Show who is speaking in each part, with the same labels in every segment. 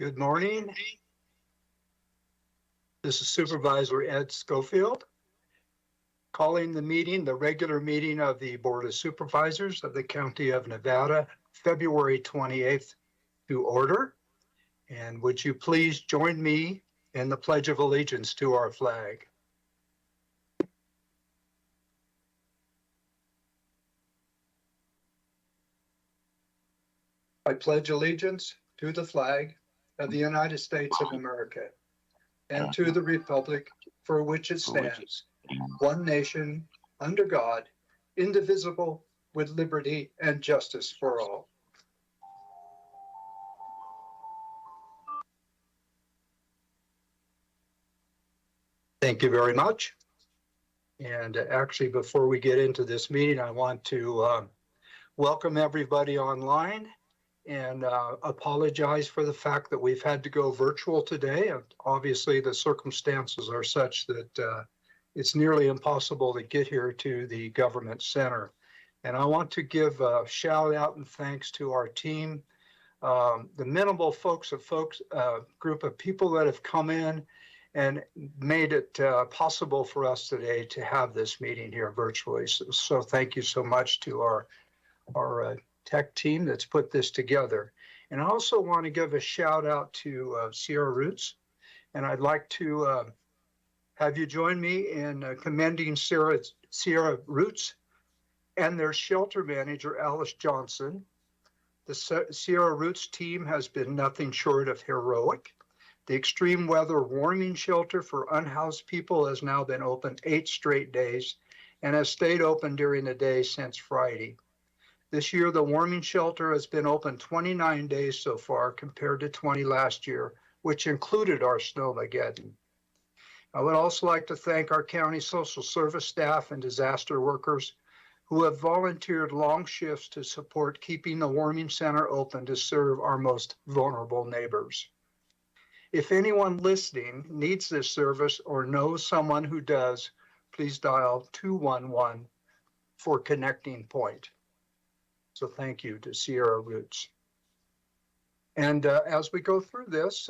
Speaker 1: Good morning. This is Supervisor Ed Schofield calling the regular meeting of the Board of Supervisors of the County of Nevada, February 28th to order. And would you please join me in the Pledge of Allegiance to our flag? I pledge allegiance to the flag of the United States of America and to the republic for which it stands, one nation, under God, indivisible, with liberty and justice for all. Thank you very much. And actually, before we get into this meeting, I want to welcome everybody online and apologize for the fact that we've had to go virtual today. And obviously, the circumstances are such that it's nearly impossible to get here to the government center. And I want to give a shout out and thanks to our team, the minimal group of people that have come in and made it possible for us today to have this meeting here virtually. So thank you so much to our tech team that's put this together. And I also want to give a shout out to Sierra Roots. And I'd like to have you join me in commending Sierra Roots and their shelter manager, Alice Johnson. The Sierra Roots team has been nothing short of heroic. The extreme weather warming shelter for unhoused people has now been open 8 straight days and has stayed open during the day since Friday. This year, the warming shelter has been open 29 days so far compared to 20 last year, which included our Snowmageddon. I would also like to thank our county social service staff and disaster workers who have volunteered long shifts to support keeping the warming center open to serve our most vulnerable neighbors. If anyone listening needs this service or knows someone who does, please dial 211 for Connecting Point. So thank you to Sierra Roots. And as we go through this,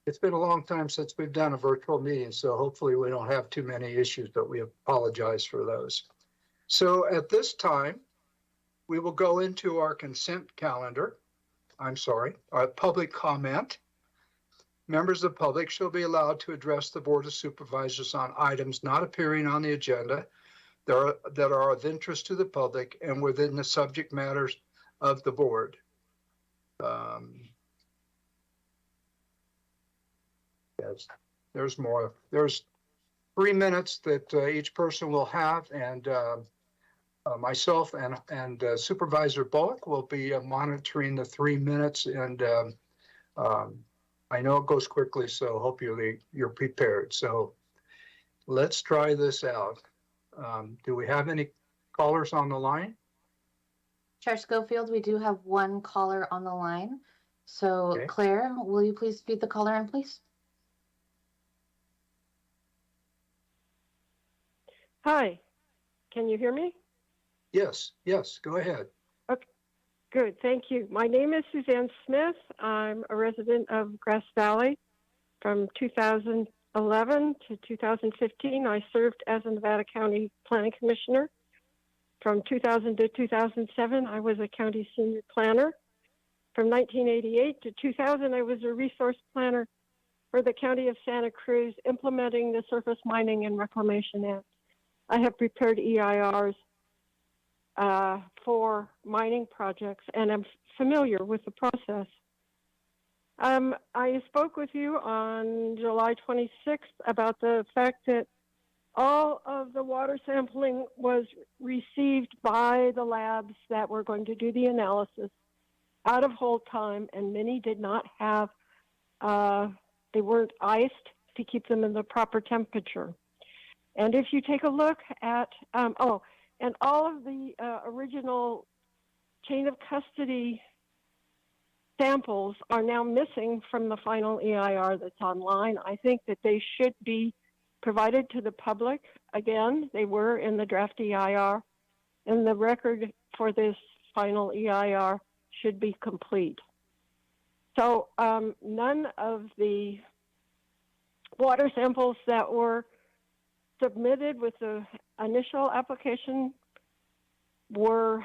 Speaker 1: it's been a long time since we've done a virtual meeting, so hopefully we don't have too many issues, but we apologize for those. So at this time, we will go into our consent calendar. Our public comment. Members of the public shall be allowed to address the Board of Supervisors on items not appearing on the agenda that are of interest to the public and within the subject matters of the board. Yes, there's more. There's 3 minutes that each person will have, and myself and Supervisor Bullock will be monitoring the 3 minutes, and I know it goes quickly, so hope you're prepared. So let's try this out. Do we have any callers on the line?
Speaker 2: Chair Schofield, we do have one caller on the line. So
Speaker 1: Okay.
Speaker 2: Claire, will you please feed the caller in, please?
Speaker 3: Hi, can you hear me?
Speaker 1: Yes, go ahead.
Speaker 3: Okay, good, thank you. My name is Suzanne Smith. I'm a resident of Grass Valley. From 2011 to 2015, I served as a Nevada County Planning Commissioner. From 2000 to 2007, I was a county senior planner. From 1988 to 2000, I was a resource planner for the County of Santa Cruz, implementing the Surface Mining and Reclamation Act. I have prepared EIRs for mining projects, and I'm familiar with the process. I spoke with you on July 26th about the fact that all of the water sampling was received by the labs that were going to do the analysis out of hold time, and many did not have, they weren't iced to keep them in the proper temperature. And if you take a look at, and all of the original chain of custody samples are now missing from the final EIR that's online. I think that they should be provided to the public. Again, they were in the draft EIR, and the record for this final EIR should be complete. So none of the water samples that were submitted with the initial application were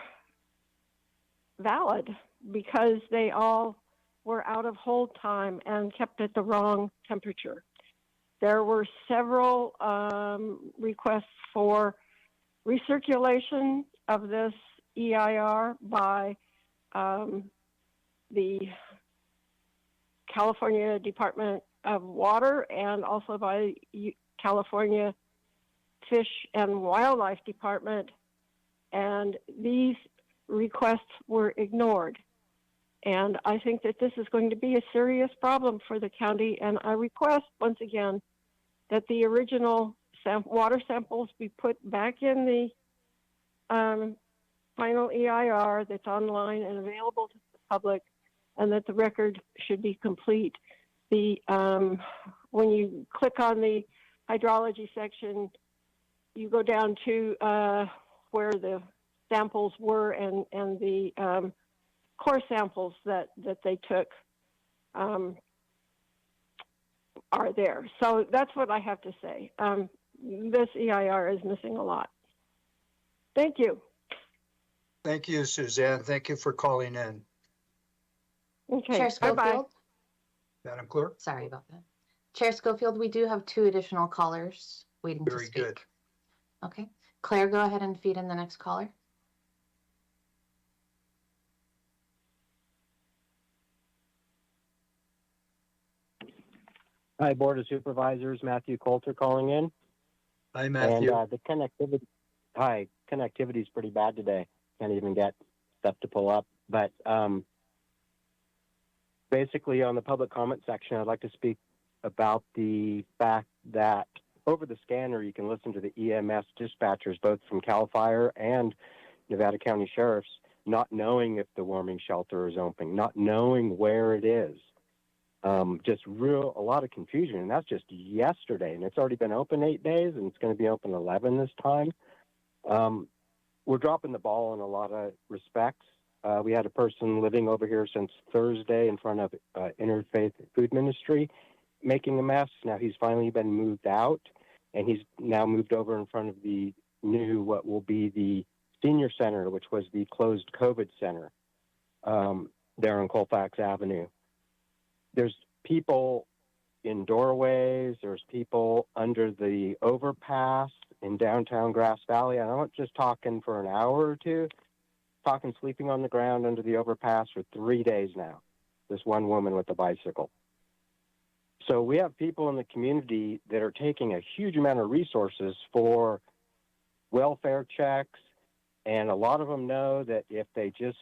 Speaker 3: valid because they all were out of hold time and kept at the wrong temperature. There were several requests for recirculation of this EIR by the California Department of Water and also by California Fish and Wildlife Department, and these requests were ignored. And I think that this is going to be a serious problem for the county, and I request once again that the original water samples be put back in the final EIR that's online and available to the public, and that the record should be complete. When you click on the hydrology section, you go down to where the samples were and the core samples that they took are there. So that's what I have to say. This EIR is missing a lot. Thank you.
Speaker 1: Thank you, Suzanne. Thank you for calling in.
Speaker 3: Okay,
Speaker 2: Chair
Speaker 3: bye-bye.
Speaker 2: Schofield?
Speaker 1: Madam Clerk?
Speaker 2: Sorry about that. Chair Schofield, we do have 2 additional callers waiting to
Speaker 1: Very
Speaker 2: speak.
Speaker 1: good.
Speaker 2: Okay. Claire, go ahead and feed in the next caller.
Speaker 4: Hi, Board of Supervisors, Matthew Coulter calling in.
Speaker 1: Hi, Matthew.
Speaker 4: And the connectivity is pretty bad today. Can't even get stuff to pull up. But basically on the public comment section, I'd like to speak about the fact that over the scanner, you can listen to the EMS dispatchers, both from CAL FIRE and Nevada County Sheriffs, not knowing if the warming shelter is open, not knowing where it is. Just a lot of confusion, and that's just yesterday, and it's already been open 8 days, and it's going to be open 11 this time. We're dropping the ball in a lot of respects. We had a person living over here since Thursday in front of Interfaith Food Ministry making a mess. Now he's finally been moved out, and he's now moved over in front of the new, what will be the senior center, which was the closed COVID center there on Colfax Avenue. There's people in doorways, there's people under the overpass in downtown Grass Valley. And I'm not just talking for an hour or two, talking sleeping on the ground under the overpass for 3 days now, this one woman with a bicycle. So we have people in the community that are taking a huge amount of resources for welfare checks, and a lot of them know that if they just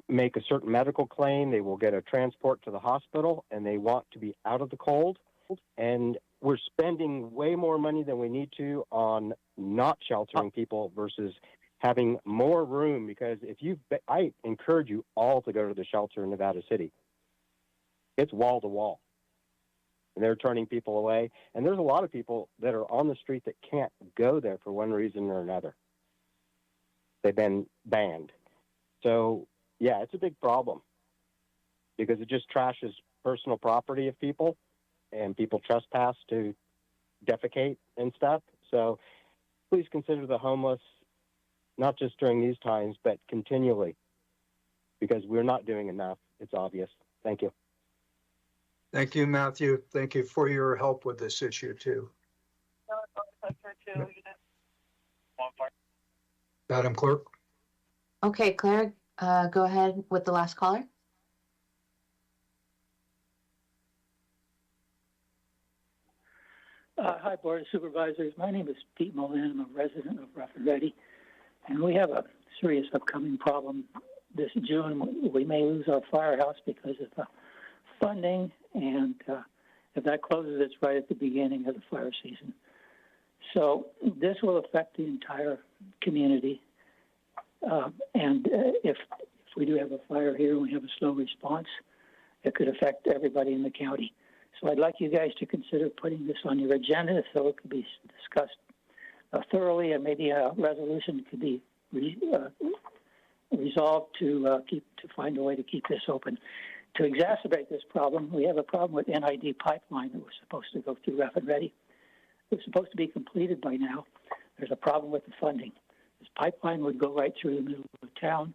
Speaker 4: make a certain medical claim, they will get a transport to the hospital, and they want to be out of the cold. And we're spending way more money than we need to on not sheltering people versus having more room, because I encourage you all to go to the shelter in Nevada City. It's wall to wall, and they're turning people away. And there's a lot of people that are on the street that can't go there for one reason or another. They've been banned. So yeah, it's a big problem because it just trashes personal property of people, and people trespass to defecate and stuff. So please consider the homeless, not just during these times, but continually, because we're not doing enough. It's obvious. Thank you.
Speaker 1: Thank you, Matthew. Thank you for your help with this issue, too. Madam Clerk?
Speaker 2: Okay, Claire, go ahead with the last caller.
Speaker 5: Hi, Board of Supervisors. My name is Pete Molan. I'm a resident of Rough and Ready, and we have a serious upcoming problem this June. We may lose our firehouse because of funding, and if that closes, it's right at the beginning of the fire season. So this will affect the entire community, and if we do have a fire here and we have a slow response, it could affect everybody in the county. So I'd like you guys to consider putting this on your agenda so it could be discussed thoroughly, and maybe a resolution could be resolved to find a way to keep this open. To exacerbate this problem, we have a problem with NID pipeline that was supposed to go through Rough and Ready. It was supposed to be completed by now. There's a problem with the funding. This pipeline would go right through the middle of town.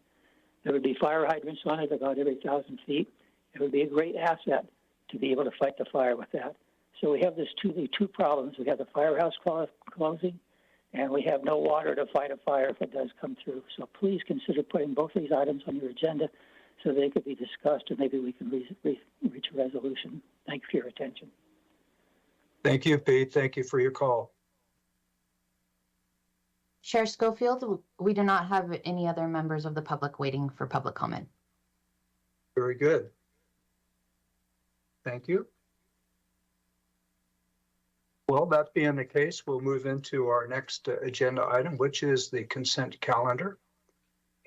Speaker 5: There would be fire hydrants on it about every 1,000 feet. It would be a great asset to be able to fight the fire with that. So we have the two problems. We have the firehouse closing, and we have no water to fight a fire if it does come through. So please consider putting both these items on your agenda so they could be discussed, and maybe we can reach a resolution. Thank you for your attention.
Speaker 1: Thank you, Pete. Thank you for your call.
Speaker 2: Chair Schofield, we do not have any other members of the public waiting for public comment.
Speaker 1: Very good. Thank you. Well, that being the case, we'll move into our next agenda item, which is the consent calendar.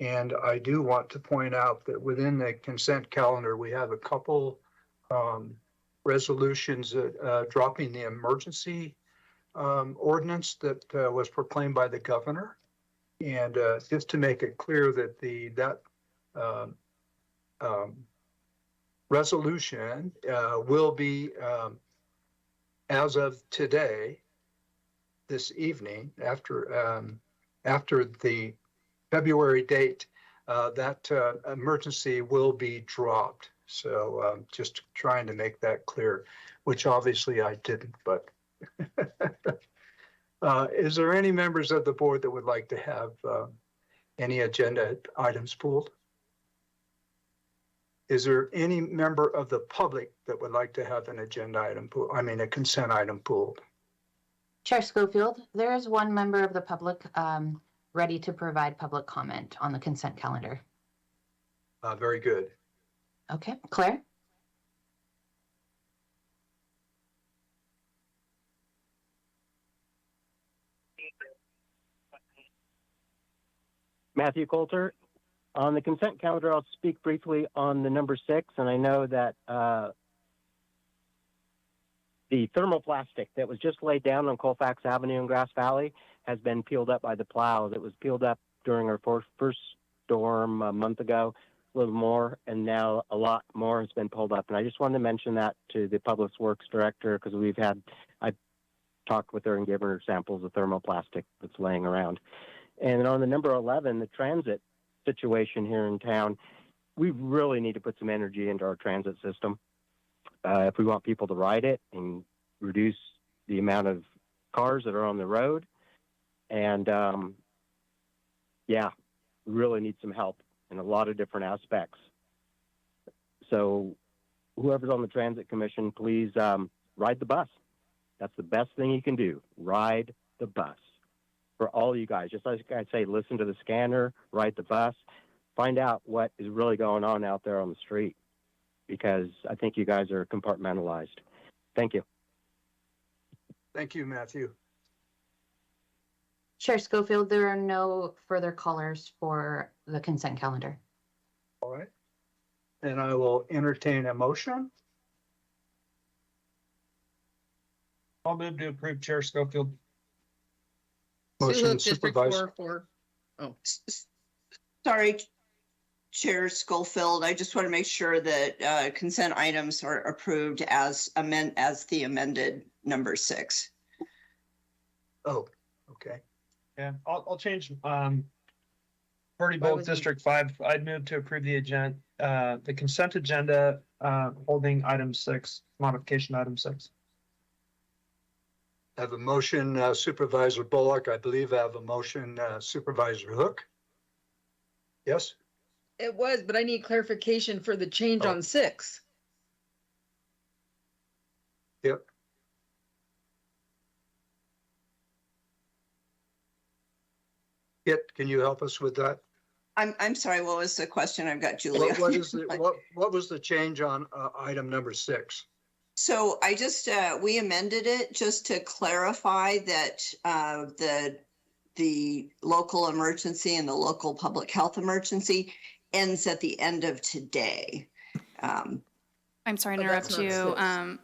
Speaker 1: And I do want to point out that within the consent calendar, we have a couple resolutions dropping the emergency ordinance that was proclaimed by the governor. And just to make it clear that that resolution will be, as of today, this evening, after the February date, that emergency will be dropped. So just trying to make that clear, which obviously I didn't, but is there any members of the board that would like to have any agenda items pulled? Is there any member of the public that would like to have an agenda item pulled? I mean, a consent item pulled?
Speaker 2: Chair Schofield, there is one member of the public ready to provide public comment on the consent calendar.
Speaker 1: Very good.
Speaker 2: Okay, Claire?
Speaker 4: Matthew Coulter. On the consent calendar, I'll speak briefly on the number 6, and I know that the thermoplastic that was just laid down on Colfax Avenue in Grass Valley has been peeled up by the plows. It was peeled up during our first storm a month ago, a little more, and now a lot more has been pulled up. And I just wanted to mention that to the Public Works Director because I talked with her and given her samples of thermoplastic that's laying around. And on the number 11, the transit situation here in town, we really need to put some energy into our transit system if we want people to ride it and reduce the amount of cars that are on the road. And yeah, we really need some help in a lot of different aspects. So whoever's on the Transit Commission, please ride the bus. That's the best thing you can do. Ride the bus. For all you guys, just like I say, listen to the scanner, ride the bus, find out what is really going on out there on the street, because I think you guys are compartmentalized. Thank you.
Speaker 1: Thank you, Matthew.
Speaker 2: Chair Schofield, there are no further callers for the consent calendar.
Speaker 1: All right. And I will entertain a motion.
Speaker 6: I'll move to approve, Chair Schofield.
Speaker 1: Motion,
Speaker 7: District
Speaker 1: Supervisor.
Speaker 7: 4. Oh,
Speaker 8: Sorry, Chair Schofield. I just want to make sure that consent items are approved as the amended number 6.
Speaker 1: Oh, okay.
Speaker 6: Yeah, I'll change.
Speaker 7: Why
Speaker 6: Bold
Speaker 7: was
Speaker 6: District 5. I'd move to approve the consent agenda holding item 6, modification item 6.
Speaker 1: I have a motion, Supervisor Bullock. I believe I have a motion, Supervisor Hook. Yes?
Speaker 7: it was, but I need clarification for the change
Speaker 1: Oh.
Speaker 7: on 6.
Speaker 1: Yep. Can you help us with that?
Speaker 8: I'm sorry, what was the question? I've got Julia.
Speaker 1: What was the change on item number 6?
Speaker 8: So I just, we amended it just to clarify that the local emergency and the local public health emergency ends at the end of today.
Speaker 9: I'm sorry to
Speaker 7: Oh, that's
Speaker 9: interrupt you,
Speaker 7: not 6.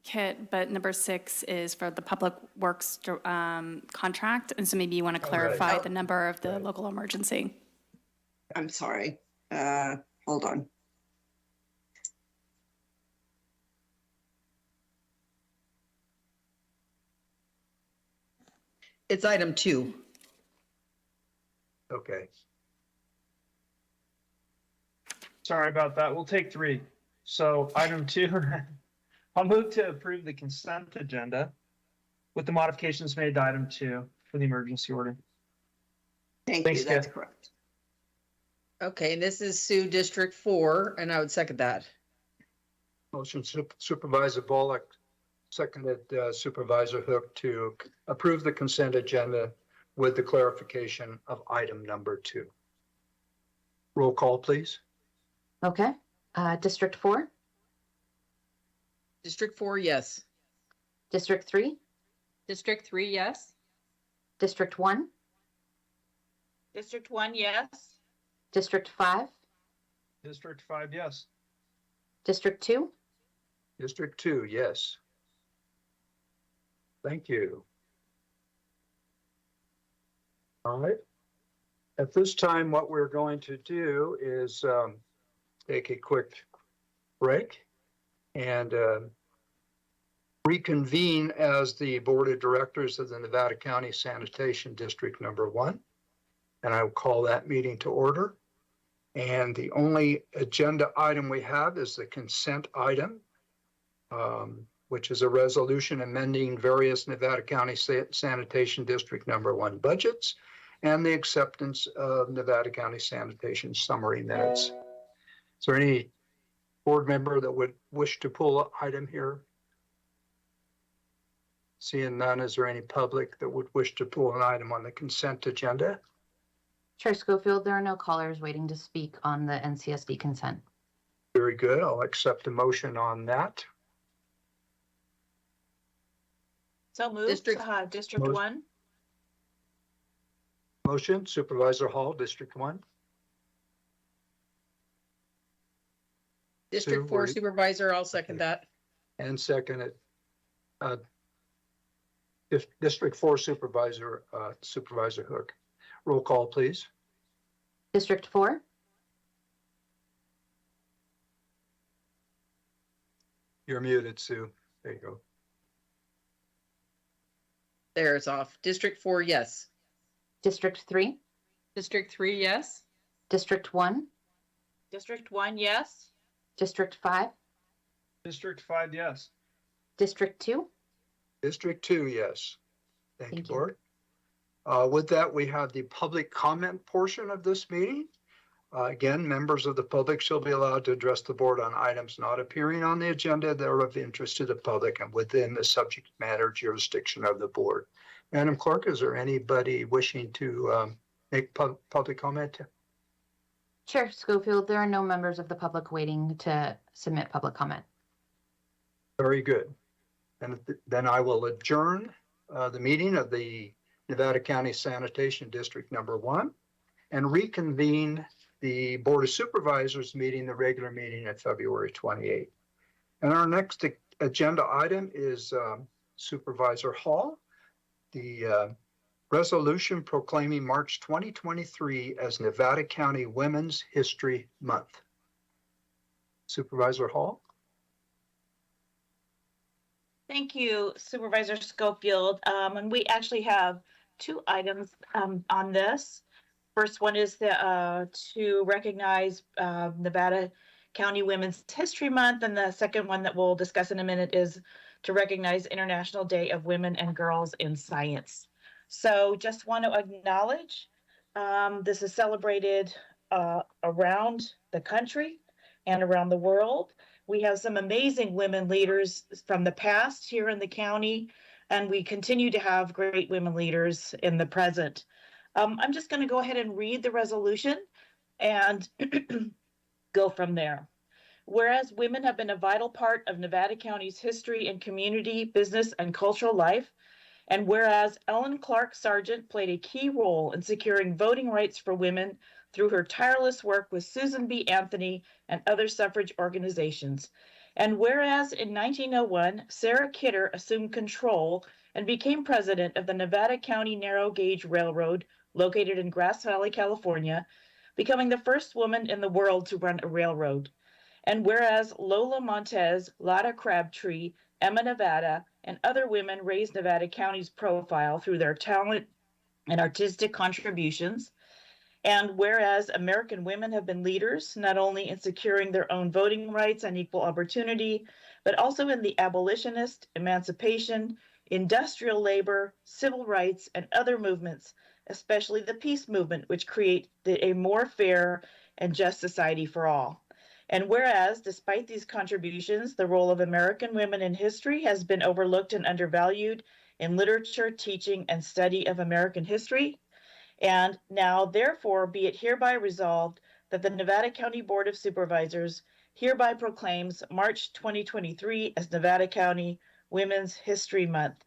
Speaker 9: Kit, but number 6 is for the Public Works contract. And so maybe you want to
Speaker 1: right.
Speaker 9: clarify the number of the
Speaker 1: Right.
Speaker 9: local emergency.
Speaker 8: I'm sorry. Hold on.
Speaker 7: It's item 2.
Speaker 1: Okay.
Speaker 6: Sorry about that. We'll take 3. So item 2, I'll move to approve the consent agenda with the modifications made to item 2 for the emergency order.
Speaker 8: Thank
Speaker 6: Thanks,
Speaker 8: you, that's
Speaker 6: Kit.
Speaker 8: correct.
Speaker 7: Okay, this is Sioux District 4, and I would second that.
Speaker 1: Motion Supervisor Bullock, seconded Supervisor Hook to approve the consent agenda with the clarification of item number 2. Roll call, please.
Speaker 2: Okay. District 4,
Speaker 7: District 4, yes.
Speaker 2: District 3,
Speaker 10: District 3, yes.
Speaker 2: District 1,
Speaker 10: District 1, yes.
Speaker 2: District 5,
Speaker 6: District 5, yes.
Speaker 2: District 2,
Speaker 1: District 2, yes. Thank you. All right. At this time, what we're going to do is take a quick break and reconvene as the Board of Directors of the Nevada County Sanitation District Number 1. And I will call that meeting to order. And the only agenda item we have is the consent item, which is a resolution amending various Nevada County Sanitation District Number 1 budgets and the acceptance of Nevada County Sanitation summary minutes. Is there any board member that would wish to pull an item here? Seeing none, is there any public that would wish to pull an item on the consent agenda?
Speaker 2: Chair Schofield, there are no callers waiting to speak on the NCSD consent.
Speaker 1: Very good. I'll accept a motion on that.
Speaker 10: So moved.
Speaker 7: District-
Speaker 10: District
Speaker 1: Most-
Speaker 10: 1,
Speaker 1: Motion, Supervisor Hall, District 1.
Speaker 7: District
Speaker 1: Sue,
Speaker 7: 4
Speaker 1: were you-
Speaker 7: Supervisor, I'll second that.
Speaker 1: And second it. If District 4 Supervisor, Supervisor Hook. Roll call, please.
Speaker 2: District 4,
Speaker 1: You're muted, Sue. There you go.
Speaker 7: There, it's off. District 4, yes.
Speaker 2: District 3,
Speaker 10: District 3, yes.
Speaker 2: District 1,
Speaker 10: District 1, yes.
Speaker 2: District 5,
Speaker 6: District 5, yes.
Speaker 2: District 2.
Speaker 1: District 2, yes. Thank you,
Speaker 2: Thank you.
Speaker 1: Board. With that, we have the public comment portion of this meeting. Again, members of the public shall be allowed to address the board on items not appearing on the agenda that are of interest to the public and within the subject matter jurisdiction of the board. Madam Clerk, is there anybody wishing to make public comment?
Speaker 2: Chair Schofield, there are no members of the public waiting to submit public comment.
Speaker 1: Very good. And then I will adjourn the meeting of the Nevada County Sanitation District Number 1 and reconvene the Board of Supervisors meeting, the regular meeting at February 28th. And our next agenda item is Supervisor Hall, the resolution proclaiming March 2023 as Nevada County Women's History Month. Supervisor Hall.
Speaker 10: Thank you, Supervisor Schofield. And we actually have 2 items on this. First one is to recognize Nevada County Women's History Month, and the second one that we'll discuss in a minute is to recognize International Day of Women and Girls in Science. So just want to acknowledge this is celebrated around the country and around the world. We have some amazing women leaders from the past here in the county, and we continue to have great women leaders in the present. I'm just going to go ahead and read the resolution and go from there. Whereas women have been a vital part of Nevada County's history and community, business, and cultural life, and whereas Ellen Clark Sargent played a key role in securing voting rights for women through her tireless work with Susan B. Anthony and other suffrage organizations. And whereas in 1901, Sarah Kidder assumed control and became president of the Nevada County Narrow Gauge Railroad, located in Grass Valley, California, becoming the first woman in the world to run a railroad. And whereas Lola Montez, Lotta Crabtree, Emma Nevada, and other women raise Nevada County's profile through their talent and artistic contributions. And whereas American women have been leaders, not only in securing their own voting rights and equal opportunity, but also in the abolitionist, emancipation, industrial labor, civil rights, and other movements, especially the peace movement, which created a more fair and just society for all. And whereas, despite these contributions, the role of American women in history has been overlooked and undervalued in literature, teaching, and study of American history. And now, therefore, be it hereby resolved that the Nevada County Board of Supervisors hereby proclaims March 2023 as Nevada County Women's History Month.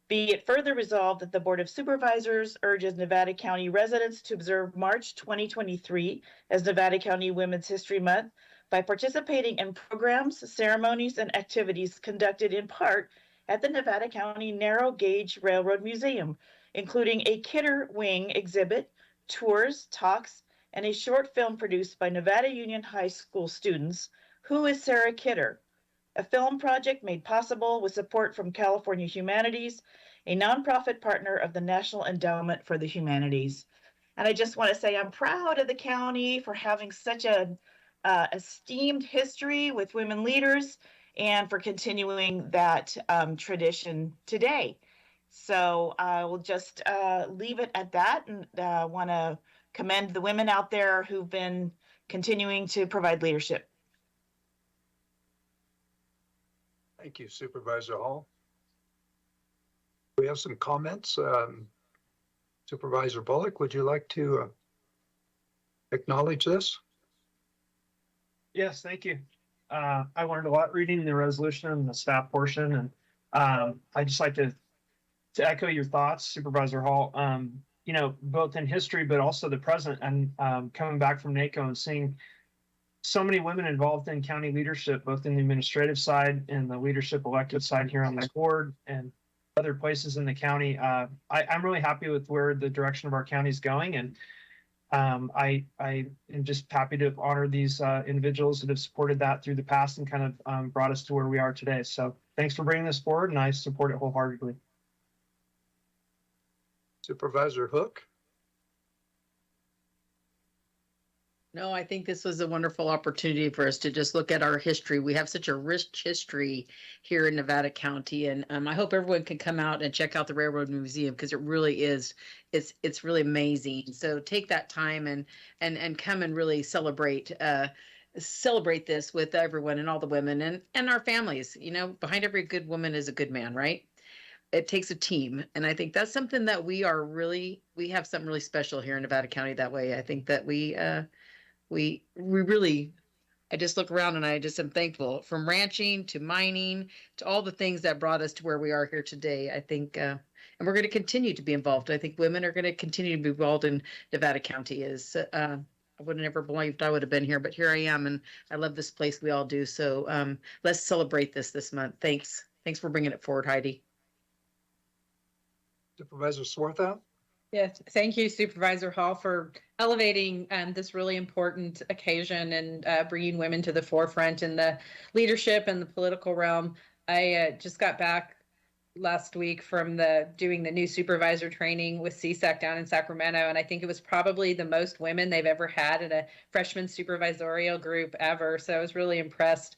Speaker 10: Be it further resolved that the Board of Supervisors urges Nevada County residents to observe March 2023 as Nevada County Women's History Month by participating in programs, ceremonies, and activities conducted in part at the Nevada County Narrow Gauge Railroad Museum, including a Kidder Wing exhibit, tours, talks, and a short film produced by Nevada Union High School students, Who is Sarah Kidder? A film project made possible with support from California Humanities, a nonprofit partner of the National Endowment for the Humanities. And I just want to say I'm proud of the county for having such a esteemed history with women leaders and for continuing that tradition today. So I will just leave it at that, and want to commend the women out there who've been continuing to provide leadership.
Speaker 1: Thank you, Supervisor Hall. We have some comments. Supervisor Bullock, would you like to acknowledge this?
Speaker 6: Yes, thank you. I learned a lot reading the resolution and the staff portion, and I'd just like to echo your thoughts, Supervisor Hall. You know, both in history, but also the present, and coming back from NACO and seeing so many women involved in county leadership, both in the administrative side and the leadership elected side here on this board and other places in the county. I'm really happy with where the direction of our county is going, and I am just happy to honor these individuals that have supported that through the past and kind of brought us to where we are today. So thanks for bringing this forward, and I support it wholeheartedly.
Speaker 1: Supervisor Hook?
Speaker 7: No, I think this was a wonderful opportunity for us to just look at our history. We have such a rich history here in Nevada County, and I hope everyone can come out and check out the Railroad Museum, because it really is, it's really amazing. So take that time and come and really celebrate this with everyone and all the women and our families. You know, behind every good woman is a good man, right? It takes a team, and I think that's something that we have something really special here in Nevada County that way. I think that we really, I just look around and I just am thankful, from ranching to mining to all the things that brought us to where we are here today. I think, and we're going to continue to be involved. I think women are going to continue to be involved in Nevada County. I would have never believed I would have been here, but here I am, and I love this place. We all do. So let's celebrate this month. Thanks for bringing it forward, Heidi.
Speaker 1: Supervisor Swarthout?
Speaker 11: Yes, thank you, Supervisor Hall, for elevating this really important occasion and bringing women to the forefront in the leadership and the political realm. I just got back last week from doing the new supervisor training with CSAC down in Sacramento, and I think it was probably the most women they've ever had in a freshman supervisorial group ever. So I was really impressed.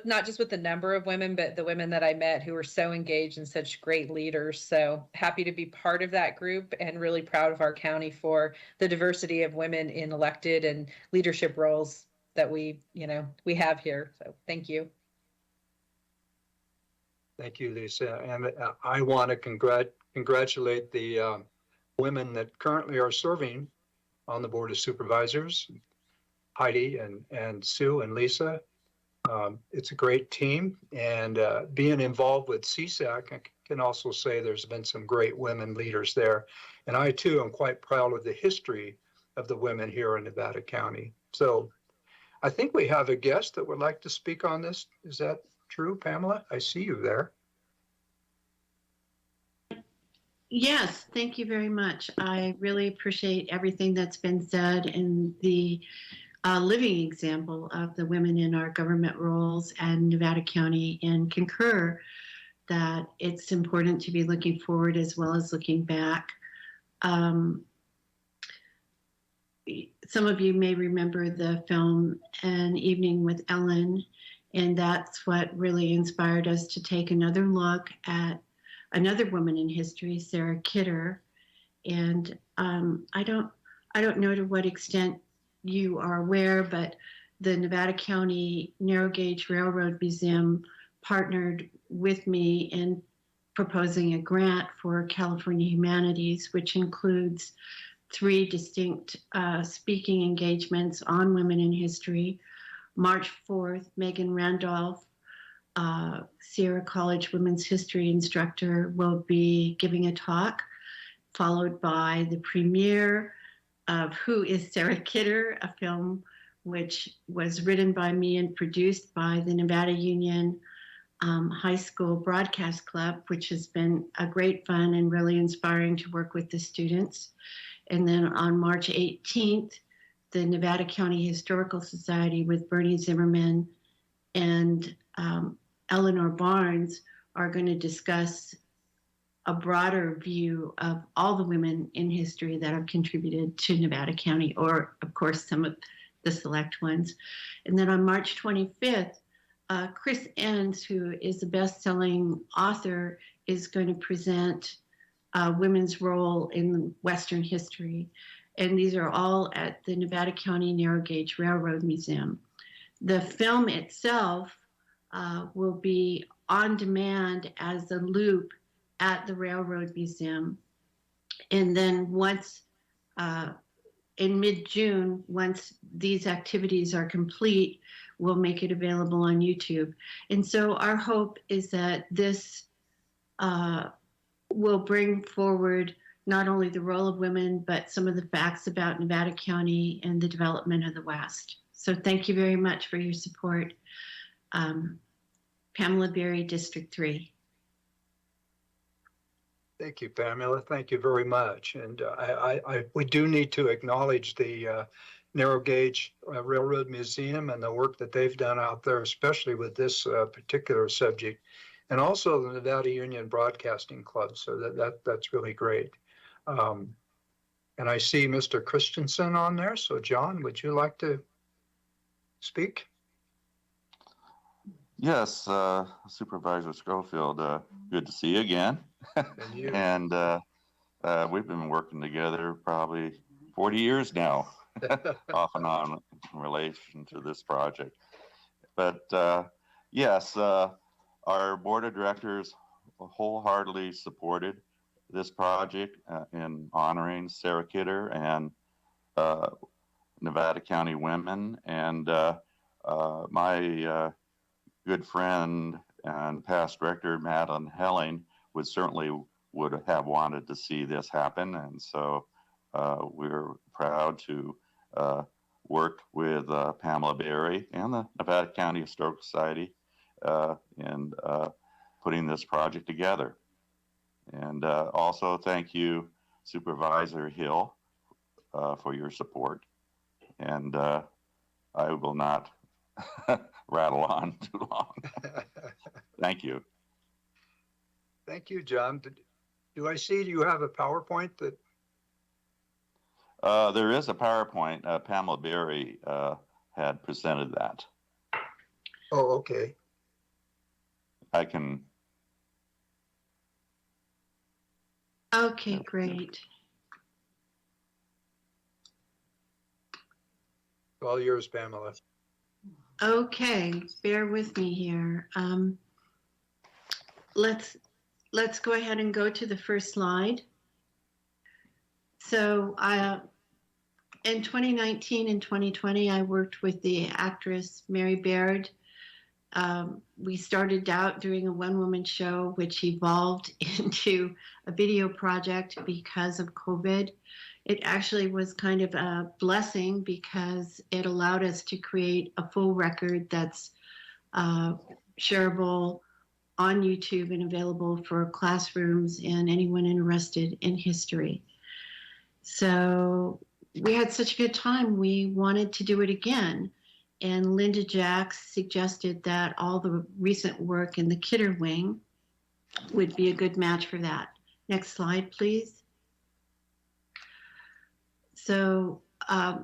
Speaker 11: Not just with the number of women, but the women that I met who were so engaged and such great leaders. So happy to be part of that group, and really proud of our county for the diversity of women in elected and leadership roles that we have here. So thank you.
Speaker 1: Thank you, Lisa. And I want to congratulate the women that currently are serving on the Board of Supervisors, Heidi and Sue and Lisa. It's a great team, and being involved with CSAC, I can also say there's been some great women leaders there. And I too am quite proud of the history of the women here in Nevada County. So I think we have a guest that would like to speak on this. Is that true, Pamela? I see you there.
Speaker 12: Yes, thank you very much. I really appreciate everything that's been said, and the a living example of the women in our government roles and Nevada County, and concur that it's important to be looking forward as well as looking back. Some of you may remember the film An Evening with Ellen, and that's what really inspired us to take another look at another woman in history, Sarah Kidder. And I don't know to what extent you are aware, but the Nevada County Narrow Gauge Railroad Museum partnered with me in proposing a grant for California Humanities, which includes 3 distinct speaking engagements on women in history. March 4th, Megan Randolph, Sierra College women's history instructor, will be giving a talk, followed by the premiere of Who is Sarah Kidder, a film which was written by me and produced by the Nevada Union High School Broadcast Club, which has been a great fun and really inspiring to work with the students. And then on March 18th, the Nevada County Historical Society with Bernie Zimmerman and Eleanor Barnes are going to discuss a broader view of all the women in history that have contributed to Nevada County, or of course some of the select ones. And then on March 25th, Chris Enns, who is a best-selling author, is going to present women's role in Western history. And these are all at the Nevada County Narrow Gauge Railroad Museum. The film itself will be on demand as a loop at the Railroad Museum. And then once, in mid-June, once these activities are complete, we'll make it available on YouTube. And so our hope is that this will bring forward not only the role of women, but some of the facts about Nevada County and the development of the West. So thank you very much for your support. Pamela Berry, District 3.
Speaker 1: Thank you, Pamela. Thank you very much. And we do need to acknowledge the Narrow Gauge Railroad Museum and the work that they've done out there, especially with this particular subject, and also the Nevada Union Broadcasting Club. So that's really great. And I see Mr. Christensen on there. So John, would you like to speak?
Speaker 13: Yes, Supervisor Schofield, good to see you again.
Speaker 1: And you.
Speaker 13: And we've been working together probably 40 years now, off and on in relation to this project. But yes, our board of directors wholeheartedly supported this project in honoring Sarah Kidder and Nevada County women. And my good friend and past director, Madeline Helling, would have wanted to see this happen. And so we're proud to work with Pamela Berry and the Nevada County Historical Society in putting this project together. And also thank you, Supervisor Hill, for your support. And I will not rattle on too long. Thank you.
Speaker 1: Thank you, John. Do I see you have a PowerPoint that?
Speaker 13: There is a PowerPoint. Pamela Berry had presented that.
Speaker 1: Oh, okay.
Speaker 13: I can.
Speaker 12: Okay, great.
Speaker 1: All yours, Pamela.
Speaker 12: Okay, bear with me here. Let's go ahead and go to the first slide. So in 2019 and 2020, I worked with the actress Mary Baird. We started out doing a one-woman show, which evolved into a video project because of COVID. It actually was kind of a blessing because it allowed us to create a full record that's shareable on YouTube and available for classrooms and anyone interested in history. So we had such a good time, we wanted to do it again. And Linda Jacks suggested that all the recent work in the Kidder Wing would be a good match for that. Next slide, please. So I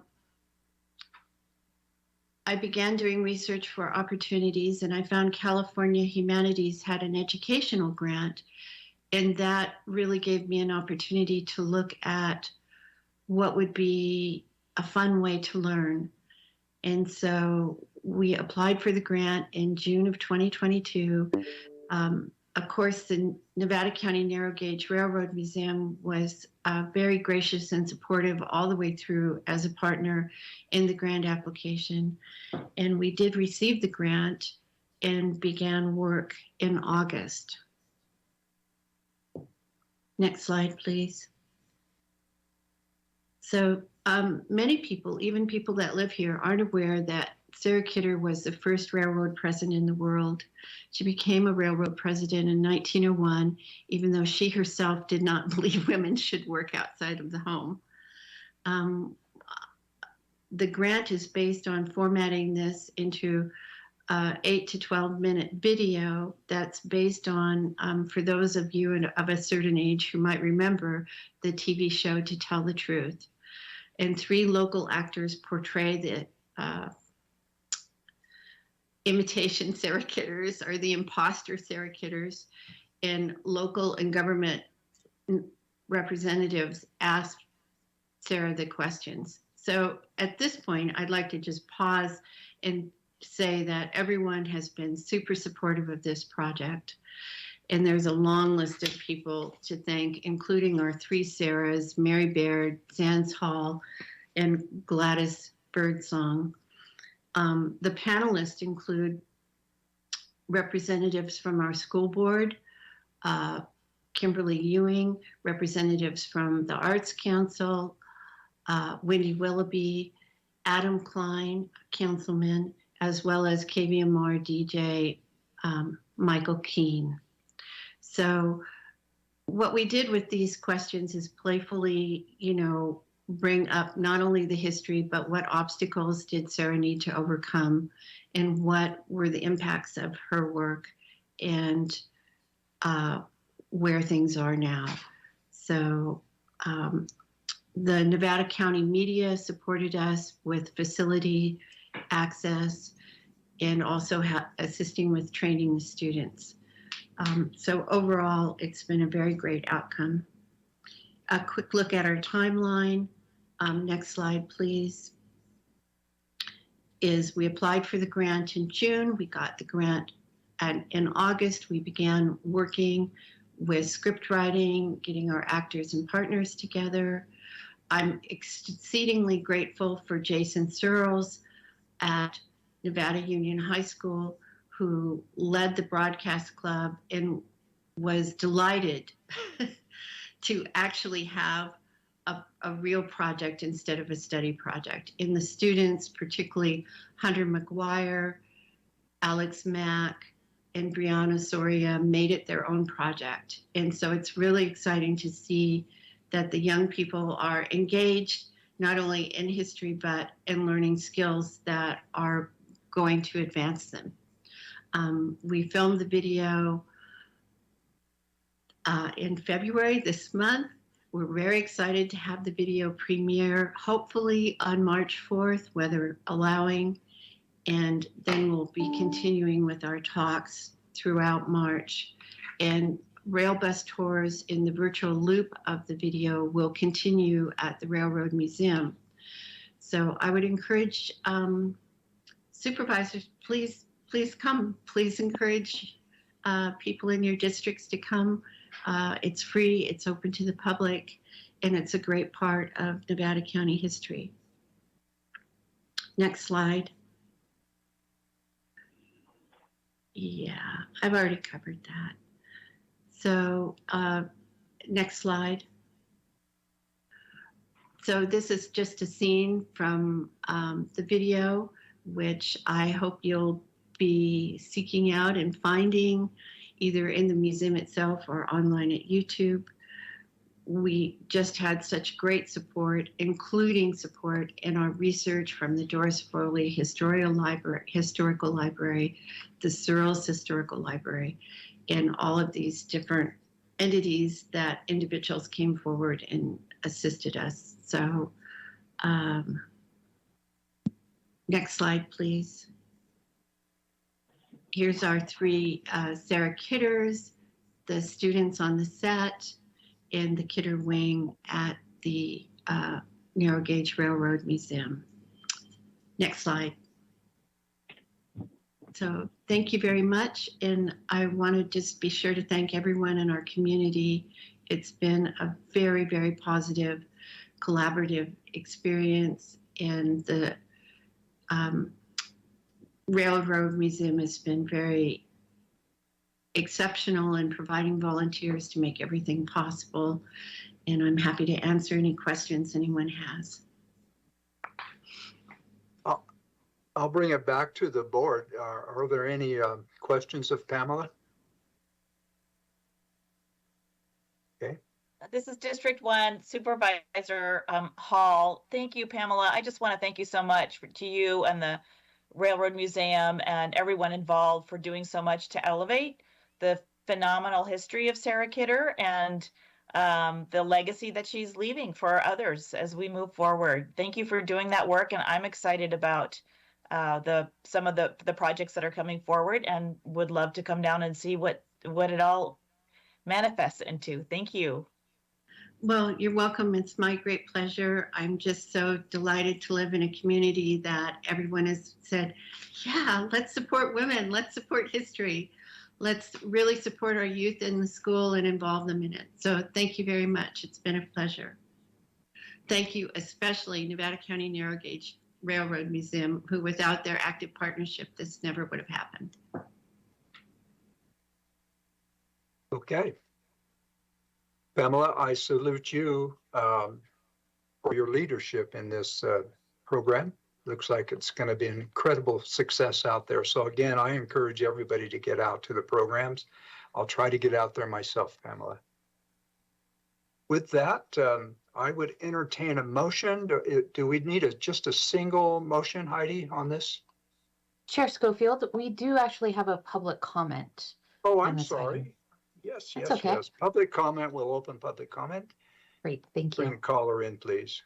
Speaker 12: began doing research for opportunities, and I found California Humanities had an educational grant, and that really gave me an opportunity to look at what would be a fun way to learn. And so we applied for the grant in June of 2022. Of course, the Nevada County Narrow Gauge Railroad Museum was very gracious and supportive all the way through as a partner in the grant application. And we did receive the grant and began work in August. Next slide, please. So many people, even people that live here, aren't aware that Sarah Kidder was the first railroad president in the world. She became a railroad president in 1901, even though she herself did not believe women should work outside of the home. The grant is based on formatting this into 8 to 12 minute video that's based on, for those of you of a certain age who might remember the TV show To Tell the Truth. And 3 local actors portray the imitation Sarah Kidders or the imposter Sarah Kidders, and local and government representatives ask Sarah the questions. So at this point, I'd like to just pause and say that everyone has been super supportive of this project. And there's a long list of people to thank, including our 3 Sarahs, Mary Baird, Sands Hall, and Gladys Birdsong. The panelists include representatives from our school board, Kimberly Ewing, representatives from the Arts Council, Wendy Willoughby, Adam Klein, councilman, as well as KVMR DJ Michael Keene. So what we did with these questions is playfully, bring up not only the history, but what obstacles did Sarah need to overcome, and what were the impacts of her work, and where things are now. So the Nevada County media supported us with facility access and also assisting with training the students. So overall, it's been a very great outcome. A quick look at our timeline. Next slide, please. We applied for the grant in June. We got the grant, and in August, we began working with script writing, getting our actors and partners together. I'm exceedingly grateful for Jason Searles at Nevada Union High School, who led the broadcast club and was delighted to actually have a real project instead of a study project. And the students, particularly Hunter McGuire, Alex Mack, and Brianna Soria, made it their own project. And so it's really exciting to see that the young people are engaged, not only in history, but in learning skills that are going to advance them. We filmed the video in February this month. We're very excited to have the video premiere, hopefully on March 4th, weather allowing, and then we'll be continuing with our talks throughout March. And rail bus tours in the virtual loop of the video will continue at the Railroad Museum. So I would encourage supervisors, please come. Please encourage people in your districts to come. It's free, it's open to the public, and it's a great part of Nevada County history. Next slide. Yeah, I've already covered that. So next slide. So this is just a scene from the video, which I hope you'll be seeking out and finding either in the museum itself or online at YouTube. we just had such great support, including support in our research from the Doris Foley Historical Library, the Searles Historical Library, and all of these different entities that individuals came forward and assisted us. So next slide, please. Here's our three Sarah Kidders, the students on the set, in the Kidder Wing at the Narrow Gauge Railroad Museum. Next slide. So thank you very much. And I want to just be sure to thank everyone in our community. It's been a very, very positive, collaborative experience. And the Railroad Museum has been very exceptional in providing volunteers to make everything possible. And I'm happy to answer any questions anyone has.
Speaker 1: I'll bring it back to the board. Are there any questions of Pamela? Okay.
Speaker 10: This is District 1 Supervisor Hall. Thank you, Pamela. I just want to thank you so much to you and the Railroad Museum and everyone involved for doing so much to elevate the phenomenal history of Sarah Kidder and the legacy that she's leaving for others as we move forward. Thank you for doing that work, and I'm excited about some of the projects that are coming forward, and would love to come down and see what it all manifests into. Thank you.
Speaker 12: Well, you're welcome. It's my great pleasure. I'm just so delighted to live in a community that everyone has said, yeah, let's support women, let's support history. Let's really support our youth in the school and involve them in it. So thank you very much. It's been a pleasure. Thank you, especially Nevada County Narrow Gauge Railroad Museum, who without their active partnership, this never would have happened.
Speaker 1: Okay. Pamela, I salute you for your leadership in this program. Looks like it's going to be an incredible success out there. So again, I encourage everybody to get out to the programs. I'll try to get out there myself, Pamela. With that, I would entertain a motion. Do we need just a single motion, Heidi, on this?
Speaker 2: Chair Schofield, we do actually have a public comment.
Speaker 1: Oh,
Speaker 2: on
Speaker 1: I'm
Speaker 2: this
Speaker 1: sorry.
Speaker 2: item.
Speaker 1: Yes,
Speaker 2: That's
Speaker 1: yes,
Speaker 2: okay.
Speaker 1: yes. Public comment. We'll open public comment.
Speaker 2: Great, thank
Speaker 1: Bring
Speaker 2: you.
Speaker 1: the caller in, please.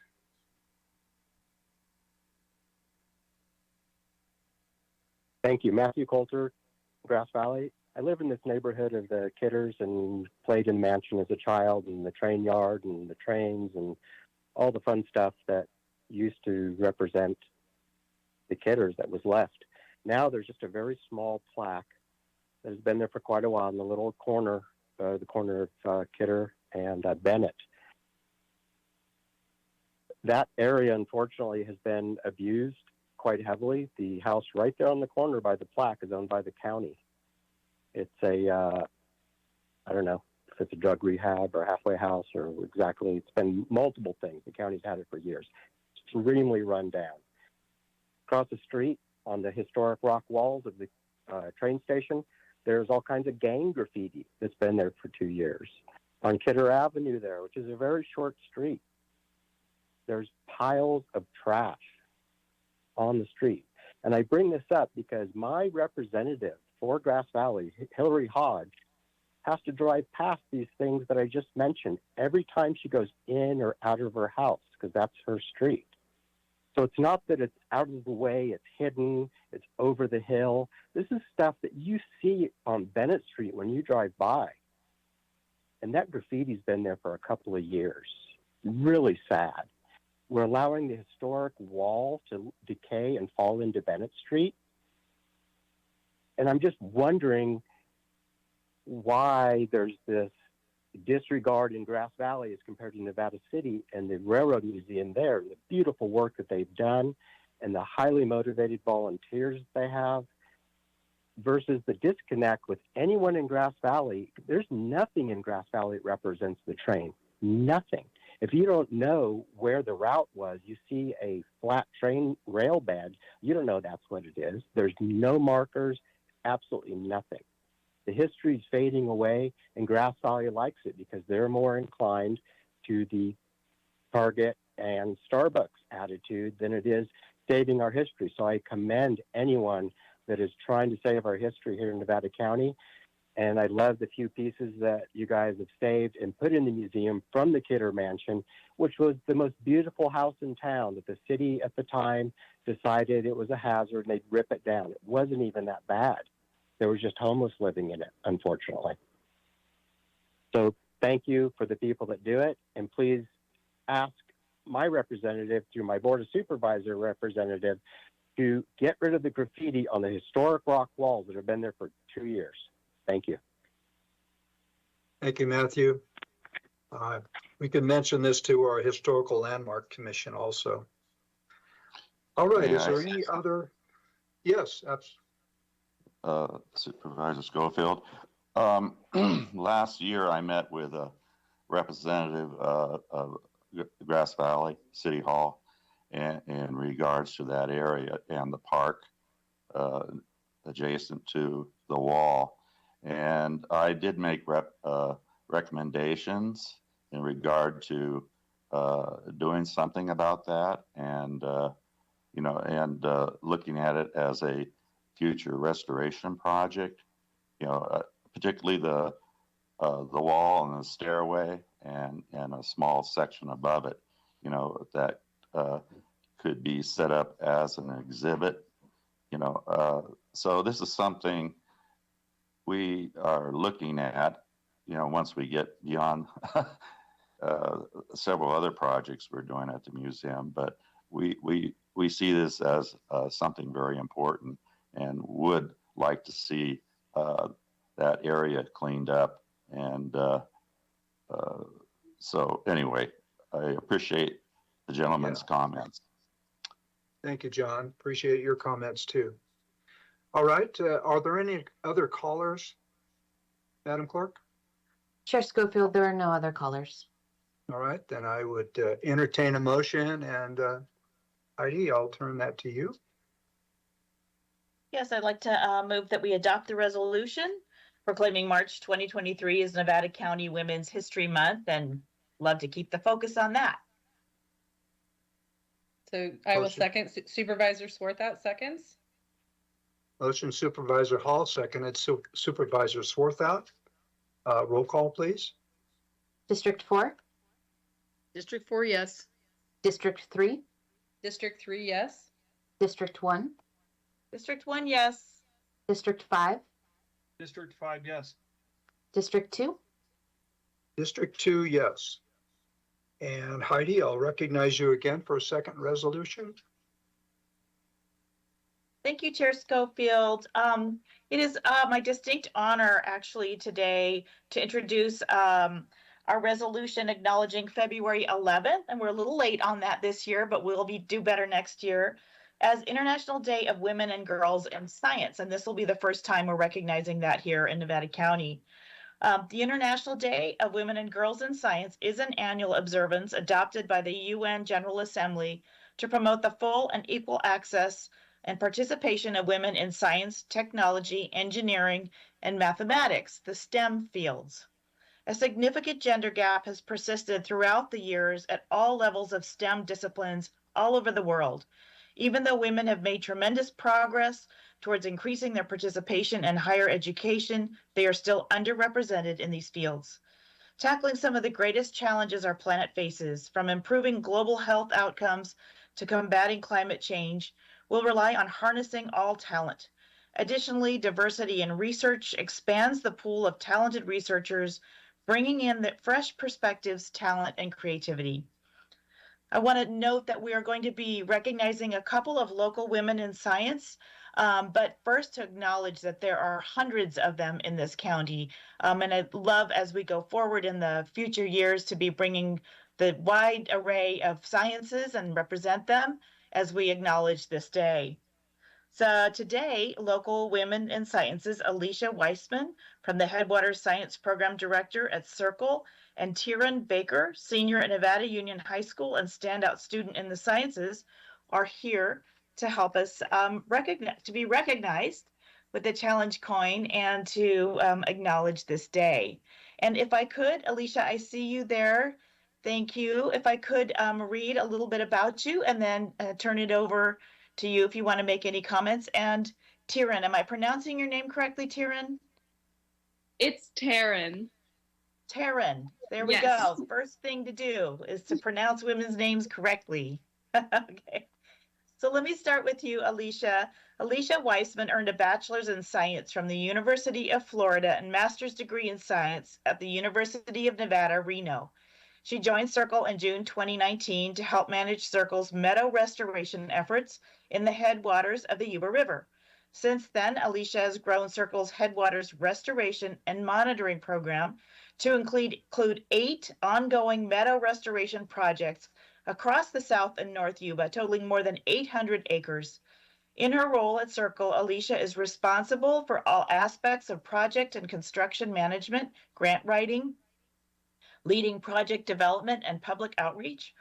Speaker 4: Thank you. Matthew Coulter, Grass Valley. I live in this neighborhood of the Kidders and played in the mansion as a child, and the train yard and the trains and all the fun stuff that used to represent the Kidders that was left. Now there's just a very small plaque that has been there for quite a while in the little corner, the corner of Kidder and Bennett. That area, unfortunately, has been abused quite heavily. The house right there on the corner by the plaque is owned by the county. It's a, I don't know if it's a drug rehab or halfway house or exactly. It's been multiple things. The county's had it for years. It's extremely run down. Across the street on the historic rock walls of the train station, there's all kinds of gang graffiti that's been there for 2 years. On Kidder Avenue there, which is a very short street, there's piles of trash on the street. And I bring this up because my representative for Grass Valley, Hillary Hodge, has to drive past these things that I just mentioned every time she goes in or out of her house, because that's her street. So it's not that it's out of the way, it's hidden, it's over the hill. This is stuff that you see on Bennett Street when you drive by. And that graffiti's been there for a couple of years. Really sad. We're allowing the historic wall to decay and fall into Bennett Street. And I'm just wondering why there's this disregard in Grass Valley as compared to Nevada City and the Railroad Museum there, and the beautiful work that they've done and the highly motivated volunteers they have, versus the disconnect with anyone in Grass Valley. There's nothing in Grass Valley that represents the train. Nothing. If you don't know where the route was, you see a flat train rail bed, you don't know that's what it is. There's no markers, absolutely nothing. The history is fading away, and Grass Valley likes it because they're more inclined to the Target and Starbucks attitude than it is saving our history. So I commend anyone that is trying to save our history here in Nevada County. And I love the few pieces that you guys have saved and put in the museum from the Kidder Mansion, which was the most beautiful house in town that the city at the time decided it was a hazard and they'd rip it down. It wasn't even that bad. There was just homeless living in it, unfortunately. So thank you for the people that do it. And please ask my representative through my Board of Supervisor representative to get rid of the graffiti on the historic rock walls that have been there for 2 years. Thank you.
Speaker 1: Thank you, Matthew. We can mention this to our Historical Landmark Commission also. All right, is there any other? Yes, absolutely.
Speaker 13: Supervisor Schofield. Last year, I met with a representative of Grass Valley City Hall in regards to that area and the park adjacent to the wall. And I did make recommendations in regard to doing something about that, and looking at it as a future restoration project. Particularly the wall and the stairway and a small section above it. That could be set up as an exhibit. So this is something we are looking at, once we get beyond several other projects we're doing at the museum, but we see this as something very important and would like to see that area cleaned up. And so anyway, I appreciate the gentleman's comments.
Speaker 1: Thank you, John. Appreciate your comments too. All right, are there any other callers, Madam Clerk?
Speaker 2: Chair Schofield, there are no other callers.
Speaker 1: All right, then I would entertain a motion, and Heidi, I'll turn that to you.
Speaker 10: Yes, I'd like to move that we adopt the resolution proclaiming March 2023 as Nevada County Women's History Month, and love to keep the focus on that.
Speaker 11: So I will second. Supervisor Swarthout seconds.
Speaker 1: Motion Supervisor Hall, seconded Supervisor Swarthout. Roll call, please.
Speaker 2: District 4?
Speaker 7: District 4, yes.
Speaker 2: District 3?
Speaker 11: District 3, yes.
Speaker 2: District 1?
Speaker 10: District 1, yes.
Speaker 2: District 5?
Speaker 6: District 5, yes.
Speaker 2: District 2?
Speaker 1: District 2, yes. And Heidi, I'll recognize you again for a second resolution.
Speaker 10: Thank you, Chair Schofield. It is my distinct honor actually today to introduce our resolution acknowledging February 11th, and we're a little late on that this year, but we'll do better next year, as International Day of Women and Girls in Science. And this will be the first time we're recognizing that here in Nevada County. The International Day of Women and Girls in Science is an annual observance adopted by the UN General Assembly to promote the full and equal access and participation of women in science, technology, engineering, and mathematics, the STEM fields. A significant gender gap has persisted throughout the years at all levels of STEM disciplines all over the world. Even though women have made tremendous progress towards increasing their participation in higher education, they are still underrepresented in these fields. Tackling some of the greatest challenges our planet faces, from improving global health outcomes to combating climate change, will rely on harnessing all talent. Additionally, diversity in research expands the pool of talented researchers, bringing in the fresh perspectives, talent, and creativity. I want to note that we are going to be recognizing a couple of local women in science, but first to acknowledge that there are hundreds of them in this county. And I'd love, as we go forward in the future years, to be bringing the wide array of sciences and represent them as we acknowledge this day. So today, local women in sciences, Alicia Weissman from the Headwaters Science Program Director at Circle, and Tyron Baker, senior at Nevada Union High School and standout student in the sciences, are here to help us be recognized with the challenge coin and to acknowledge this day. And if I could, Alicia, I see you there. Thank you. If I could read a little bit about you and then turn it over to you if you want to make any comments. And Tyran, am I pronouncing your name correctly, Tyran?
Speaker 14: It's Taryn.
Speaker 10: Taryn. There we
Speaker 14: Yes.
Speaker 10: go. First thing to do is to pronounce women's names correctly. Okay. So let me start with you, Alicia. Alicia Weissman earned a bachelor's in science from the University of Florida and master's degree in science at the University of Nevada, Reno. She joined Circle in June 2019 to help manage Circle's meadow restoration efforts in the headwaters of the Yuba River. Since then, Alicia has grown Circle's headwaters restoration and monitoring program to include 8 ongoing meadow restoration projects across the South and North Yuba, totaling more than 800 acres. In her role at Circle, Alicia is responsible for all aspects of project and construction management, grant writing, leading project development and public outreach,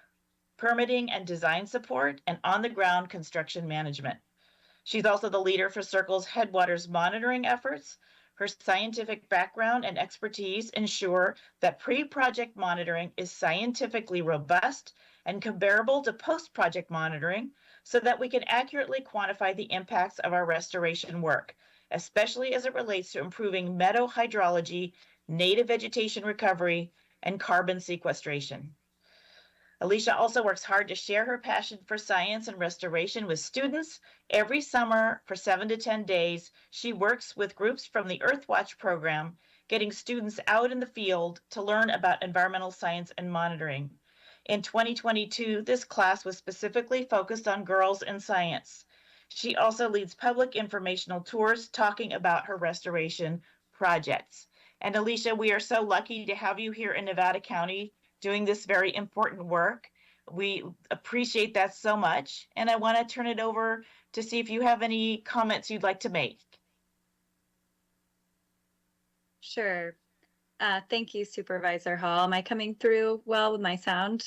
Speaker 10: permitting and design support, and on-the-ground construction management. She's also the leader for Circle's Headwaters monitoring efforts. Her scientific background and expertise ensure that pre-project monitoring is scientifically robust and comparable to post-project monitoring so that we can accurately quantify the impacts of our restoration work, especially as it relates to improving meadow hydrology, native vegetation recovery, and carbon sequestration. Alicia also works hard to share her passion for science and restoration with students. Every summer for 7 to 10 days, she works with groups from the Earthwatch program, getting students out in the field to learn about environmental science and monitoring. In 2022, this class was specifically focused on girls in science. She also leads public informational tours talking about her restoration projects. And Alicia, we are so lucky to have you here in Nevada County doing this very important work. We appreciate that so much. And I want to turn it over to see if you have any comments you'd like to make.
Speaker 15: Sure. Thank you, Supervisor Hall. Am I coming through well with my sound?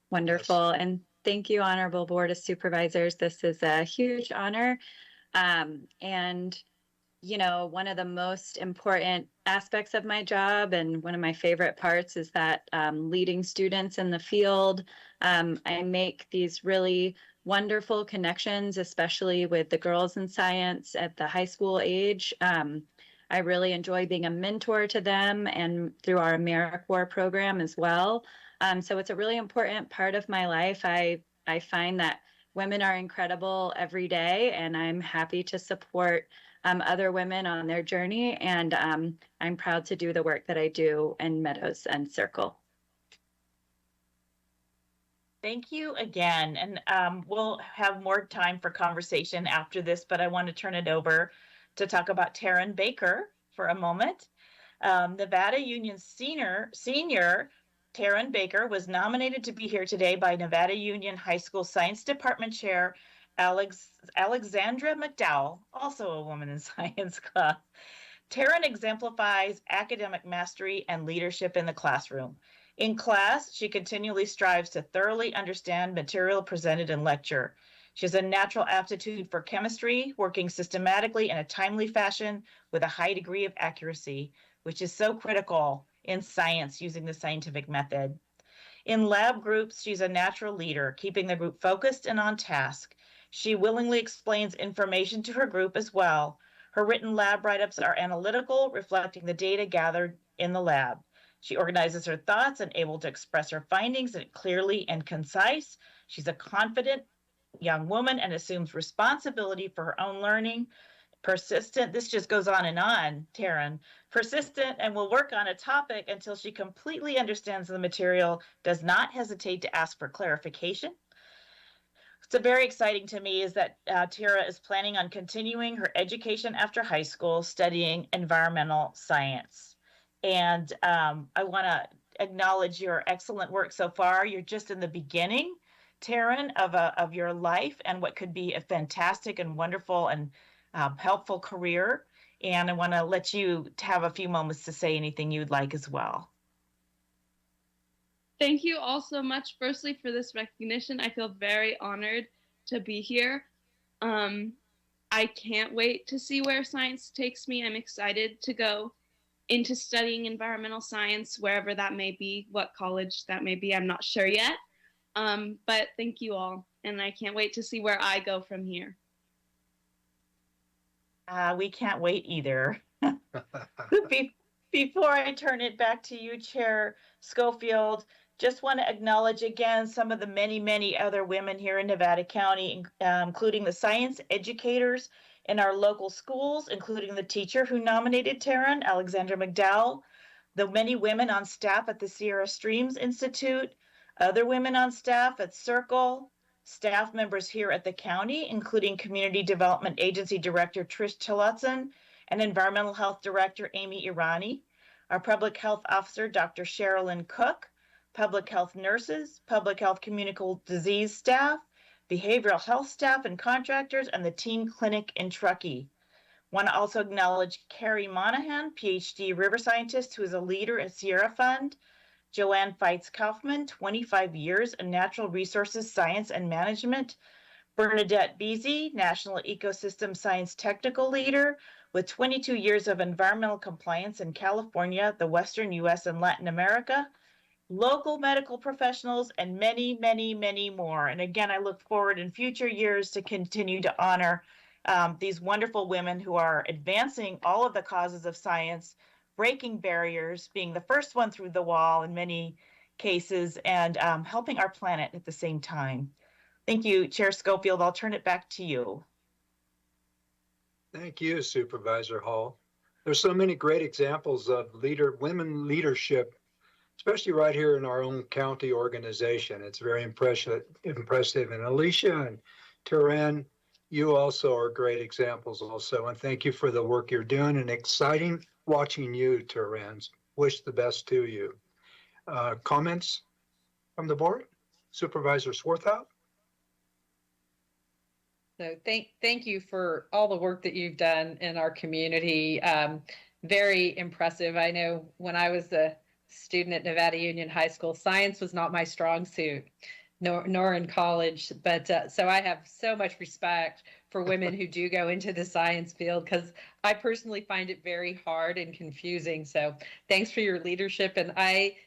Speaker 15: Wonderful. Yes. And thank you, Honorable Board of Supervisors. This is a huge honor. And you know, one of the most important aspects of my job and one of my favorite parts is that leading students in the field. I make these really wonderful connections, especially with the girls in science at the high school age. I really enjoy being a mentor to them and through our AmeriCorps program as well. So it's a really important part of my life. I find that women are incredible every day, and I'm happy to support other women on their journey, and I'm proud to do the work that I do in Meadows and Circle.
Speaker 10: Thank you again, and we'll have more time for conversation after this, but I want to turn it over to talk about Taryn Baker for a moment. Nevada Union Senior Taryn Baker was nominated to be here today by Nevada Union High School Science Department Chair Alexandra McDowell, also a woman in science class. Taryn exemplifies academic mastery and leadership in the classroom. In class, she continually strives to thoroughly understand material presented in lecture. She has a natural aptitude for chemistry, working systematically in a timely fashion with a high degree of accuracy, which is so critical in science using the scientific method. In lab groups, she's a natural leader, keeping the group focused and on task. She willingly explains information to her group as well. Her written lab write-ups are analytical, reflecting the data gathered in the lab. She organizes her thoughts and able to express her findings clearly and concise. She's a confident young woman and assumes responsibility for her own learning. Persistent, this just goes on, Taryn. Persistent and will work on a topic until she completely understands the material, does not hesitate to ask for clarification. So very exciting to me is that Tara is planning on continuing her education after high school, studying environmental science. And I want to acknowledge your excellent work so far. You're just in the beginning, Taryn, of your life and what could be a fantastic and wonderful and helpful career. And I want to let you have a few moments to say anything you'd like as well.
Speaker 14: Thank you all so much, firstly, for this recognition. I feel very honored to be here. I can't wait to see where science takes me. I'm excited to go into studying environmental science, wherever that may be, what college that may be, I'm not sure yet. But thank you all, and I can't wait to see where I go from here.
Speaker 10: We can't wait either. Before I turn it back to you, Chair Schofield, just want to acknowledge again some of the many, many other women here in Nevada County, including the science educators in our local schools, including the teacher who nominated Taryn, Alexandra McDowell, the many women on staff at the Sierra Streams Institute, other women on staff at Circle, staff members here at the county, including Community Development Agency Director Trish Tillotson and Environmental Health Director Amy Irani, our Public Health Officer Dr. Sherilyn Cook, public health nurses, public health communicable disease staff, behavioral health staff and contractors, and the team clinic in Truckee. Want to also acknowledge Carrie Monahan, PhD river scientist who is a leader at Sierra Fund, Joanne Feitz-Kaufman, 25 years in natural resources science and management, Bernadette Beasy, National Ecosystem Science Technical Leader with 22 years of environmental compliance in California, the Western US and Latin America, local medical professionals, and many, many, many more. And again, I look forward in future years to continue to honor these wonderful women who are advancing all of the causes of science, breaking barriers, being the first one through the wall in many cases, and helping our planet at the same time. Thank you, Chair Schofield. I'll turn it back to you.
Speaker 1: Thank you, Supervisor Hall. There's so many great examples of women leadership, especially right here in our own county organization. It's very impressive. And Alicia and Taryn, you also are great examples also. And thank you for the work you're doing, and exciting watching you, Taryn. Wish the best to you. Comments from the board? Supervisor Swarthout?
Speaker 11: So thank you for all the work that you've done in our community. Very impressive. I know when I was a student at Nevada Union High School, science was not my strong suit, nor in college. But so I have so much respect for women who do go into the science field, because I personally find it very hard and confusing. So thanks for your leadership. And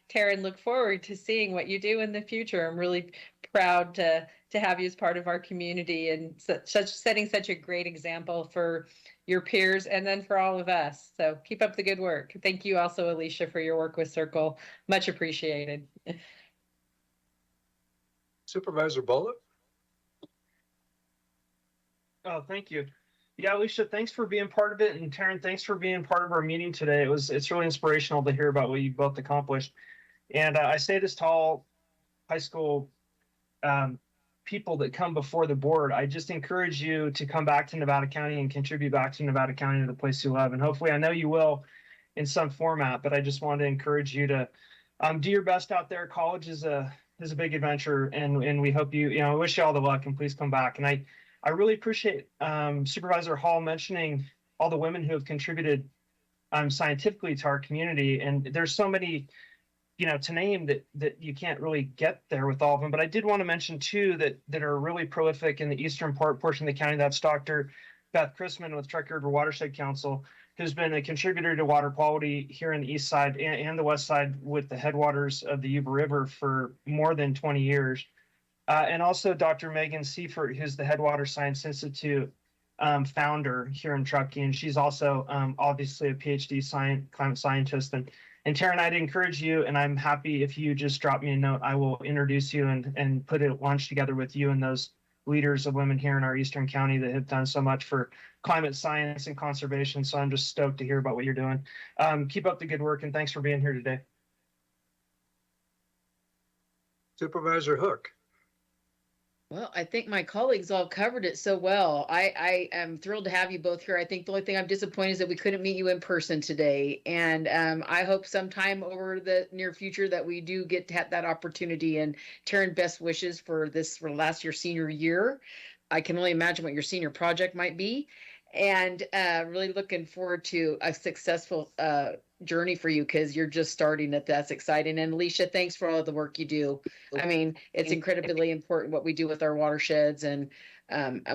Speaker 11: Taryn, look forward to seeing what you do in the future. I'm really proud to have you as part of our community, and setting such a great example for your peers and then for all of us. So keep up the good work. Thank you also, Alicia, for your work with Circle. Much appreciated.
Speaker 1: Supervisor Bullock?
Speaker 6: Oh, thank you. Yeah, Alicia, thanks for being part of it. And Taryn, thanks for being part of our meeting today. It's really inspirational to hear about what you both accomplished. And I say this to all high school people that come before the board. I just encourage you to come back to Nevada County and contribute back to Nevada County, the place you love. And hopefully, I know you will in some format, but I just wanted to encourage you to do your best out there. College is a big adventure, and we hope I wish you all the luck, and please come back. And I really appreciate Supervisor Hall mentioning all the women who have contributed scientifically to our community. And there's so many, to name that you can't really get there with all of them. But I did want to mention two that are really prolific in the eastern portion of the county. That's Dr. Beth Chrisman with Truckee River Watershed Council, who's been a contributor to water quality here in the east side and the west side with the headwaters of the Yuba River for more than 20 years. And also Dr. Megan Seifert, who's the Headwater Science Institute founder here in Truckee. And she's also obviously a PhD climate scientist. And Taryn, I'd encourage you, and I'm happy if you just drop me a note. I will introduce you and put a lunch together with you and those leaders of women here in our Eastern County that have done so much for climate science and conservation. So I'm just stoked to hear about what you're doing. Keep up the good work, and thanks for being here today.
Speaker 1: Supervisor Hook.
Speaker 7: Well, I think my colleagues all covered it so well. I am thrilled to have you both here. I think the only thing I'm disappointed is that we couldn't meet you in person today. And I hope sometime over the near future that we do get to have that opportunity. And Taryn, best wishes for last your senior year. I can only imagine what your senior project might be. And really looking forward to a successful journey for you, because you're just starting it. That's exciting. And Alicia, thanks for all of the work you do. I mean, it's incredibly important what we do with our watersheds, and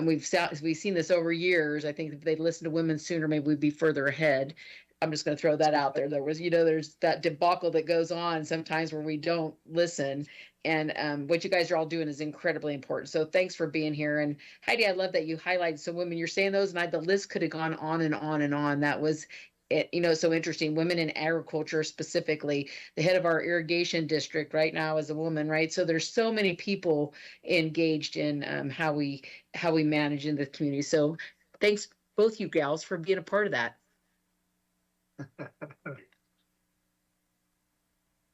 Speaker 7: we've seen this over years. I think if they'd listened to women sooner, maybe we'd be further ahead. I'm just going to throw that out there. There was, there's that debacle that goes on sometimes where we don't listen. And what you guys are all doing is incredibly important. So thanks for being here. And Heidi, I love that you highlighted some women. You're saying those, and the list could have gone on and on and on. That was it, so interesting. Women in agriculture specifically. The head of our irrigation district right now is a woman, right? So there's so many people engaged in how we manage in the community. So thanks both you gals for being a part of that.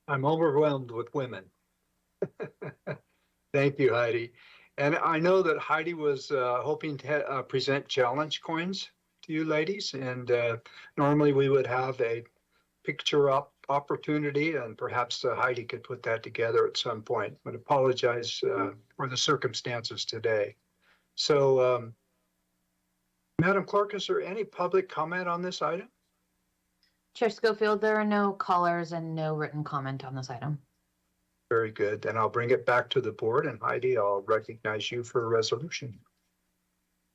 Speaker 1: I'm overwhelmed with women. Thank you, Heidi. And I know that Heidi was hoping to present challenge coins to you ladies. And normally we would have a picture up opportunity, and perhaps Heidi could put that together at some point, but apologize for the circumstances today. So, Madam Clerk, is there any public comment on this item?
Speaker 2: Chair Schofield, there are no callers and no written comment on this item.
Speaker 1: Very good. Then I'll bring it back to the board, and Heidi, I'll recognize you for a resolution.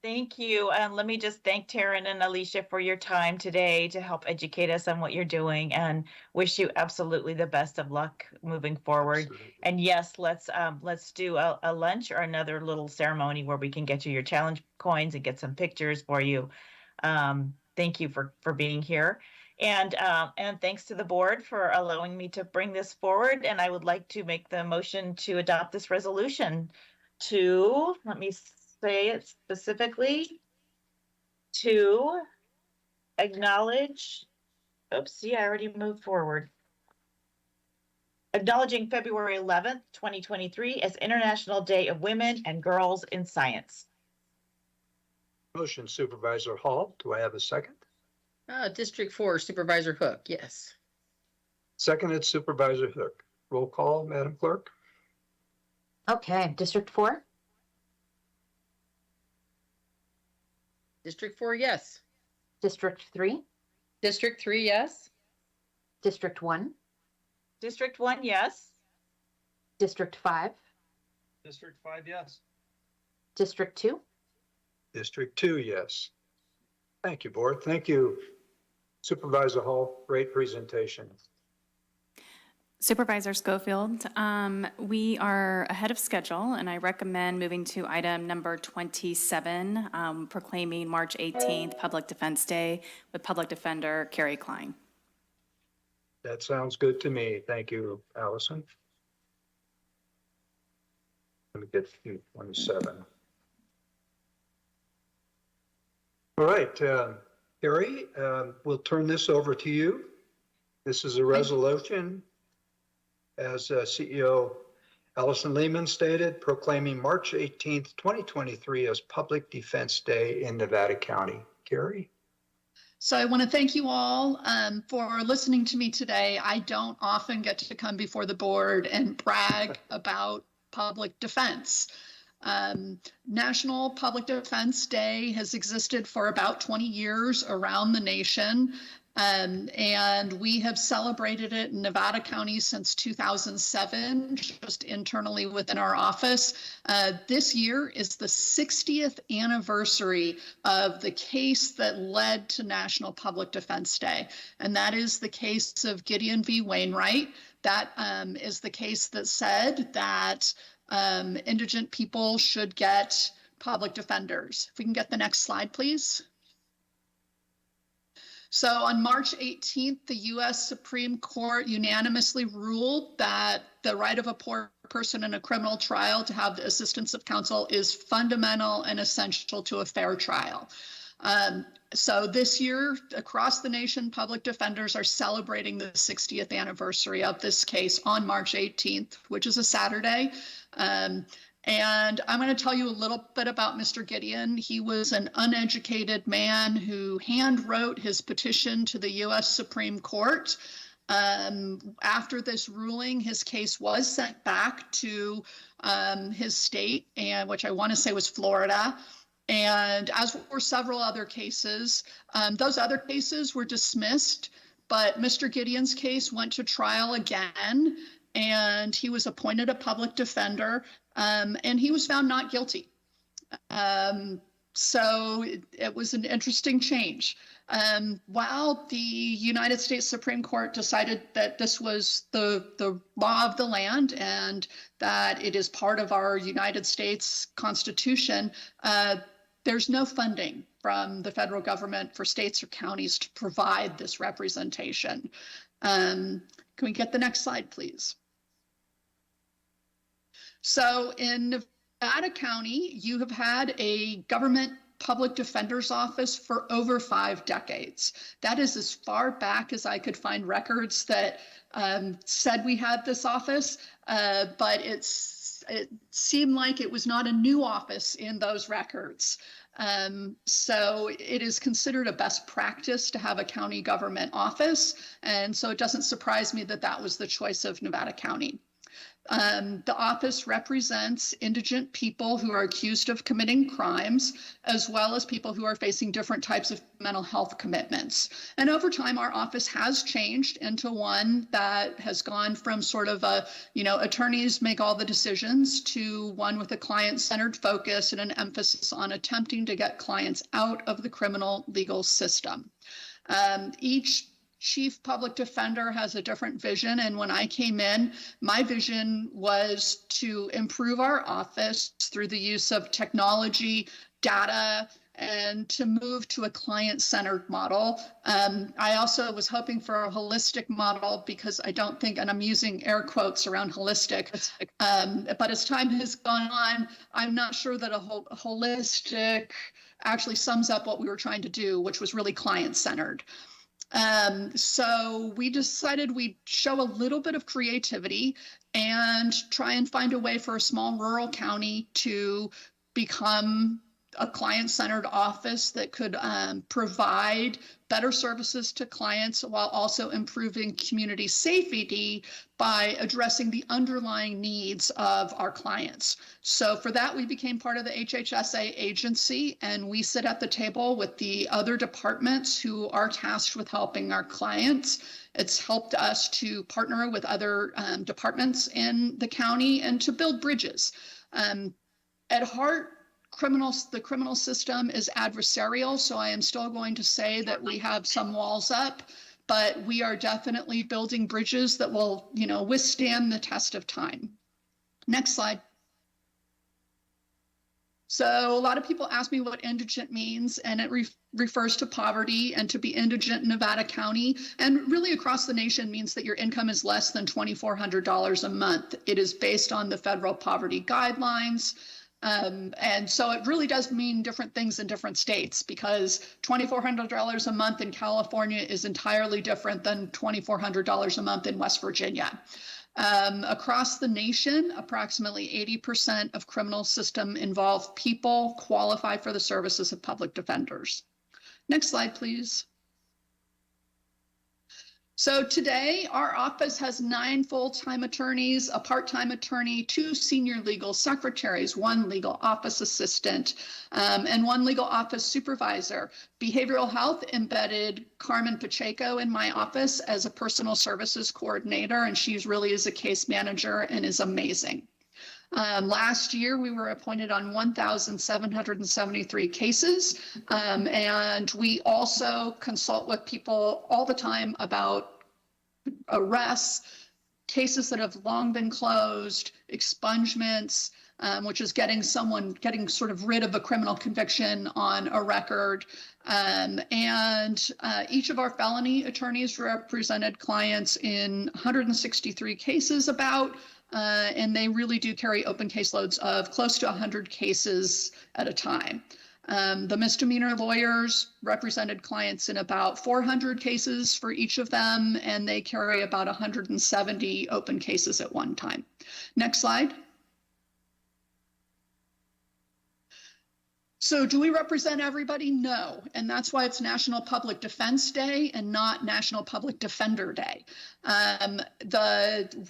Speaker 10: Thank you. And let me just thank Taryn and Alicia for your time today to help educate us on what you're doing, and wish you absolutely the best of luck moving forward. Absolutely. And yes, let's do a lunch or another little ceremony where we can get you your challenge coins and get some pictures for you. Thank you for being here. And thanks to the board for allowing me to bring this forward. And I would like to make the motion to adopt this resolution to, let me say it specifically, to acknowledge, oopsie, I already moved forward. Acknowledging February 11th, 2023 as International Day of Women and Girls in Science.
Speaker 1: Motion, Supervisor Hall. Do I have a second?
Speaker 7: District 4, Supervisor Hook, yes.
Speaker 1: Seconded, Supervisor Hook. Roll call, Madam Clerk.
Speaker 2: Okay, District 4?
Speaker 7: District 4, yes.
Speaker 2: District 3?
Speaker 11: District 3, yes.
Speaker 2: District 1?
Speaker 10: District 1, yes.
Speaker 2: District 5?
Speaker 6: District 5, yes.
Speaker 2: District 2?
Speaker 1: District 2, yes. Thank you, Board. Thank you, Supervisor Hall. Great presentation.
Speaker 9: Supervisor Schofield, we are ahead of schedule, and I recommend moving to item number 27, proclaiming March 18th Public Defense Day with Public Defender Carrie Klein.
Speaker 1: That sounds good to me. Thank you, Allison. Let me get to 27. All right, Carrie, we'll turn this over to you. This is a resolution, as CEO Allison Lehman stated, proclaiming March 18th, 2023 as Public Defense Day in Nevada County. Carrie?
Speaker 16: So I want to thank you all for listening to me today. I don't often get to come before the board and brag about public defense. National Public Defense Day has existed for about 20 years around the nation, and we have celebrated it in Nevada County since 2007, just internally within our office. This year is the 60th anniversary of the case that led to National Public Defense Day, and that is the case of Gideon v. Wainwright. That is the case that said that indigent people should get public defenders. If we can get the next slide, please. So on March 18th, the U.S. Supreme Court unanimously ruled that the right of a poor person in a criminal trial to have the assistance of counsel is fundamental and essential to a fair trial. So this year, across the nation, public defenders are celebrating the 60th anniversary of this case on March 18th, which is a Saturday. And I'm going to tell you a little bit about Mr. Gideon. He was an uneducated man who hand wrote his petition to the U.S. Supreme Court. After this ruling, his case was sent back to his state, and which I want to say was Florida. And as were several other cases, those other cases were dismissed, but Mr. Gideon's case went to trial again, and he was appointed a public defender, and he was found not guilty. So it was an interesting change. While the United States Supreme Court decided that this was the law of the land and that it is part of our United States Constitution, there's no funding from the federal government for states or counties to provide this representation. Can we get the next slide, please? So in Nevada County, you have had a government public defender's office for over 5 decades. That is as far back as I could find records that said we had this office, but it seemed like it was not a new office in those records. So it is considered a best practice to have a county government office. And so it doesn't surprise me that that was the choice of Nevada County. The office represents indigent people who are accused of committing crimes, as well as people who are facing different types of mental health commitments. And over time, our office has changed into one that has gone from sort of a, attorneys make all the decisions to one with a client-centered focus and an emphasis on attempting to get clients out of the criminal legal system. Each chief public defender has a different vision. And when I came in, my vision was to improve our office through the use of technology, data, and to move to a client-centered model. I also was hoping for a holistic model because I don't think, and I'm using air quotes around holistic, but as time has gone on, I'm not sure that a holistic actually sums up what we were trying to do, which was really client-centered. So we decided we'd show a little bit of creativity and try and find a way for a small rural county to become a client-centered office that could provide better services to clients while also improving community safety by addressing the underlying needs of our clients. So for that, we became part of the HHSA agency, and we sit at the table with the other departments who are tasked with helping our clients. It's helped us to partner with other departments in the county and to build bridges. At heart, the criminal system is adversarial, so I am still going to say that we have some walls up, but we are definitely building bridges that will, withstand the test of time. Next slide. So a lot of people ask me what indigent means, and it refers to poverty, and to be indigent in Nevada County and really across the nation means that your income is less than $2,400 a month. It is based on the federal poverty guidelines. And so it really does mean different things in different states, because $2,400 a month in California is entirely different than $2,400 a month in West Virginia. Across the nation, approximately 80% of criminal system involved people qualify for the services of public defenders. Next slide, please. So today, our office has 9 full-time attorneys, a part-time attorney, 2 senior legal secretaries, 1 legal office assistant, and 1 legal office supervisor. Behavioral health embedded Carmen Pacheco in my office as a personal services coordinator, and she really is a case manager and is amazing. Last year, we were appointed on 1,773 cases, and we also consult with people all the time about arrests, cases that have long been closed, expungements, which is getting sort of rid of a criminal conviction on a record. And each of our felony attorneys represented clients in 163 cases and they really do carry open caseloads of close to 100 cases at a time. The misdemeanor lawyers represented clients in about 400 cases for each of them, and they carry about 170 open cases at one time. Next slide. So do we represent everybody? No. And that's why it's National Public Defense Day and not National Public Defender Day.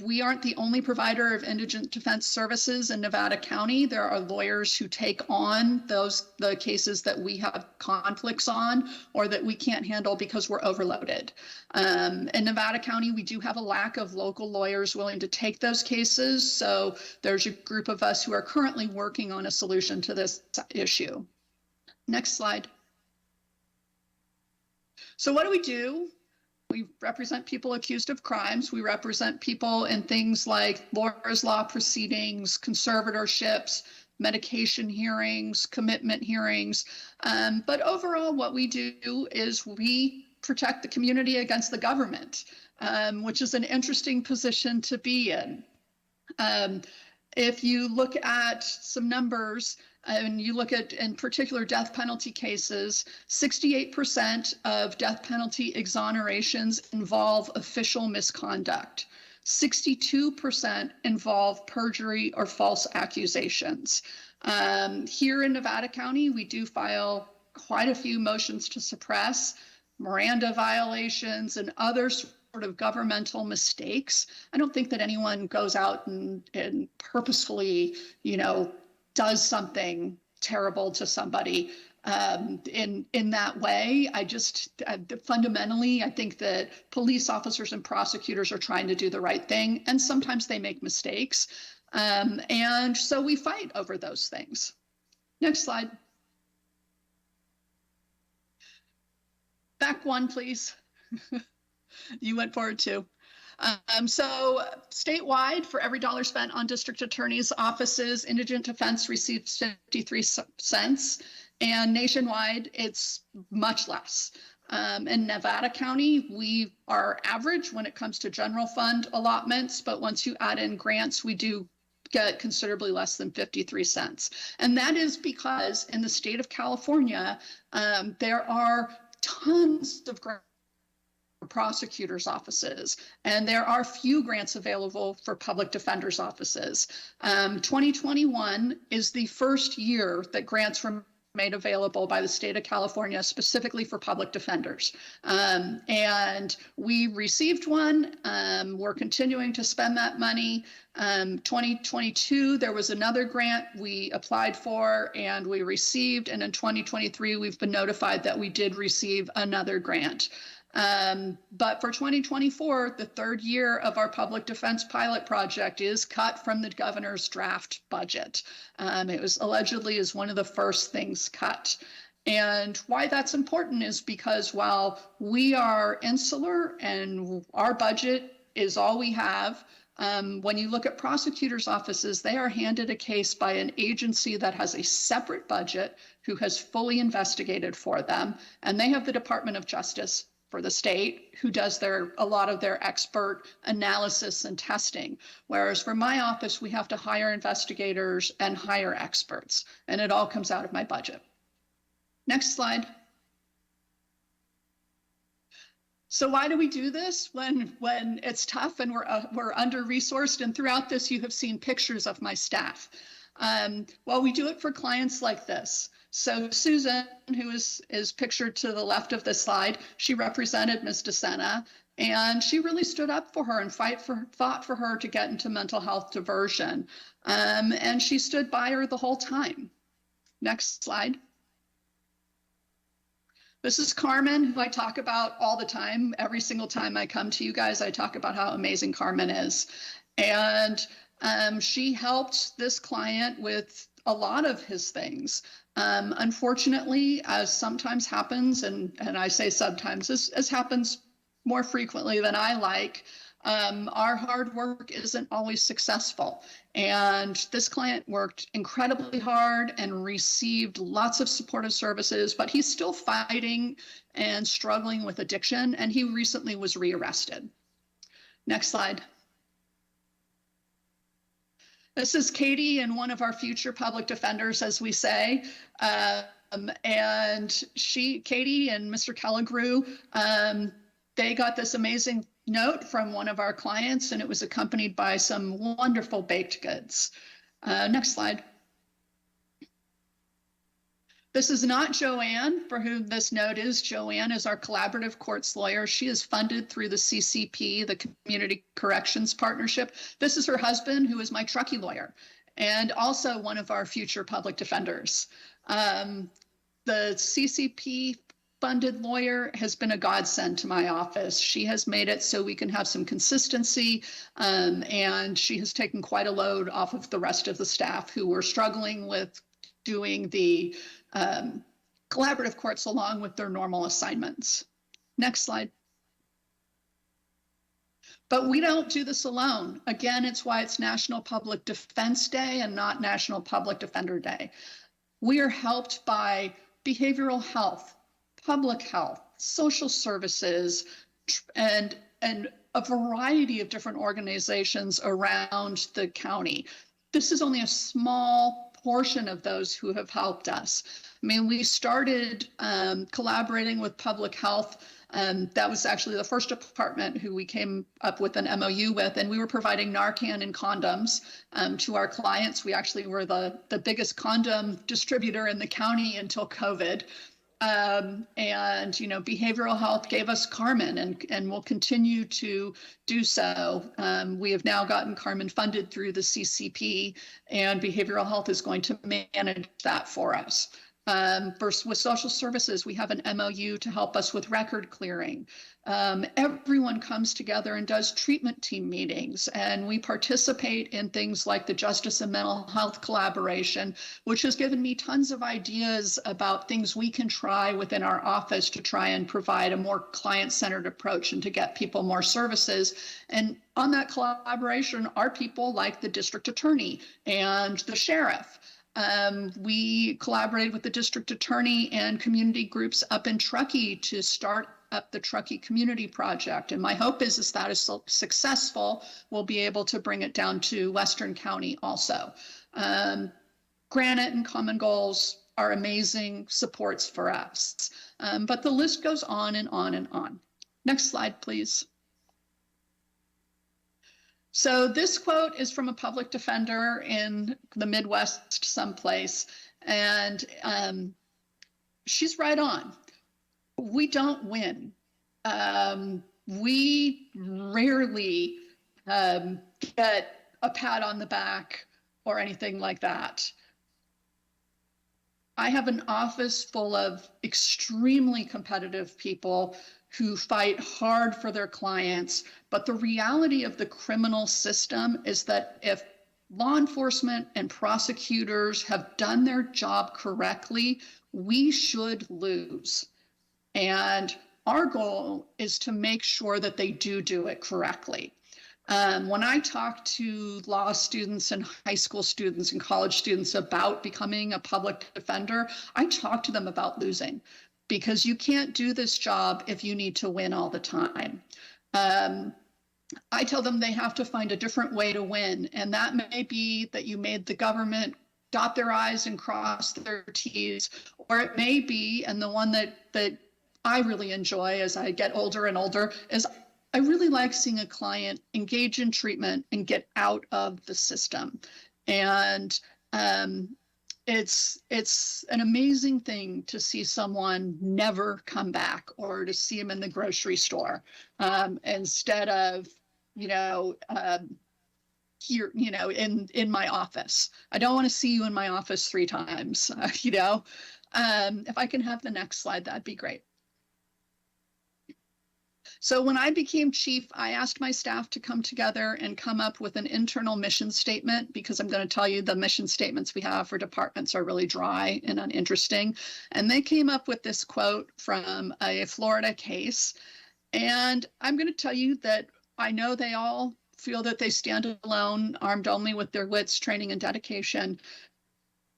Speaker 16: We aren't the only provider of indigent defense services in Nevada County. There are lawyers who take on the cases that we have conflicts on or that we can't handle because we're overloaded. In Nevada County, we do have a lack of local lawyers willing to take those cases. So there's a group of us who are currently working on a solution to this issue. Next slide. So what do? We represent people accused of crimes. We represent people in things like lawyers' law proceedings, conservatorships, medication hearings, commitment hearings. But overall, what we do is we protect the community against the government, which is an interesting position to be in. If you look at some numbers, and you look at, in particular, death penalty cases, 68% of death penalty exonerations involve official misconduct. 62% involve perjury or false accusations. Here in Nevada County, we do file quite a few motions to suppress, Miranda violations, and other sort of governmental mistakes. I don't think that anyone goes out and purposefully, does something terrible to somebody in that way. Fundamentally, I think that police officers and prosecutors are trying to do the right thing, and sometimes they make mistakes. And so we fight over those things. Next slide. Back one, please. You went forward too. So statewide, for every dollar spent on district attorneys' offices, indigent defense receives 53 cents, and nationwide, it's much less. In Nevada County, we are average when it comes to general fund allotments, but once you add in grants, we do get considerably less than 53 cents. And that is because in the state of California, there are tons of grants for prosecutors' offices, and there are few grants available for public defenders' offices. 2021 is the first year that grants were made available by the state of California specifically for public defenders. And we received one. We're continuing to spend that money. 2022, there was another grant we applied for and we received. And in 2023, we've been notified that we did receive another grant. But for 2024, the third year of our public defense pilot project is cut from the governor's draft budget. It was allegedly is one of the first things cut. And why that's important is because while we are insular and our budget is all we have, when you look at prosecutors' offices, they are handed a case by an agency that has a separate budget who has fully investigated for them. And they have the Department of Justice for the state, who does a lot of their expert analysis and testing. Whereas for my office, we have to hire investigators and hire experts, and it all comes out of my budget. Next slide. So why do we do this when it's tough and we're under-resourced? And throughout this, you have seen pictures of my staff. Well, we do it for clients like this. So Susan, who is pictured to the left of this slide, she represented Ms. DeSena, and she really stood up for her and fought for her to get into mental health diversion. And she stood by her the whole time. Next slide. This is Carmen, who I talk about all the time. Every single time I come to you guys, I talk about how amazing Carmen is. And she helped this client with a lot of his things. Unfortunately, as sometimes happens, and I say sometimes, as happens more frequently than I like, our hard work isn't always successful. And this client worked incredibly hard and received lots of supportive services, but he's still fighting and struggling with addiction, and he recently was rearrested. Next slide. This is Katie and one of our future public defenders, as we say. And Katie and Mr. Kelligrew, they got this amazing note from one of our clients, and it was accompanied by some wonderful baked goods. Next slide. This is not Joanne, for whom this note is. Joanne is our collaborative courts lawyer. She is funded through the CCP, the Community Corrections Partnership. This is her husband, who is my Truckee lawyer, and also one of our future public defenders. The CCP funded lawyer has been a godsend to my office. She has made it so we can have some consistency, and she has taken quite a load off of the rest of the staff who were struggling with doing the collaborative courts along with their normal assignments. Next slide. But we don't do this alone. Again, it's why it's National Public Defense Day and not National Public Defender Day. We are helped by behavioral health, public health, social services, and a variety of different organizations around the county. This is only a small portion of those who have helped us. I mean, we started collaborating with public health. That was actually the first department who we came up with an MOU with, and we were providing Narcan and condoms to our clients. We actually were the biggest condom distributor in the county until COVID. And, you know, behavioral health gave us Carmen and will continue to do so. We have now gotten Carmen funded through the CCP, and behavioral health is going to manage that for us. With social services, we have an MOU to help us with record clearing. Everyone comes together and does treatment team meetings, and we participate in things like the Justice and Mental Health Collaboration, which has given me tons of ideas about things we can try within our office to try and provide a more client-centered approach and to get people more services. And on that collaboration are people like the district attorney and the sheriff. We collaborated with the district attorney and community groups up in Truckee to start up the Truckee Community Project. And my hope is that is successful, we'll be able to bring it down to Western County also. Granite and Common Goals are amazing supports for us. But the list goes on and on and on. Next slide, please. So this quote is from a public defender in the Midwest someplace, and she's right on. We don't win. We rarely get a pat on the back or anything like that. I have an office full of extremely competitive people who fight hard for their clients. But the reality of the criminal system is that if law enforcement and prosecutors have done their job correctly, we should lose. And our goal is to make sure that they do it correctly. When I talk to law students and high school students and college students about becoming a public defender, I talk to them about losing, because you can't do this job if you need to win all the time. I tell them they have to find a different way to win, and that may be that you made the government dot their I's and cross their T's, or it may be, and the one that I really enjoy as I get older and older, is I really like seeing a client engage in treatment and get out of the system. And it's an amazing thing to see someone never come back, or to see them in the grocery store instead of, here, in my office. I don't want to see you in my office 3 times, If I can have the next slide, that'd be great. So when I became chief, I asked my staff to come together and come up with an internal mission statement, because I'm going to tell you the mission statements we have for departments are really dry and uninteresting. And they came up with this quote from a Florida case. And I'm going to tell you that I know they all feel that they stand alone, armed only with their wits, training, and dedication.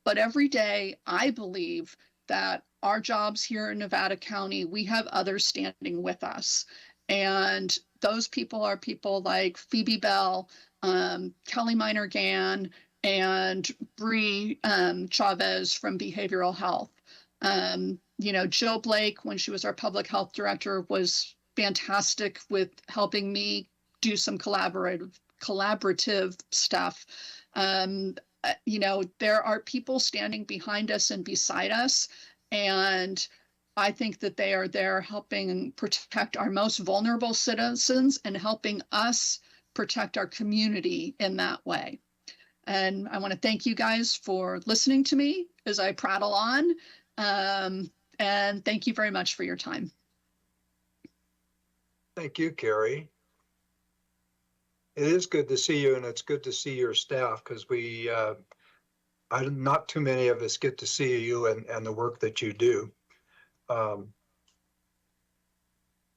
Speaker 16: But every day, I believe that our jobs here in Nevada County, we have others standing with us. And those people are people like Phoebe Bell, Kelly Minor-Gann, and Bree Chavez from Behavioral Health. Jill Blake, when she was our public health director, was fantastic with helping me do some collaborative stuff. There are people standing behind us and beside us, and I think that they are there helping protect our most vulnerable citizens and helping us protect our community in that way. And I want to thank you guys for listening to me as I prattle on. And thank you very much for your time.
Speaker 1: Thank you, Carrie. It is good to see you, and it's good to see your staff, because not too many of us get to see you and the work that you do.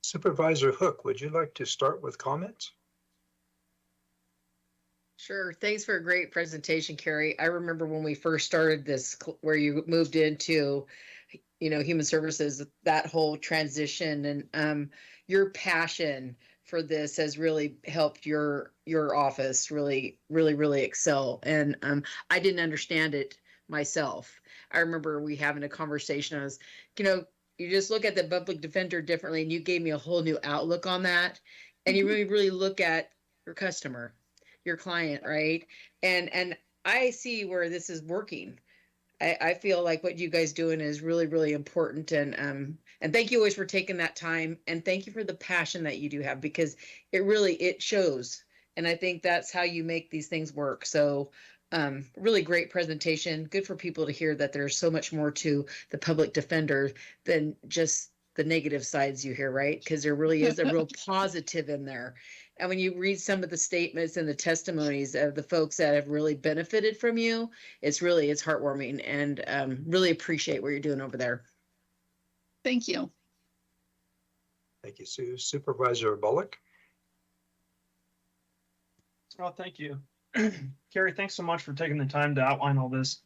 Speaker 1: Supervisor Hook, would you like to start with comments?
Speaker 7: Sure. Thanks for a great presentation, Carrie. I remember when we first started this, where you moved into, human services, that whole transition, and your passion for this has really helped your office really excel. And I didn't understand it myself. I remember we having a conversation. I was, you just look at the public defender differently, and you gave me a whole new outlook on that. And you really look at your customer, your client, right? And I see where this is working. I feel like what you guys doing is really important, and thank you always for taking that time, and thank you for the passion that you do have, because it shows, and I think that's how you make these things work. So really great presentation. Good for people to hear that there's so much more to the public defender than just the negative sides you hear, right? Because there really is a real positive in there. And when you read some of the statements and the testimonies of the folks that have really benefited from you, it's heartwarming, and really appreciate what you're doing over there.
Speaker 16: Thank you.
Speaker 1: Thank you, Sue. Supervisor Bullock.
Speaker 6: Oh, thank you. Carrie, thanks so much for taking the time to outline all this.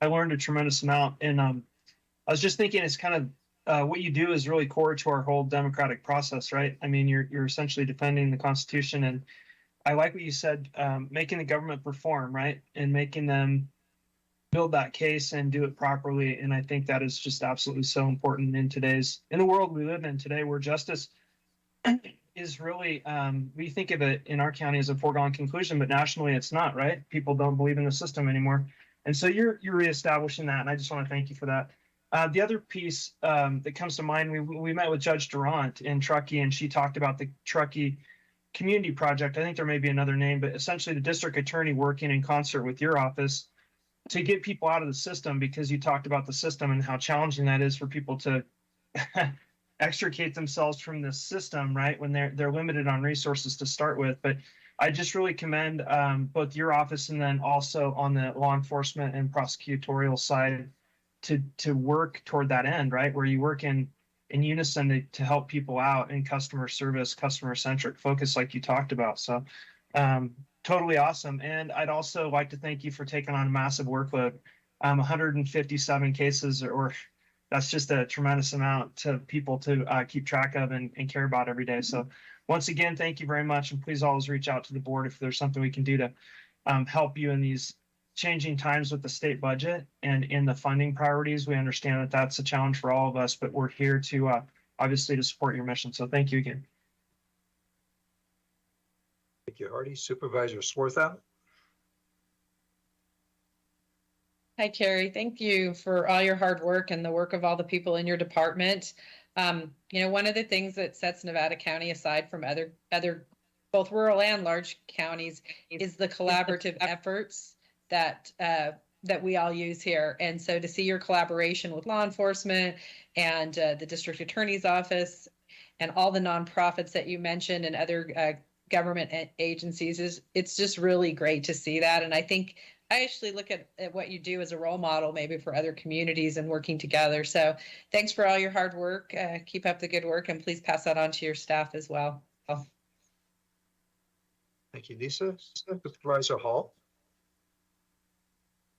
Speaker 6: I learned a tremendous amount, and I was just thinking it's kind of what you do is really core to our whole democratic process, right? I mean, you're essentially defending the Constitution, and I like what you said, making the government perform, right? And making them build that case and do it properly. And I think that is just absolutely so important in the world we live in today, where justice is really, we think of it in our county as a foregone conclusion, but nationally it's not, right? People don't believe in the system anymore. And so you're reestablishing that, and I just want to thank you for that. The other piece that comes to mind, we met with Judge Durant in Truckee, and she talked about the Truckee Community Project. I think there may be another name, but essentially the district attorney working in concert with your office to get people out of the system, because you talked about the system and how challenging that is for people to extricate themselves from this system, right? When they're limited on resources to start with. But I just really commend both your office and then also on the law enforcement and prosecutorial side to work toward that end, right? Where you work in unison to help people out in customer service, customer centric focus, like you talked about. So totally awesome. And I'd also like to thank you for taking on a massive workload. 157 cases, or that's just a tremendous amount to people to keep track of and care about every day. So once again, thank you very much. And please always reach out to the board if there's something we can do to help you in these changing times with the state budget and in the funding priorities. We understand that that's a challenge for all of us, but we're here to obviously to support your mission. So thank you again.
Speaker 1: Thank you, Hardy. Supervisor Swarthout.
Speaker 11: Hi, Carrie. Thank you for all your hard work and the work of all the people in your department. One of the things that sets Nevada County aside from other both rural and large counties is the collaborative efforts that we all use here. And so to see your collaboration with law enforcement and the district attorney's office and all the nonprofits that you mentioned and other government agencies, it's just really great to see that. And I think I actually look at what you do as a role model maybe for other communities and working together. So thanks for all your hard work. Keep up the good work, and please pass that on to your staff as well.
Speaker 1: Thank you, Lisa. Supervisor Hall.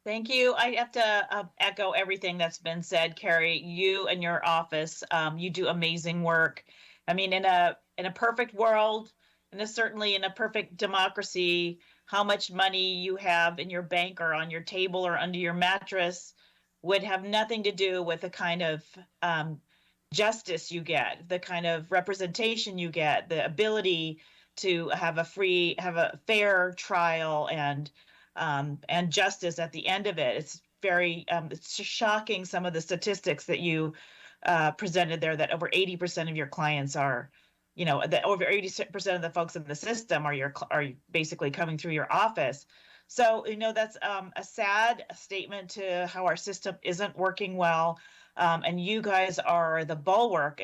Speaker 10: Thank you. I have to echo everything that's been said, Carrie. You and your office, you do amazing work. I mean, in a perfect world, and certainly in a perfect democracy, how much money you have in your bank or on your table or under your mattress would have nothing to do with the kind of justice you get, the kind of representation you get, the ability to have a fair trial and justice at the end of it. It's very, it's just shocking, some of the statistics that you presented there, that over 80% of your clients are, that over 80% of the folks in the system are basically coming through your office. So, that's a sad statement to how our system isn't working well. And you guys are the bulwark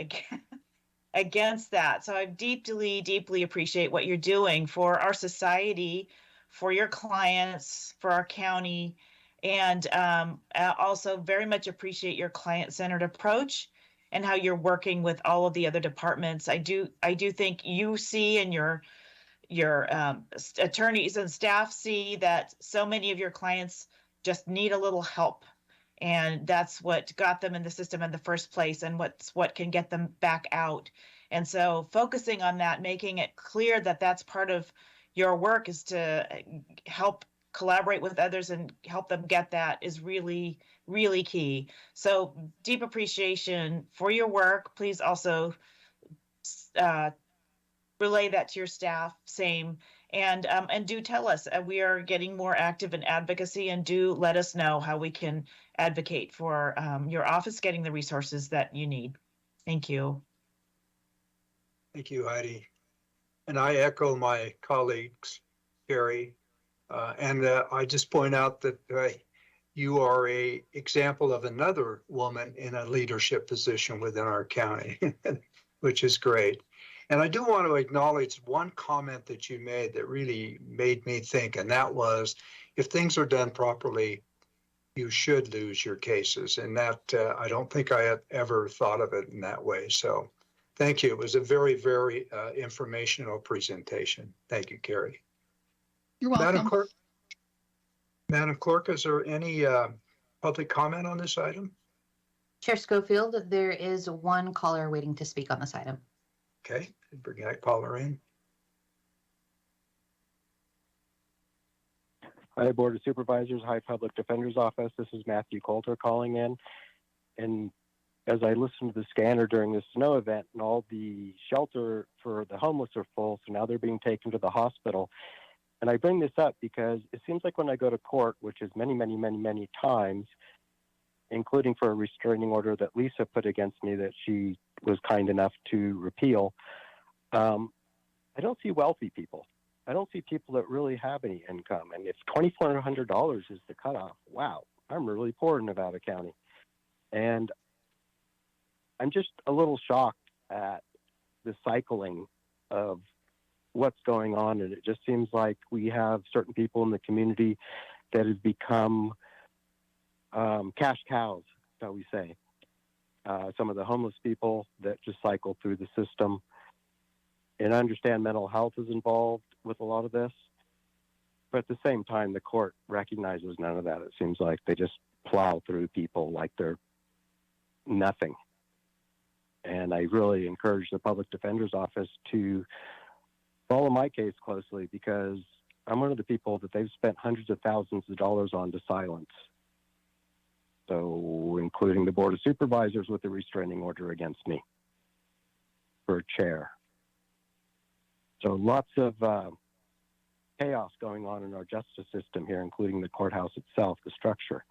Speaker 10: against that. So I deeply appreciate what you're doing for our society, for your clients, for our county, and also very much appreciate your client-centered approach and how you're working with all of the other departments. I do think you see, and your attorneys and staff see, that so many of your clients just need a little help. And that's what got them in the system in the first place, and what can get them back out. And so focusing on that, making it clear that that's part of your work, is to help collaborate with others and help them get that, is really, really key. So deep appreciation for your work. Please also relay that to your staff, same. And do tell us, we are getting more active in advocacy, and do let us know how we can advocate for your office getting the resources that you need. Thank you.
Speaker 1: Thank you, Heidi. And I echo my colleagues, Carrie. And I just point out that you are an example of another woman in a leadership position within our county, which is great. And I do want to acknowledge one comment that you made that really made me think, and that was, if things are done properly, you should lose your cases. And that, I don't think I had ever thought of it in that way. So thank you. It was a very, very informational presentation. Thank you, Carrie.
Speaker 16: You're welcome.
Speaker 1: Madam Clerk, is there any public comment on this item?
Speaker 2: Chair Schofield, there is one caller waiting to speak on this item.
Speaker 1: Okay, bring that caller in.
Speaker 4: Hi, Board of Supervisors. Hi, Public Defender's Office. This is Matthew Coulter calling in. And as I listened to the scanner during the snow event, and all the shelter for the homeless are full, so now they're being taken to the hospital. And I bring this up because it seems like when I go to court, which is many, many, many, many times, including for a restraining order that Lisa put against me that she was kind enough to repeal, I don't see wealthy people. I don't see people that really have any income. And if $2,400 is the cutoff, wow, I'm really poor in Nevada County. And I'm just a little shocked at the cycling of what's going on. And it just seems like we have certain people in the community that have become cash cows, shall we say. Some of the homeless people that just cycle through the system. And I understand mental health is involved with a lot of this. But at the same time, the court recognizes none of that. It seems like they just plow through people like they're nothing. And I really encourage the Public Defender's Office to follow my case closely, because I'm one of the people that they've spent hundreds of thousands of dollars on to silence. So, including the Board of Supervisors with a restraining order against me for a chair. So lots of chaos going on in our justice system here, including the courthouse itself, the structure.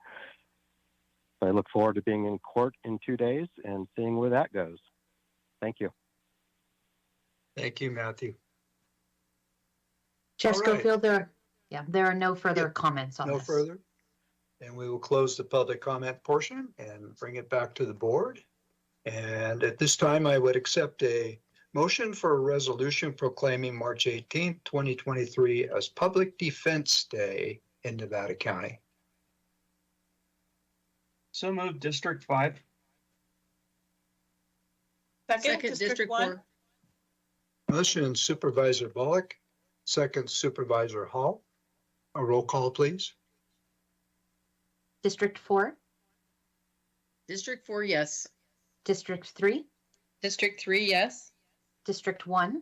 Speaker 4: I look forward to being in court in 2 days and seeing where that goes. Thank you.
Speaker 1: Thank you, Matthew.
Speaker 2: Chair
Speaker 1: All right.
Speaker 2: Schofield, there are no further comments on
Speaker 1: No
Speaker 2: this.
Speaker 1: further. And we will close the public comment portion and bring it back to the board. And at this time, I would accept a motion for a resolution proclaiming March 18th, 2023 as Public Defense Day in Nevada County.
Speaker 6: So moved, District 5.
Speaker 10: Second, District 1.
Speaker 1: Motion Supervisor Bullock, second Supervisor Hall. A roll call, please.
Speaker 2: District 4,
Speaker 7: District 4, yes.
Speaker 2: District 3,
Speaker 11: District 3, yes.
Speaker 2: District 1,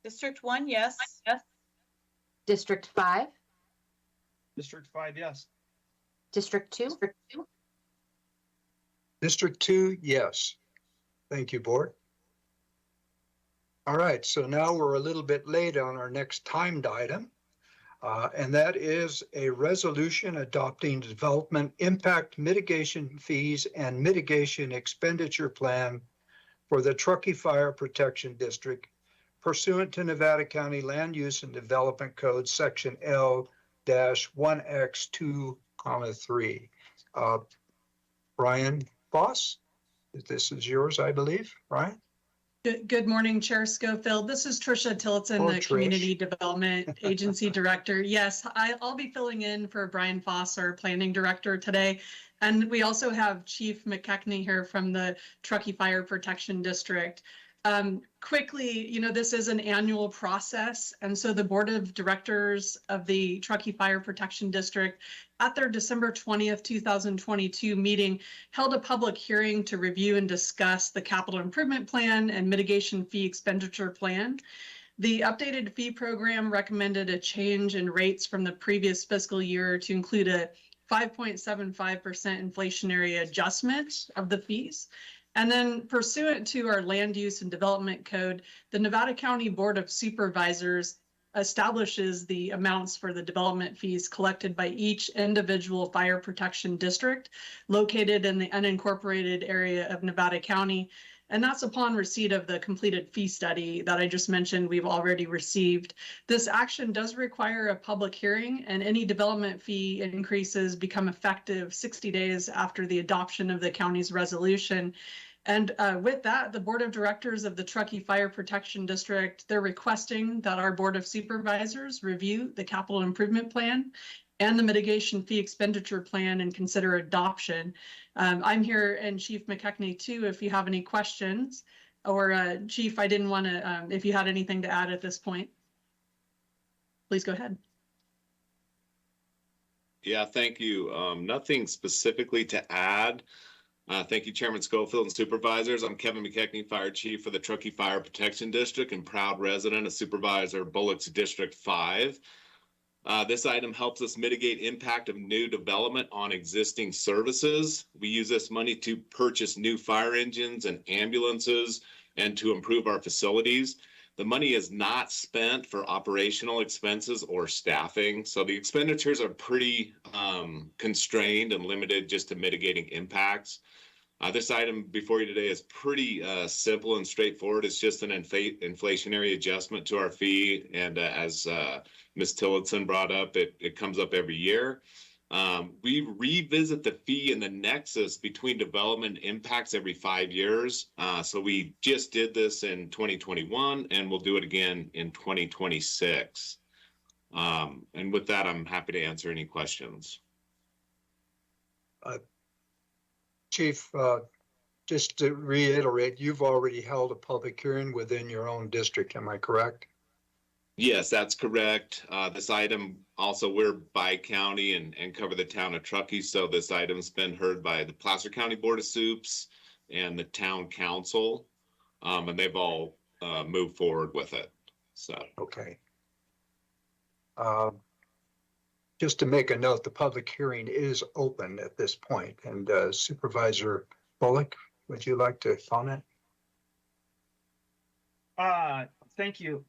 Speaker 10: District 1, yes.
Speaker 2: District 5,
Speaker 6: District 5, yes.
Speaker 2: District 2,
Speaker 1: District 2, yes. Thank you, Board. All right, so now we're a little bit late on our next timed item, and that is a resolution adopting development impact mitigation fees and mitigation expenditure plan for the Truckee Fire Protection District pursuant to Nevada County Land Use and Development Code Section L-1X2,3. Brian Boss, this is yours, I believe, Brian?
Speaker 17: Good morning, Chair Schofield. This is Tricia Tillotson, the
Speaker 1: Trish.
Speaker 17: Community Development Agency Director. Yes, I'll be filling in for Brian Foss, our Planning Director today. And we also have Chief McKechnie here from the Truckee Fire Protection District. Quickly, you know, this is an annual process. And so the Board of Directors of the Truckee Fire Protection District at their December 20th, 2022 meeting held a public hearing to review and discuss the capital improvement plan and mitigation fee expenditure plan. The updated fee program recommended a change in rates from the previous fiscal year to include a 5.75% inflationary adjustment of the fees. And then pursuant to our land use and development code, the Nevada County Board of Supervisors establishes the amounts for the development fees collected by each individual fire protection district located in the unincorporated area of Nevada County. And that's upon receipt of the completed fee study that I just mentioned we've already received. This action does require a public hearing, and any development fee increases become effective 60 days after the adoption of the county's resolution. And with that, the Board of Directors of the Truckee Fire Protection District, they're requesting that our Board of Supervisors review the capital improvement plan and the mitigation fee expenditure plan and consider adoption. I'm here, and Chief McKechnie too, if you have any questions, or Chief, I didn't want to, if you had anything to add at this point, please go ahead.
Speaker 18: Yeah, thank you. Nothing specifically to add. Thank you, Chairman Schofield and Supervisors. I'm Kevin McKechnie, Fire Chief for the Truckee Fire Protection District and proud resident of Supervisor Bullock's District 5. This item helps us mitigate impact of new development on existing services. We use this money to purchase new fire engines and ambulances and to improve our facilities. The money is not spent for operational expenses or staffing, so the expenditures are pretty constrained and limited just to mitigating impacts. This item before you today is pretty simple and straightforward. It's just an inflationary adjustment to our fee, and as Ms. Tillotson brought up, it comes up every year. We revisit the fee and the nexus between development impacts every 5 years. So we just did this in 2021, and we'll do it again in 2026. And with that, I'm happy to answer any questions.
Speaker 1: Chief, just to reiterate, you've already held a public hearing within your own district, am I correct?
Speaker 18: Yes, that's correct. This item also, we're by county and cover the town of Truckee. So this item's been heard by the Placer County Board of Supes and the town council, and they've all moved forward with it. So
Speaker 1: okay. Just to make a note, the public hearing is open at this point. And Supervisor Bullock, would you like to comment?
Speaker 6: Thank you.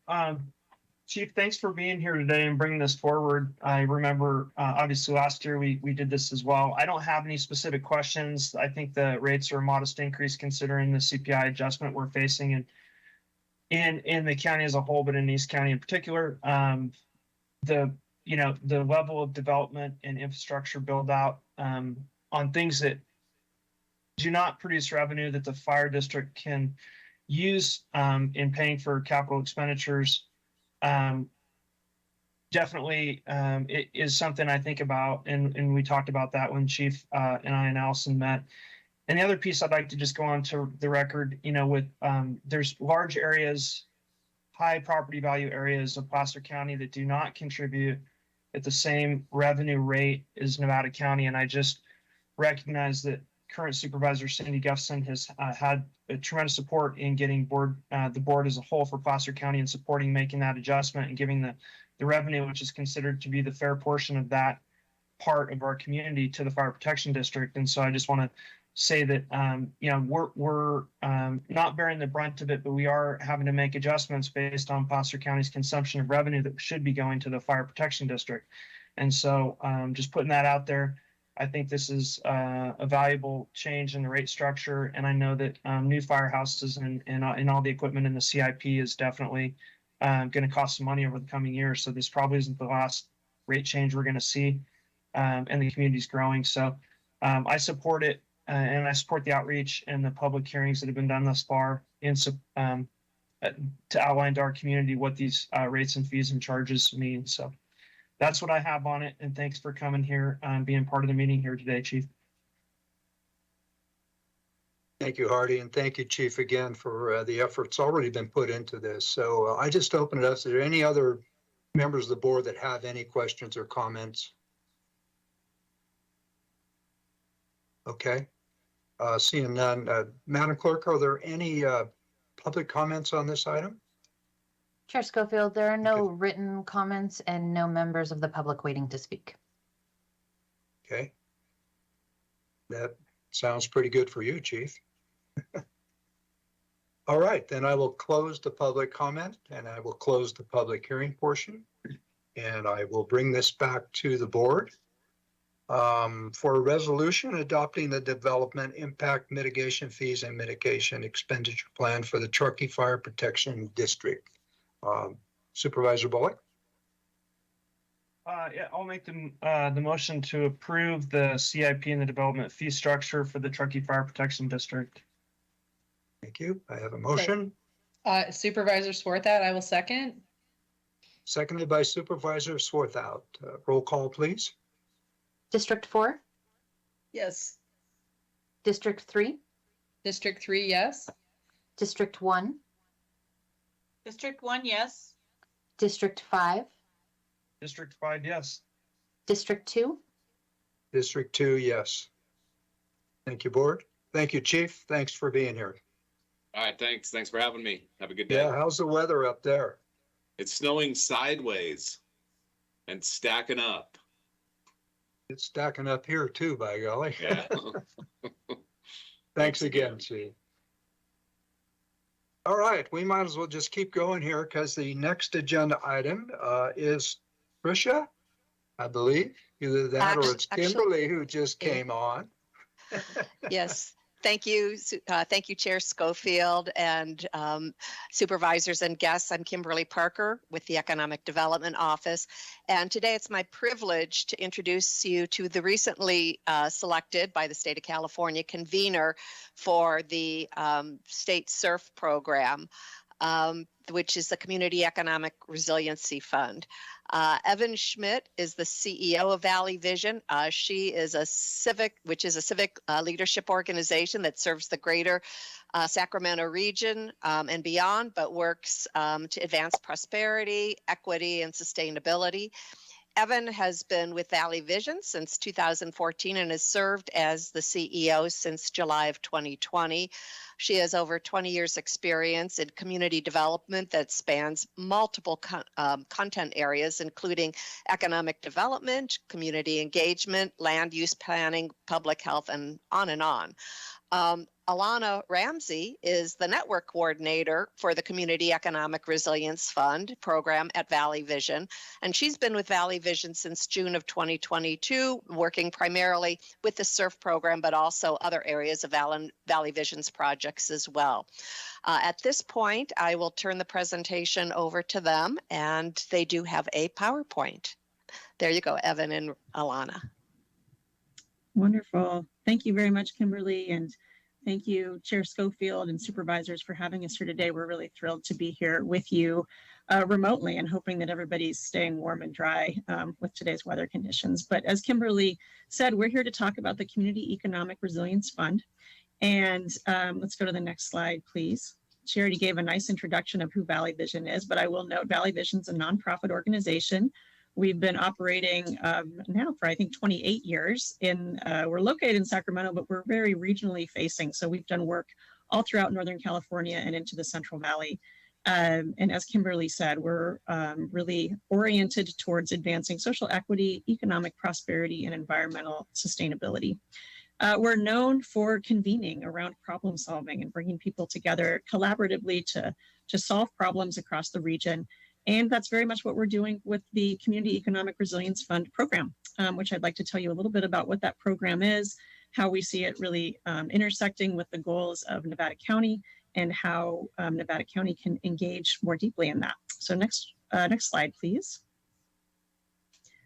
Speaker 6: Chief, thanks for being here today and bringing this forward. I remember, obviously, last year we did this as well. I don't have any specific questions. I think the rates are a modest increase considering the CPI adjustment we're facing in the county as a whole, but in East County in particular. The level of development and infrastructure build out on things that do not produce revenue that the fire district can use in paying for capital expenditures. Definitely it is something I think about, and we talked about that when Chief and I and Allison met. And the other piece I'd like to just go on to the record, with there's large areas, high property value areas of Placer County that do not contribute at the same revenue rate as Nevada County. And I just recognize that current Supervisor Cindy Guffson has had a tremendous support in getting the board as a whole for Placer County and supporting making that adjustment and giving the revenue, which is considered to be the fair portion of that part of our community, to the Fire Protection District. And so I just want to say that we're not bearing the brunt of it, but we are having to make adjustments based on Placer County's consumption of revenue that should be going to the Fire Protection District. And so just putting that out there. I think this is a valuable change in the rate structure, and I know that new firehouses and all the equipment in the CIP is definitely going to cost some money over the coming years. So this probably isn't the last rate change we're going to see, and the community's growing. So I support it. and I support the outreach and the public hearings that have been done thus far to outline to our community what these rates and fees and charges mean. So that's what I have on it. And thanks for coming here and being part of the meeting here today, Chief.
Speaker 1: Thank you, Hardy, and thank you, Chief, again for the efforts already been put into this. So I just open it up. Is there any other members of the board that have any questions or comments? Okay, seeing none. Madam Clerk, are there any public comments on this item?
Speaker 2: Chair Schofield, there are no written comments and no members of the public waiting to speak.
Speaker 1: Okay. That sounds pretty good for you, Chief. All right, then I will close the public comment and I will close the public hearing portion. And I will bring this back to the board for a resolution adopting the development impact mitigation fees and mitigation expenditure plan for the Truckee Fire Protection District. Supervisor Bullock?
Speaker 6: Yeah, I'll make the motion to approve the CIP and the development fee structure for the Truckee Fire Protection District.
Speaker 1: Thank you. I have a motion.
Speaker 11: Supervisor Swarthout, I will second.
Speaker 1: Seconded by Supervisor Swarthout. Roll call, please.
Speaker 2: District 4?
Speaker 11: Yes.
Speaker 2: District 3?
Speaker 11: District 3, yes.
Speaker 2: District 1?
Speaker 10: District 1, yes.
Speaker 2: District 5?
Speaker 6: District 5, yes.
Speaker 2: District 2?
Speaker 1: District 2, yes. Thank you, board. Thank you, Chief. Thanks for being here.
Speaker 18: All right, thanks. Thanks for having me. Have a good day.
Speaker 1: Yeah, how's the weather up there?
Speaker 18: It's snowing sideways and stacking up.
Speaker 1: It's stacking up here too, by golly.
Speaker 18: Yeah.
Speaker 1: Thanks again, Chief. All right, we might as well just keep going here because the next agenda item is Tricia, I believe. Either that or it's Kimberly who just came on.
Speaker 19: Yes. Thank you. Thank you, Chair Schofield and supervisors and guests. I'm Kimberly Parker with the Economic Development Office. And today it's my privilege to introduce you to the recently selected by the state of California convener for the state SURF program, which is the Community Economic Resiliency Fund. Evan Schmidt is the CEO of Valley Vision. She is a civic leadership organization that serves the greater Sacramento region and beyond, but works to advance prosperity, equity, and sustainability. Evan has been with Valley Vision since 2014 and has served as the CEO since July of 2020. She has over 20 years experience in community development that spans multiple content areas, including economic development, community engagement, land use planning, public health, and on and on. Alana Ramsey is the network coordinator for the Community Economic Resilience Fund program at Valley Vision, and she's been with Valley Vision since June of 2022, working primarily with the SURF program, but also other areas of Valley Vision's projects as well. At this point, I will turn the presentation over to them, and they do have a PowerPoint. There you go, Evan and Alana.
Speaker 20: Wonderful. Thank you very much, Kimberly, and thank you, Chair Schofield and supervisors for having us here today. We're really thrilled to be here with you remotely and hoping that everybody's staying warm and dry with today's weather conditions. But as Kimberly said, we're here to talk about the Community Economic Resilience Fund. And let's go to the next slide, please. She already gave a nice introduction of who Valley Vision is, but I will note Valley Vision is a nonprofit organization. We've been operating now for, I think, 28 years. We're located in Sacramento, but we're very regionally facing. So we've done work all throughout Northern California and into the Central Valley. And as Kimberly said, we're really oriented towards advancing social equity, economic prosperity, and environmental sustainability. We're known for convening around problem solving and bringing people together collaboratively to solve problems across the region. And that's very much what we're doing with the Community Economic Resilience Fund program, which I'd like to tell you a little bit about what that program is, how we see it really intersecting with the goals of Nevada County, and how Nevada County can engage more deeply in that. So next slide, please.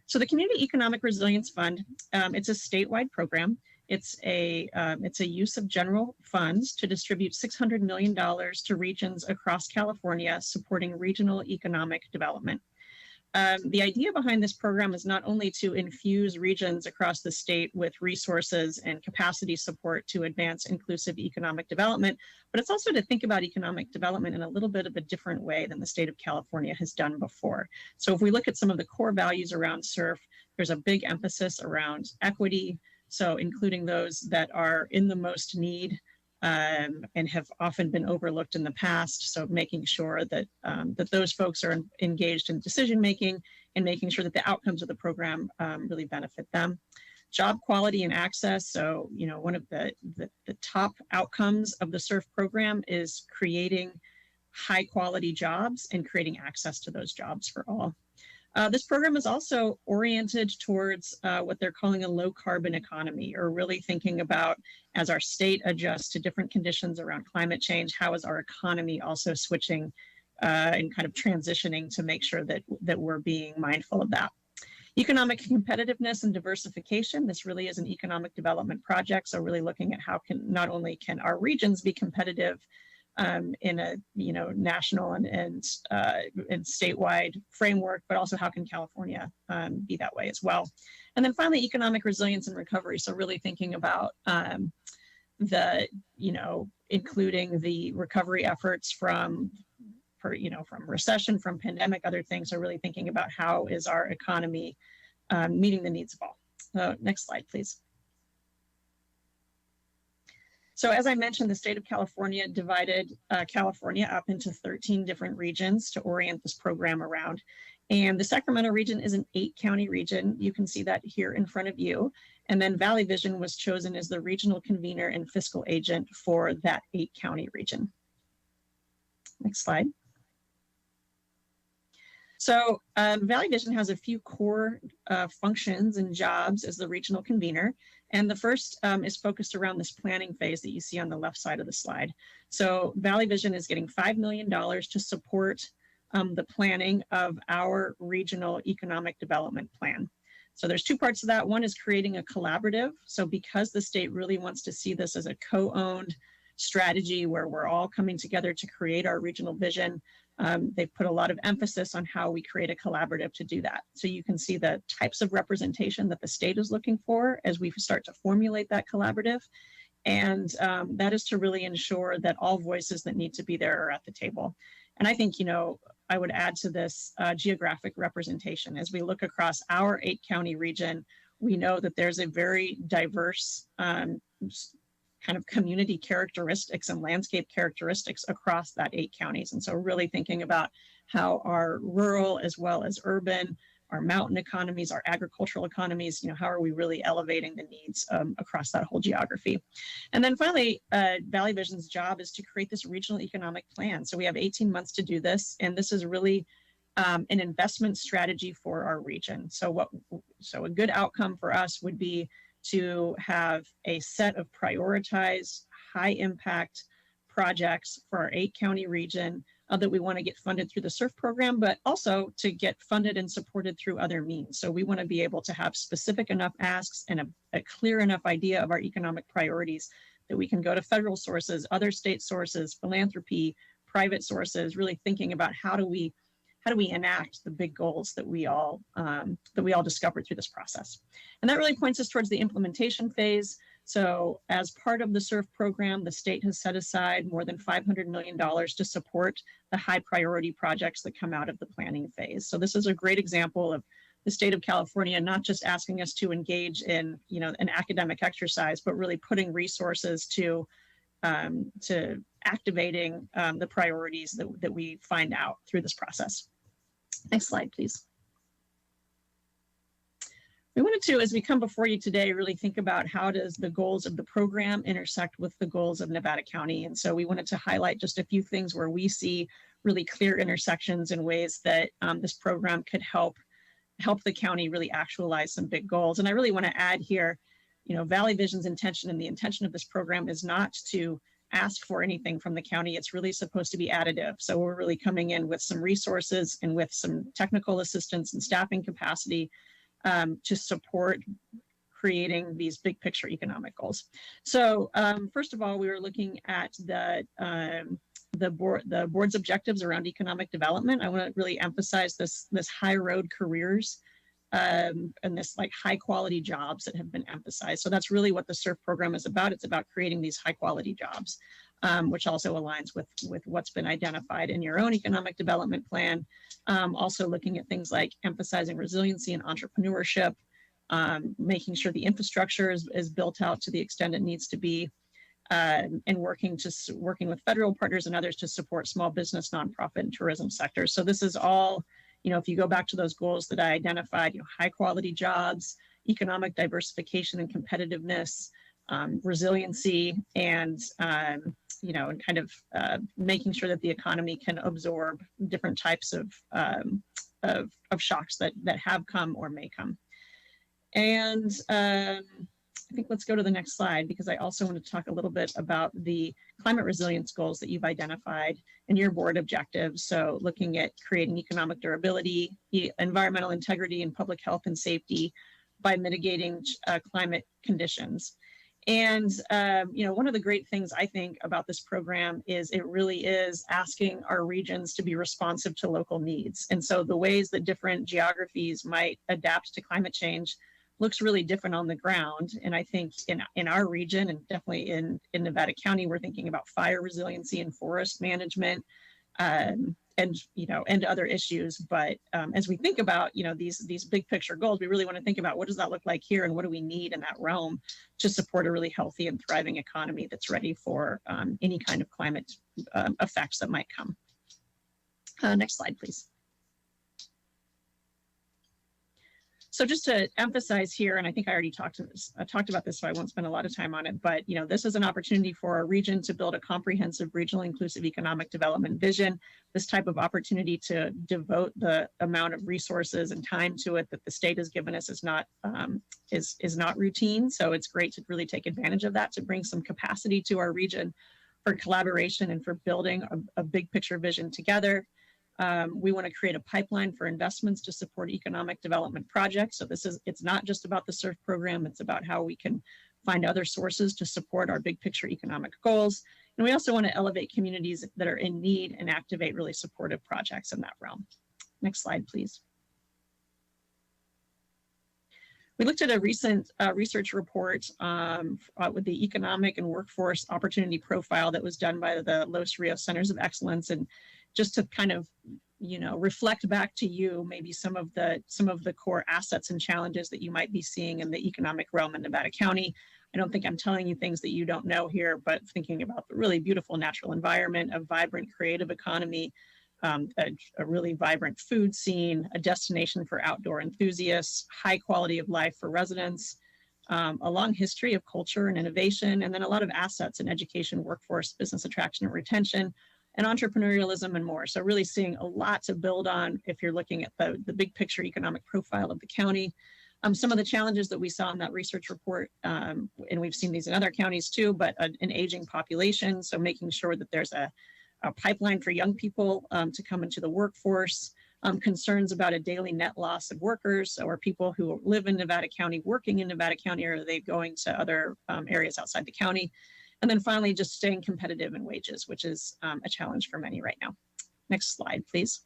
Speaker 20: So the Community Economic Resilience Fund, it's a statewide program. It's a use of general funds to distribute $600 million to regions across California supporting regional economic development. The idea behind this program is not only to infuse regions across the state with resources and capacity support to advance inclusive economic development, but it's also to think about economic development in a little bit of a different way than the state of California has done before. So if we look at some of the core values around SURF, there's a big emphasis around equity, so including those that are in the most need and have often been overlooked in the past. So making sure that that those folks are engaged in decision making and making sure that the outcomes of the program really benefit them. Job quality and access. So, you know, one of the top outcomes of the SURF program is creating high quality jobs and creating access to those jobs for all. This program is also oriented towards what they're calling a low carbon economy, or really thinking about, as our state adjusts to different conditions around climate change, how is our economy also switching and kind of transitioning to make sure that we're being mindful of that. Economic competitiveness and diversification. This really is an economic development project. So really looking at how not only can our regions be competitive in a national and statewide framework, but also how can California be that way as well. And then finally, economic resilience and recovery. So really thinking about including the recovery efforts from recession, from pandemic, other things. So really thinking about how is our economy meeting the needs of all. So next slide, please. So as I mentioned, the state of California divided California up into 13 different regions to orient this program around. And the Sacramento region is an 8-county region. You can see that here in front of you. And then Valley Vision was chosen as the regional convener and fiscal agent for that 8-county region. Next slide. So Valley Vision has a few core functions and jobs as the regional convener. And the first is focused around this planning phase that you see on the left side of the slide. So Valley Vision is getting $5 million to support the planning of our regional economic development plan. So there's two parts of that. One is creating a collaborative. So because the state really wants to see this as a co-owned strategy where we're all coming together to create our regional vision, they've put a lot of emphasis on how we create a collaborative to do that. So you can see the types of representation that the state is looking for as we start to formulate that collaborative. And that is to really ensure that all voices that need to be there are at the table. And I think, I would add to this geographic representation. As we look across our 8-county region, we know that there's a very diverse kind of community characteristics and landscape characteristics across that 8 counties. And so really thinking about how our rural as well as urban, our mountain economies, our agricultural economies, how are we really elevating the needs across that whole geography? And then finally, Valley Vision's job is to create this regional economic plan. So we have 18 months to do this, and this is really an investment strategy for our region. So a good outcome for us would be to have a set of prioritized high impact projects for our 8-county region that we want to get funded through the SURF program, but also to get funded and supported through other means. So we want to be able to have specific enough asks and a clear enough idea of our economic priorities that we can go to federal sources, other state sources, philanthropy, private sources, really thinking about how do we enact the big goals that we all discovered through this process. And that really points us towards the implementation phase. So as part of the SURF program, the state has set aside more than $500 million to support the high priority projects that come out of the planning phase. So this is a great example of the state of California not just asking us to engage in an academic exercise, but really putting resources to activating the priorities that we find out through this process. Next slide, please. We wanted to, as we come before you today, really think about how does the goals of the program intersect with the goals of Nevada County. And so we wanted to highlight just a few things where we see really clear intersections in ways that this program could help the county really actualize some big goals. And I really want to add here, Valley Vision's intention and the intention of this program is not to ask for anything from the county. It's really supposed to be additive. So we're really coming in with some resources and with some technical assistance and staffing capacity to support creating these big picture economic goals. So first of all, we were looking at the board's objectives around economic development. I want to really emphasize this high road careers and this like high quality jobs that have been emphasized. So that's really what the SURF program is about. It's about creating these high quality jobs, which also aligns with what's been identified in your own economic development plan. Also looking at things like emphasizing resiliency and entrepreneurship, making sure the infrastructure is built out to the extent it needs to be, and working with federal partners and others to support small business, nonprofit, and tourism sectors. So this is all, if you go back to those goals that I identified, high quality jobs, economic diversification and competitiveness, resiliency, and and kind of making sure that the economy can absorb different types of shocks that have come or may come. And I think let's go to the next slide, because I also want to talk a little bit about the climate resilience goals that you've identified in your board objectives. So looking at creating economic durability, environmental integrity, and public health and safety by mitigating climate conditions. And, one of the great things I think about this program is it really is asking our regions to be responsive to local needs. And so the ways that different geographies might adapt to climate change looks really different on the ground. And I think in our region, and definitely in Nevada County, we're thinking about fire resiliency and forest management, and other issues. But as we think about, these big picture goals, we really want to think about what does that look like here, and what do we need in that realm to support a really healthy and thriving economy that's ready for any kind of climate effects that might come. Next slide, please. So just to emphasize here, and I think I already talked about this, so I won't spend a lot of time on it, but this is an opportunity for our region to build a comprehensive regional inclusive economic development vision. This type of opportunity to devote the amount of resources and time to it that the state has given us is not routine. So it's great to really take advantage of that, to bring some capacity to our region for collaboration and for building a big picture vision together. We want to create a pipeline for investments to support economic development projects. So it's not just about the SURF program, it's about how we can find other sources to support our big picture economic goals. And we also want to elevate communities that are in need and activate really supportive projects in that realm. Next slide, please. We looked at a recent research report with the Economic and Workforce Opportunity Profile that was done by the Los Rios Centers of Excellence, and just to kind of, reflect back to you maybe some of the core assets and challenges that you might be seeing in the economic realm in Nevada County. I don't think I'm telling you things that you don't know here, but thinking about the really beautiful natural environment, a vibrant creative economy, a really vibrant food scene, a destination for outdoor enthusiasts, high quality of life for residents, a long history of culture and innovation, and then a lot of assets in education, workforce, business attraction and retention, and entrepreneurialism and more. So really seeing a lot to build on if you're looking at the big picture economic profile of the county. Some of the challenges that we saw in that research report, and we've seen these in other counties too, but an aging population. So making sure that there's a pipeline for young people to come into the workforce, concerns about a daily net loss of workers, or people who live in Nevada County working in Nevada County, or are they going to other areas outside the county? And then finally, just staying competitive in wages, which is a challenge for many right now. Next slide, please.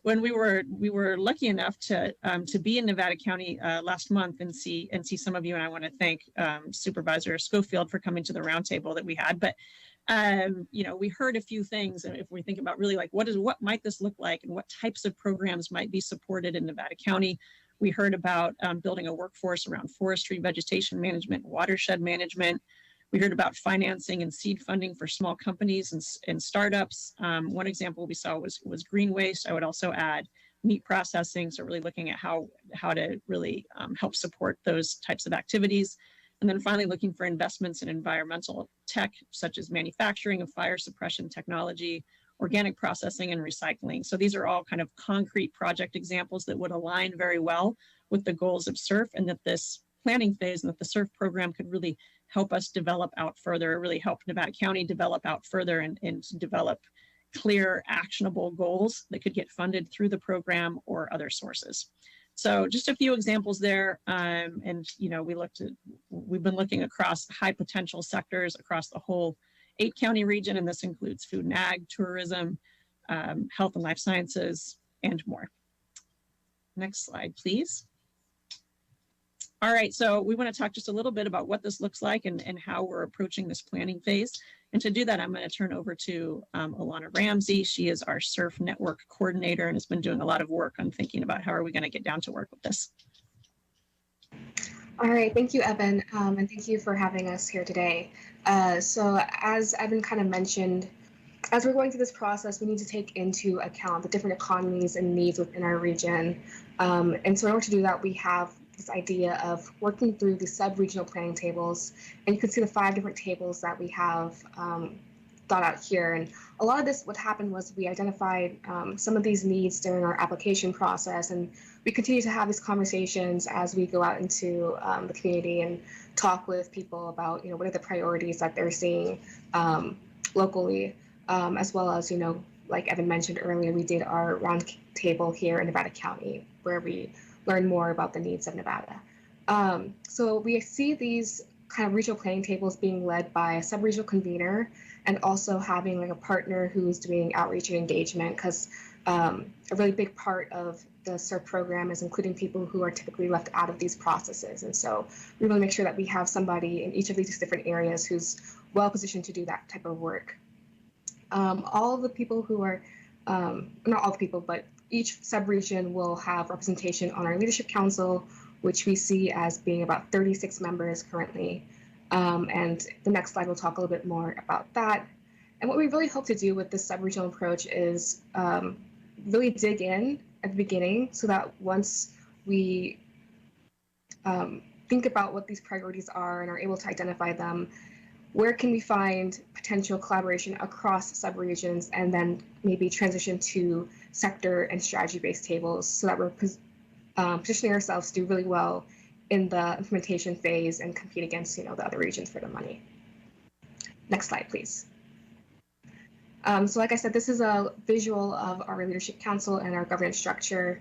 Speaker 20: When we were lucky enough to be in Nevada County last month and see some of you, and I want to thank Supervisor Schofield for coming to the roundtable that we had. But we heard a few things, and if we think about really like what might this look like, and what types of programs might be supported in Nevada County. We heard about building a workforce around forestry, vegetation management, watershed management. We heard about financing and seed funding for small companies and startups. One example we saw was green waste. I would also add meat processing. So really looking at how to really help support those types of activities. And then finally looking for investments in environmental tech, such as manufacturing of fire suppression technology, organic processing and recycling. So these are all kind of concrete project examples that would align very well with the goals of SURF, and that this planning phase and that the SURF program could really help us develop out further, really help Nevada County develop out further and develop clear, actionable goals that could get funded through the program or other sources. So just a few examples there. And, you know, we've been looking across high potential sectors across the whole 8-county region, and this includes food and ag, tourism, health and life sciences, and more. Next slide, please. All right, so we want to talk just a little bit about what this looks like and how we're approaching this planning phase. And to do that, I'm going to turn over to Alana Ramsey. She is our SURF network coordinator and has been doing a lot of work on thinking about how are we going to get down to work with this.
Speaker 21: All right, thank you, Evan, and thank you for having us here today. So as Evan kind of mentioned, as we're going through this process, we need to take into account the different economies and needs within our region. And so in order to do that, we have this idea of working through the sub-regional planning tables. And you can see the 5 different tables that we have thought out here. And a lot of this, what happened was we identified some of these needs during our application process. And we continue to have these conversations as we go out into the community and talk with people about, you know, what are the priorities that they're seeing locally, as well as, you know, like Evan mentioned earlier, we did our round table here in Nevada County, where we learn more about the needs of Nevada. So we see these kind of regional planning tables being led by a sub-regional convener and also having like a partner who's doing outreach and engagement, because a really big part of the SURF program is including people who are typically left out of these processes. And so we want to make sure that we have somebody in each of these different areas who's well positioned to do that type of work. All of the people who are, not all the people, but each sub-region will have representation on our leadership council, which we see as being about 36 members currently. And the next slide will talk a little bit more about that. And what we really hope to do with this sub-regional approach is really dig in at the beginning so that once we think about what these priorities are and are able to identify them, where can we find potential collaboration across sub-regions, and then maybe transition to sector and strategy-based tables so that we're positioning ourselves to do really well in the implementation phase and compete against, you know, the other regions for the money. Next slide, please. So like I said, this is a visual of our leadership council and our governance structure.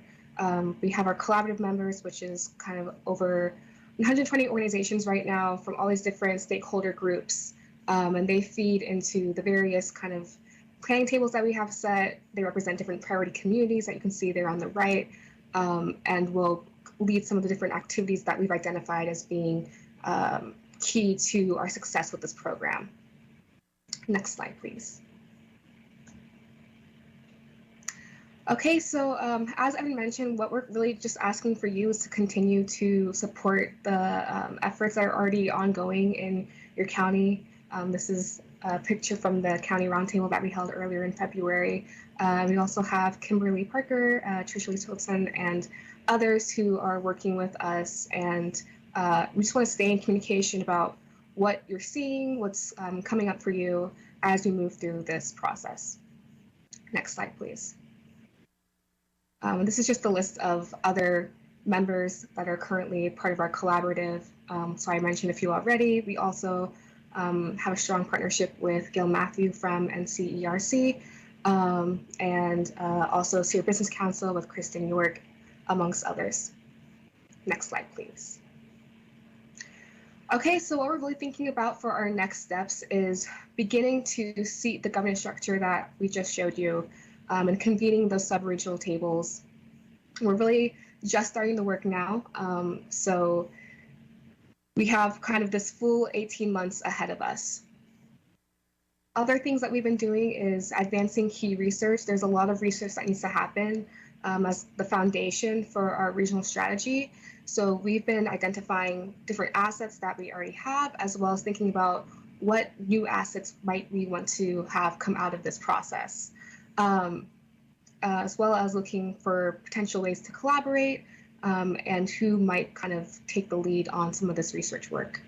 Speaker 21: We have our collaborative members, which is kind of over 120 organizations right now from all these different stakeholder groups, and they feed into the various kind of planning tables that we have set. They represent different priority communities that you can see there on the right, and will lead some of the different activities that we've identified as being key to our success with this program. Next slide, please. Okay, so as Evan mentioned, what we're really just asking for you is to continue to support the efforts that are already ongoing in your county. This is a picture from the county roundtable that we held earlier in February. We also have Kimberly Parker, Tricia Lee Wilson, and others who are working with us. And we just want to stay in communication about what you're seeing, what's coming up for you as we move through this process. Next slide, please. This is just a list of other members that are currently part of our collaborative. So I mentioned a few already. We also have a strong partnership with Gil Matthew from NCERC, and also Sierra Business Council with Kristen York, amongst others. Next slide, please. Okay, so what we're really thinking about for our next steps is beginning to see the governance structure that we just showed you, and convening those sub-regional tables. We're really just starting the work now. So we have kind of this full 18 months ahead of us. Other things that we've been doing is advancing key research. There's a lot of research that needs to happen as the foundation for our regional strategy. So we've been identifying different assets that we already have, as well as thinking about what new assets might we want to have come out of this process. As well as looking for potential ways to collaborate, and who might kind of take the lead on some of this research work.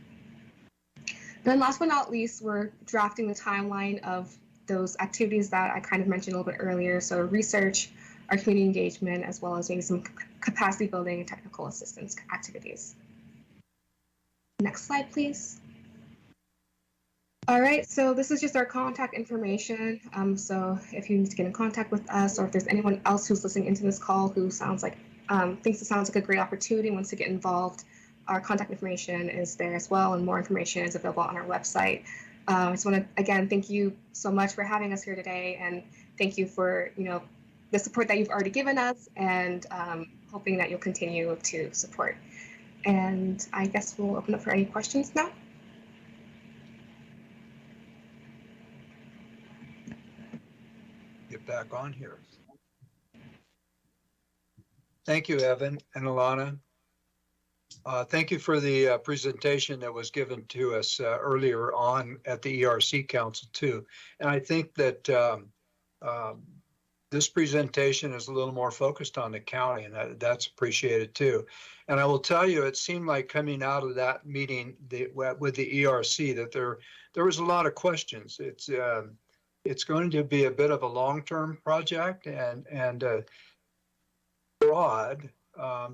Speaker 21: Then last but not least, we're drafting the timeline of those activities that I kind of mentioned a little bit earlier. So research, our community engagement, as well as maybe some capacity building and technical assistance activities. Next slide, please. All right, so this is just our contact information. So if you need to get in contact with us, or if there's anyone else who's listening into this call who sounds like thinks it sounds like a great opportunity, wants to get involved, our contact information is there as well, and more information is available on our website. I just want to again thank you so much for having us here today, and thank you for the support that you've already given us, and hoping that you'll continue to support. And I guess we'll open up for any questions now.
Speaker 1: Get back on here. Thank you, Evan and Alana. Thank you for the presentation that was given to us earlier on at the ERC Council too. And I think that this presentation is a little more focused on the county, and that's appreciated too. And I will tell you, it seemed like coming out of that meeting with the ERC that there was a lot of questions. It's going to be a bit of a long-term project and broad,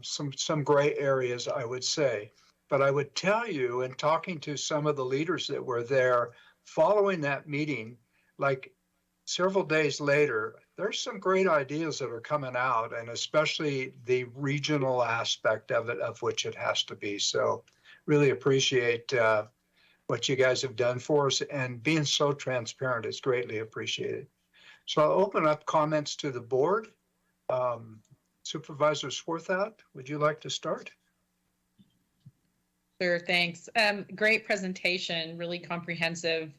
Speaker 1: some gray areas, I would say. But I would tell you, in talking to some of the leaders that were there following that meeting, like several days later, there's some great ideas that are coming out, and especially the regional aspect of it, of which it has to be. So really appreciate what you guys have done for us, and being so transparent is greatly appreciated. So I'll open up comments to the board. Supervisor Swarthout, would you like to start?
Speaker 11: Sure, thanks. Great presentation, really comprehensive.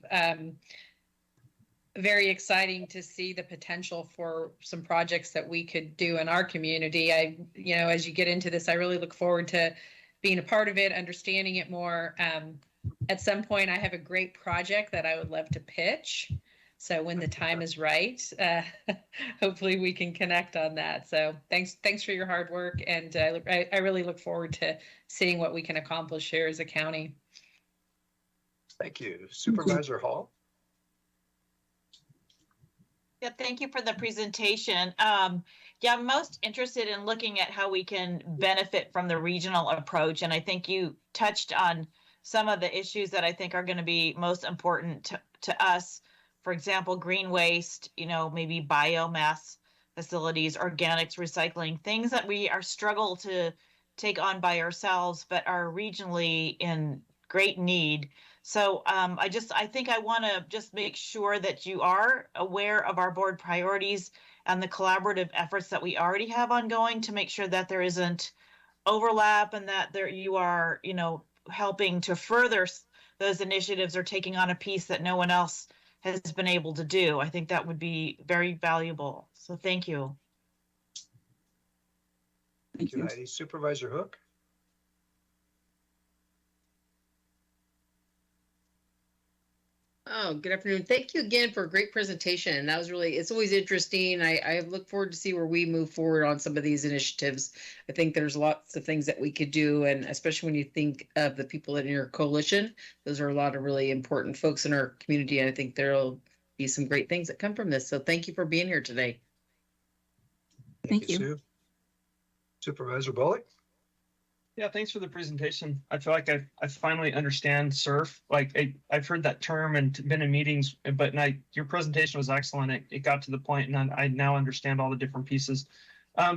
Speaker 11: Very exciting to see the potential for some projects that we could do in our community. As you get into this, I really look forward to being a part of it, understanding it more. At some point, I have a great project that I would love to pitch. So when the time is right, hopefully we can connect on that. So thanks for your hard work. And I really look forward to seeing what we can accomplish here as a county.
Speaker 1: Thank you. Supervisor Hall.
Speaker 10: Yeah, thank you for the presentation. Yeah, I'm most interested in looking at how we can benefit from the regional approach. And I think you touched on some of the issues that I think are going to be most important to us. For example, green waste, maybe biomass facilities, organics, recycling, things that we are struggle to take on by ourselves, but are regionally in great need. So I think I want to just make sure that you are aware of our board priorities and the collaborative efforts that we already have ongoing, to make sure that there isn't overlap, and that you are, helping to further those initiatives, or taking on a piece that no one else has been able to do. I think that would be very valuable. So thank you.
Speaker 1: Thank you, Heidi. Supervisor Hook.
Speaker 7: Oh, good afternoon. Thank you again for a great presentation. That was it's always interesting. I look forward to see where we move forward on some of these initiatives. I think there's lots of things that we could do, and especially when you think of the people in your coalition, those are a lot of really important folks in our community. And I think there'll be some great things that come from this. So thank you for being here today.
Speaker 1: Thank you, Sue. Supervisor Bullock.
Speaker 6: Yeah, thanks for the presentation. I feel like I finally understand SURF. Like I've heard that term and been in meetings, but your presentation was excellent. It got to the point, and I now understand all the different pieces.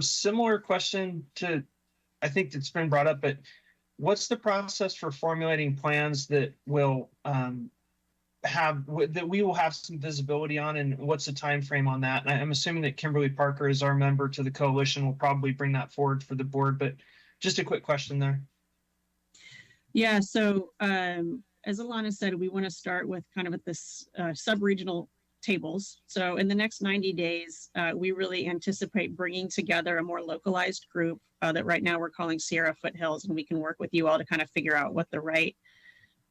Speaker 6: Similar question to, I think it's been brought up, but what's the process for formulating plans that will we will have some visibility on, and what's the time frame on that? And I'm assuming that Kimberly Parker, as our member to the coalition, will probably bring that forward for the board, but just a quick question there.
Speaker 20: Yeah, so as Alana said, we want to start with kind of at this sub-regional tables. So in the next 90 days, we really anticipate bringing together a more localized group that right now we're calling Sierra Foothills, and we can work with you all to kind of figure out what the right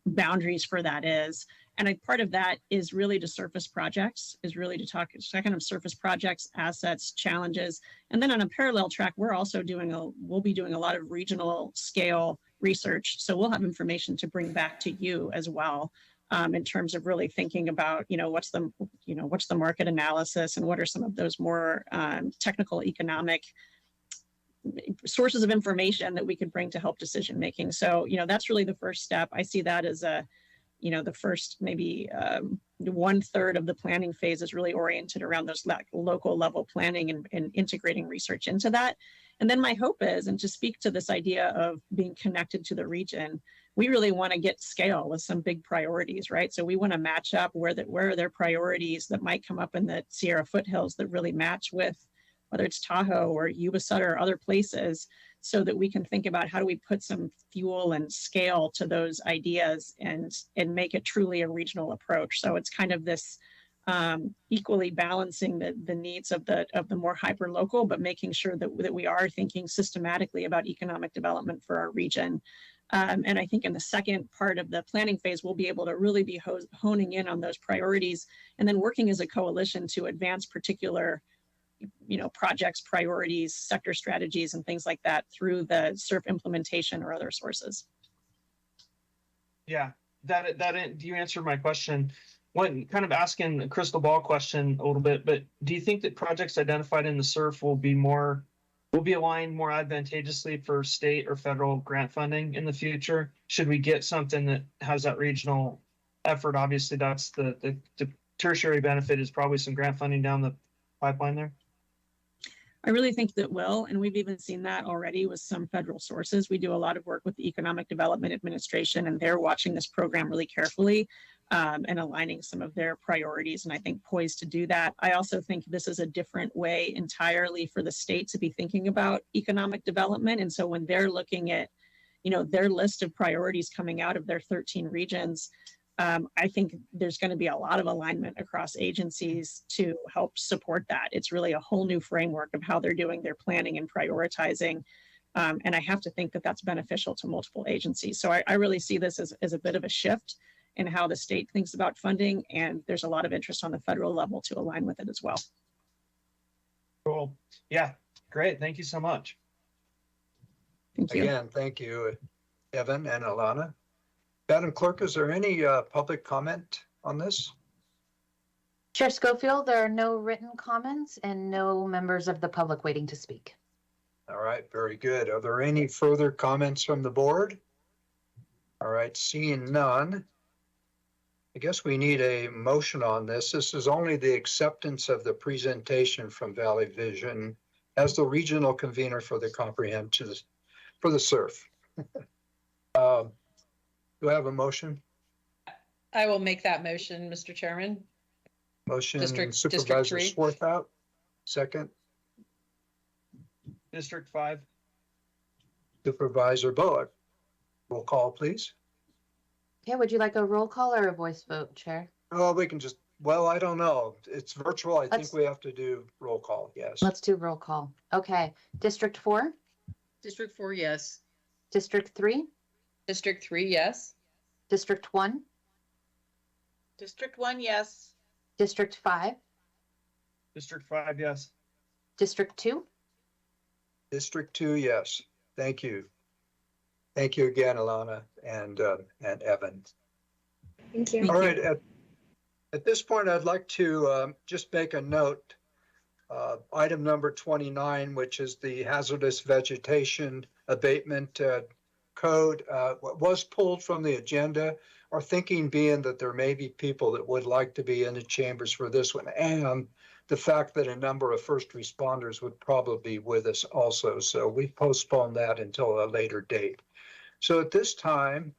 Speaker 20: boundaries for that is. And part of that is really to surface projects, is really to talk kind of surface projects, assets, challenges. And then on a parallel track, we'll be doing a lot of regional scale research. So we'll have information to bring back to you as well, in terms of really thinking about, what's the market analysis, and what are some of those more technical economic sources of information that we could bring to help decision making. So, that's really the first step. I see that as the first maybe 1/3 of the planning phase is really oriented around those local level planning and integrating research into that. And then my hope is, and to speak to this idea of being connected to the region, we really want to get scale with some big priorities, right? So we want to match up where are there priorities that might come up in the Sierra foothills that really match with whether it's Tahoe or Yuba Sutter or other places, so that we can think about how do we put some fuel and scale to those ideas and make it truly a regional approach. So it's kind of this equally balancing the needs of the more hyper local, but making sure that we are thinking systematically about economic development for our region. And I think in the second part of the planning phase, we'll be able to really be honing in on those priorities and then working as a coalition to advance particular projects, priorities, sector strategies, and things like that through the SURF implementation or other sources.
Speaker 6: Yeah, do you answer my question? One kind of asking a crystal ball question a little bit, but do you think that projects identified in the SURF will be aligned more advantageously for state or federal grant funding in the future? Should we get something that has that regional effort? Obviously, that's the tertiary benefit is probably some grant funding down the pipeline there.
Speaker 20: I really think that will, and we've even seen that already with some federal sources. We do a lot of work with the Economic Development Administration, and they're watching this program really carefully and aligning some of their priorities, and I think poised to do that. I also think this is a different way entirely for the state to be thinking about economic development, and so when they're looking at, their list of priorities coming out of their 13 regions, I think there's going to be a lot of alignment across agencies to help support that. It's really a whole new framework of how they're doing their planning and prioritizing. And I have to think that that's beneficial to multiple agencies. So I really see this as a bit of a shift in how the state thinks about funding. And there's a lot of interest on the federal level to align with it as well.
Speaker 6: Cool. Yeah, great. Thank you so much.
Speaker 20: Thank you.
Speaker 1: Again, thank you, Evan and Alana. Madam Clerk, is there any public comment on this?
Speaker 2: Chair Schofield, there are no written comments and no members of the public waiting to speak.
Speaker 1: All right, very good. Are there any further comments from the board? All right, seeing none, I guess we need a motion on this. This is only the acceptance of the presentation from Valley Vision as the regional convener for the comprehensive, for the SURF. Do I have a motion?
Speaker 11: I will make that motion, Mr. Chairman.
Speaker 1: Motion
Speaker 11: District
Speaker 1: Supervisor
Speaker 11: 3.
Speaker 1: Swarthout, second.
Speaker 6: District 5.
Speaker 1: Supervisor Bullock. Roll call, please.
Speaker 2: Yeah, would you like a roll call or a voice vote, Chair?
Speaker 1: Oh, we can just, well, I don't know. It's virtual. I think we have to do roll call, yes.
Speaker 2: Let's do roll call. Okay, District 4?
Speaker 11: District 4, yes.
Speaker 2: District 3?
Speaker 11: District 3, yes.
Speaker 2: District 1?
Speaker 10: District 1, yes.
Speaker 2: District 5?
Speaker 6: District 5, yes.
Speaker 2: District 2?
Speaker 1: District 2, yes. Thank you. Thank you again, Alana and Evan.
Speaker 21: Thank you.
Speaker 1: All right, at this point, I'd like to just make a note. Item number 29, which is the hazardous vegetation abatement code, was pulled from the agenda. Our thinking being that there may be people that would like to be in the chambers for this one, and the fact that a number of first responders would probably be with us also. So we postponed that until a later date. So at this time,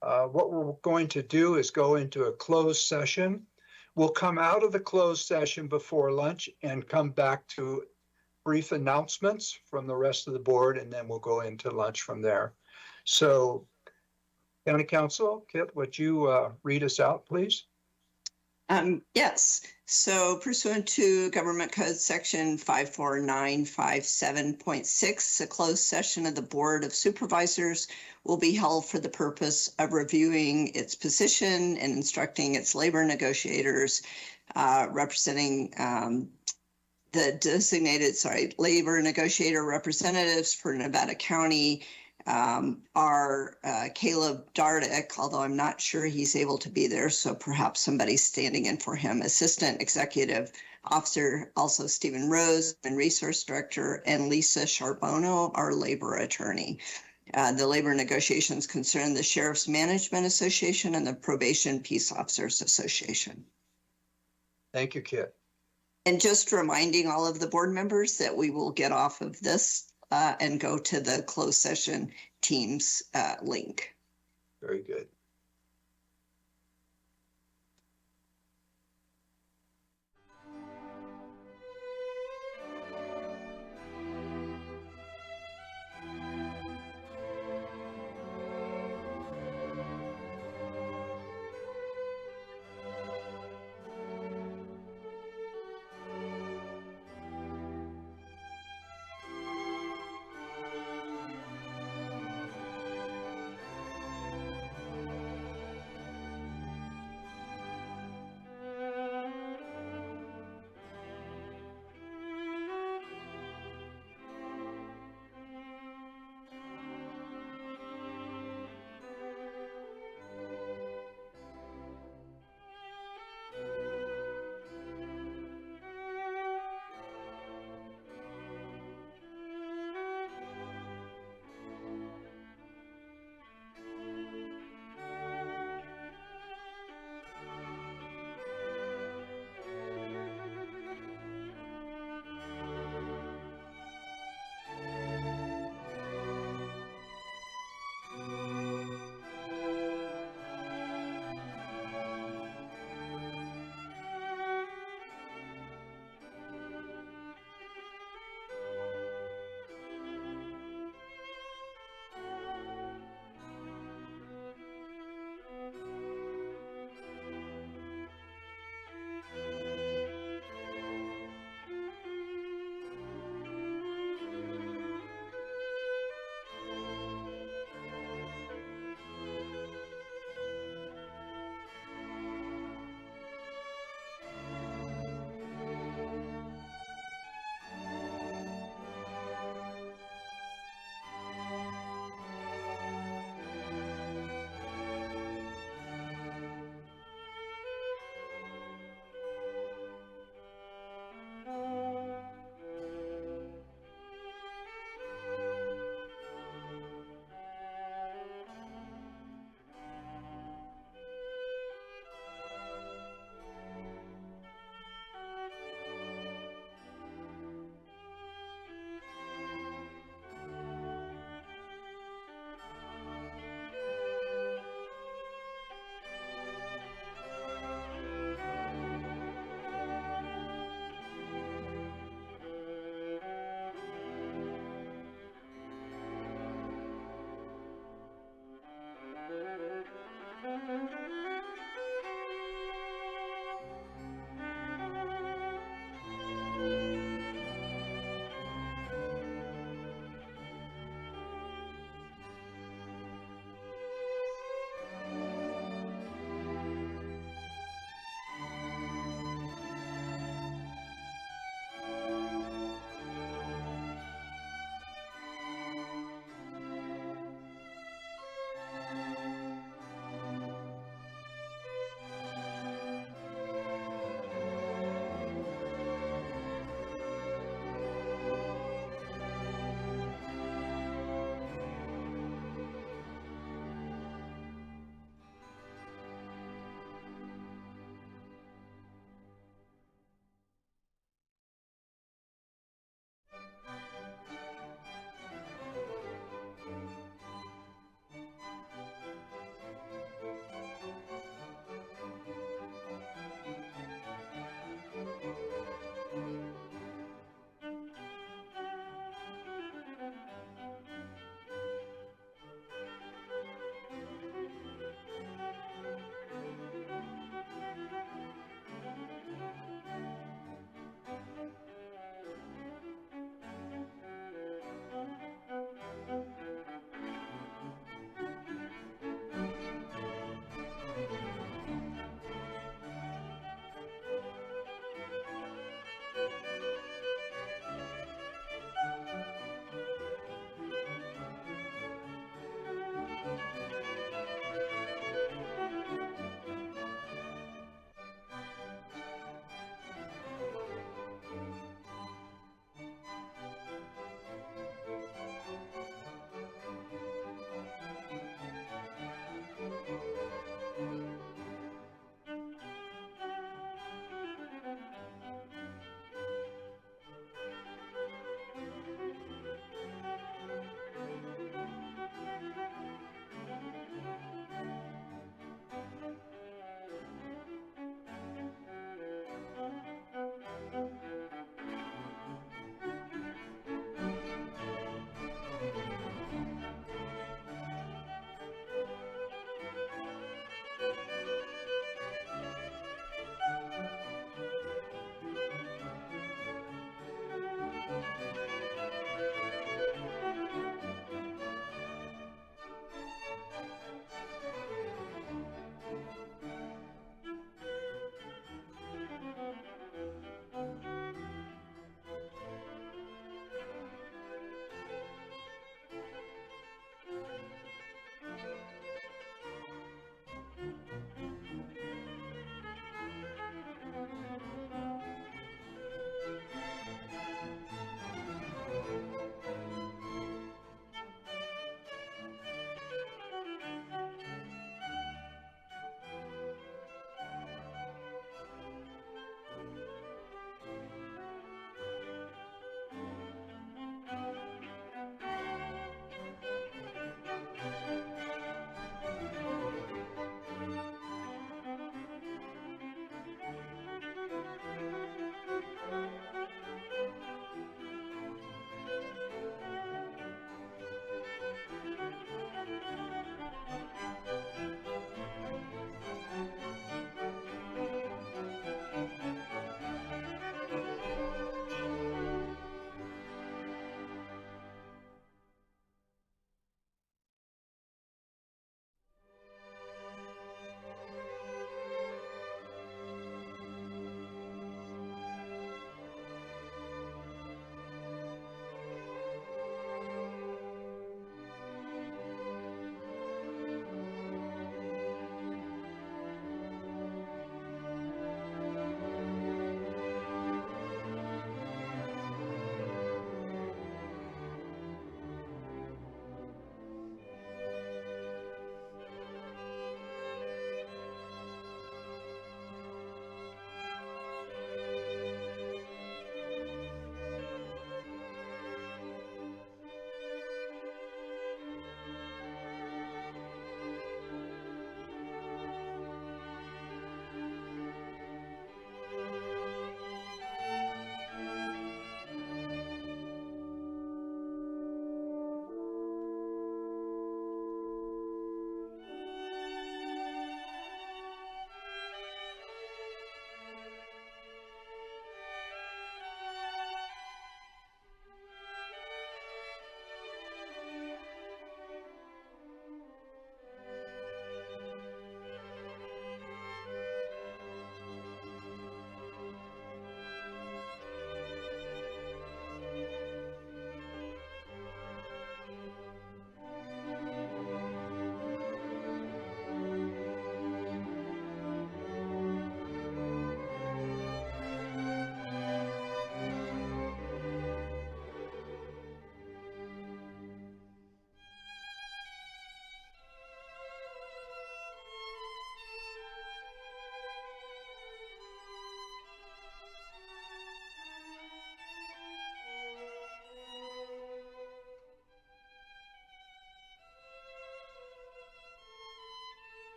Speaker 1: what we're going to do is go into a closed session. We'll come out of the closed session before lunch and come back to brief announcements from the rest of the board, and then we'll go into lunch from there. So, County Council, Kit, would you read us out, please?
Speaker 8: Yes. So pursuant to Government Code Section 54957.6, a closed session of the Board of Supervisors will be held for the purpose of reviewing its position and instructing its labor negotiators representing the designated, labor negotiator representatives for Nevada County are Caleb Dardick, although I'm not sure he's able to be there, so perhaps somebody's standing in for him. Assistant Executive Officer, also Stephen Rose, and Resource Director, and Lisa Charbonneau, our labor attorney. The labor negotiations concern the Sheriff's Management Association and the Probation Peace Officers Association.
Speaker 1: Thank you, Kit.
Speaker 8: And just reminding all of the board members that we will get off of this and go to the closed session Teams link.
Speaker 1: Very good.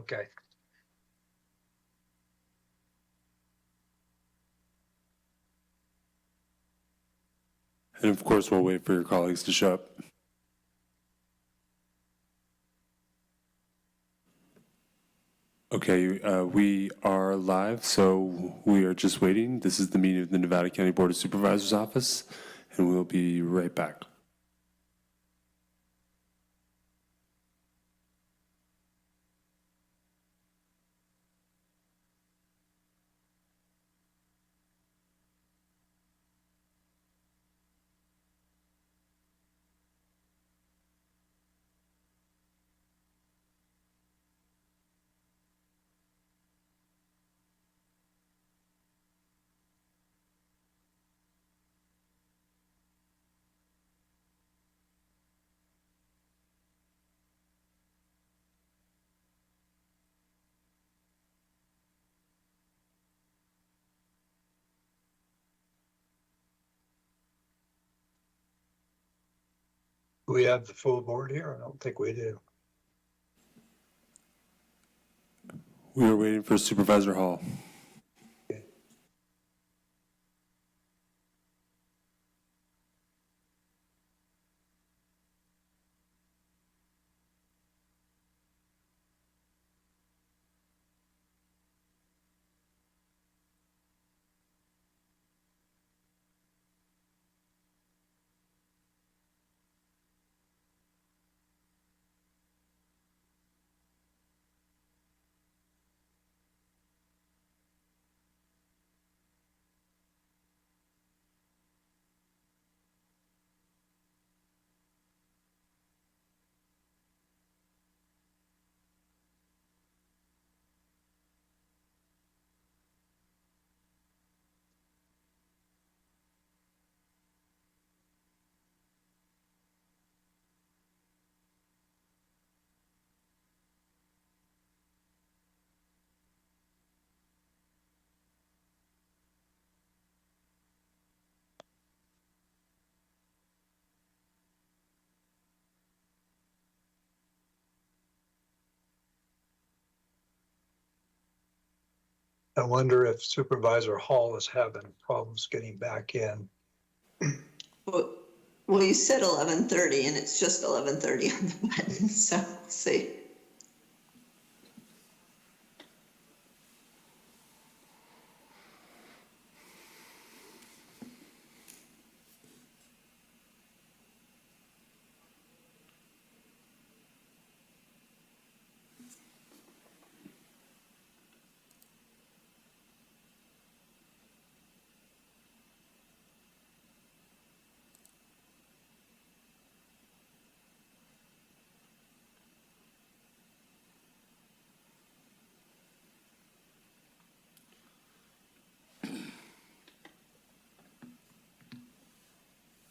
Speaker 1: Okay.
Speaker 3: And of course, we'll wait for your colleagues to show up. Okay, we are live, so we are just waiting. This is the meeting of the Nevada County Board of Supervisors office, and we'll be right back.
Speaker 1: Do we have the full board here? I don't think we do.
Speaker 3: We are waiting for Supervisor Hall.
Speaker 1: I wonder if Supervisor Hall is having problems getting back in.
Speaker 8: Well, you said 11:30 and it's just 11:30 on the button, so we'll see.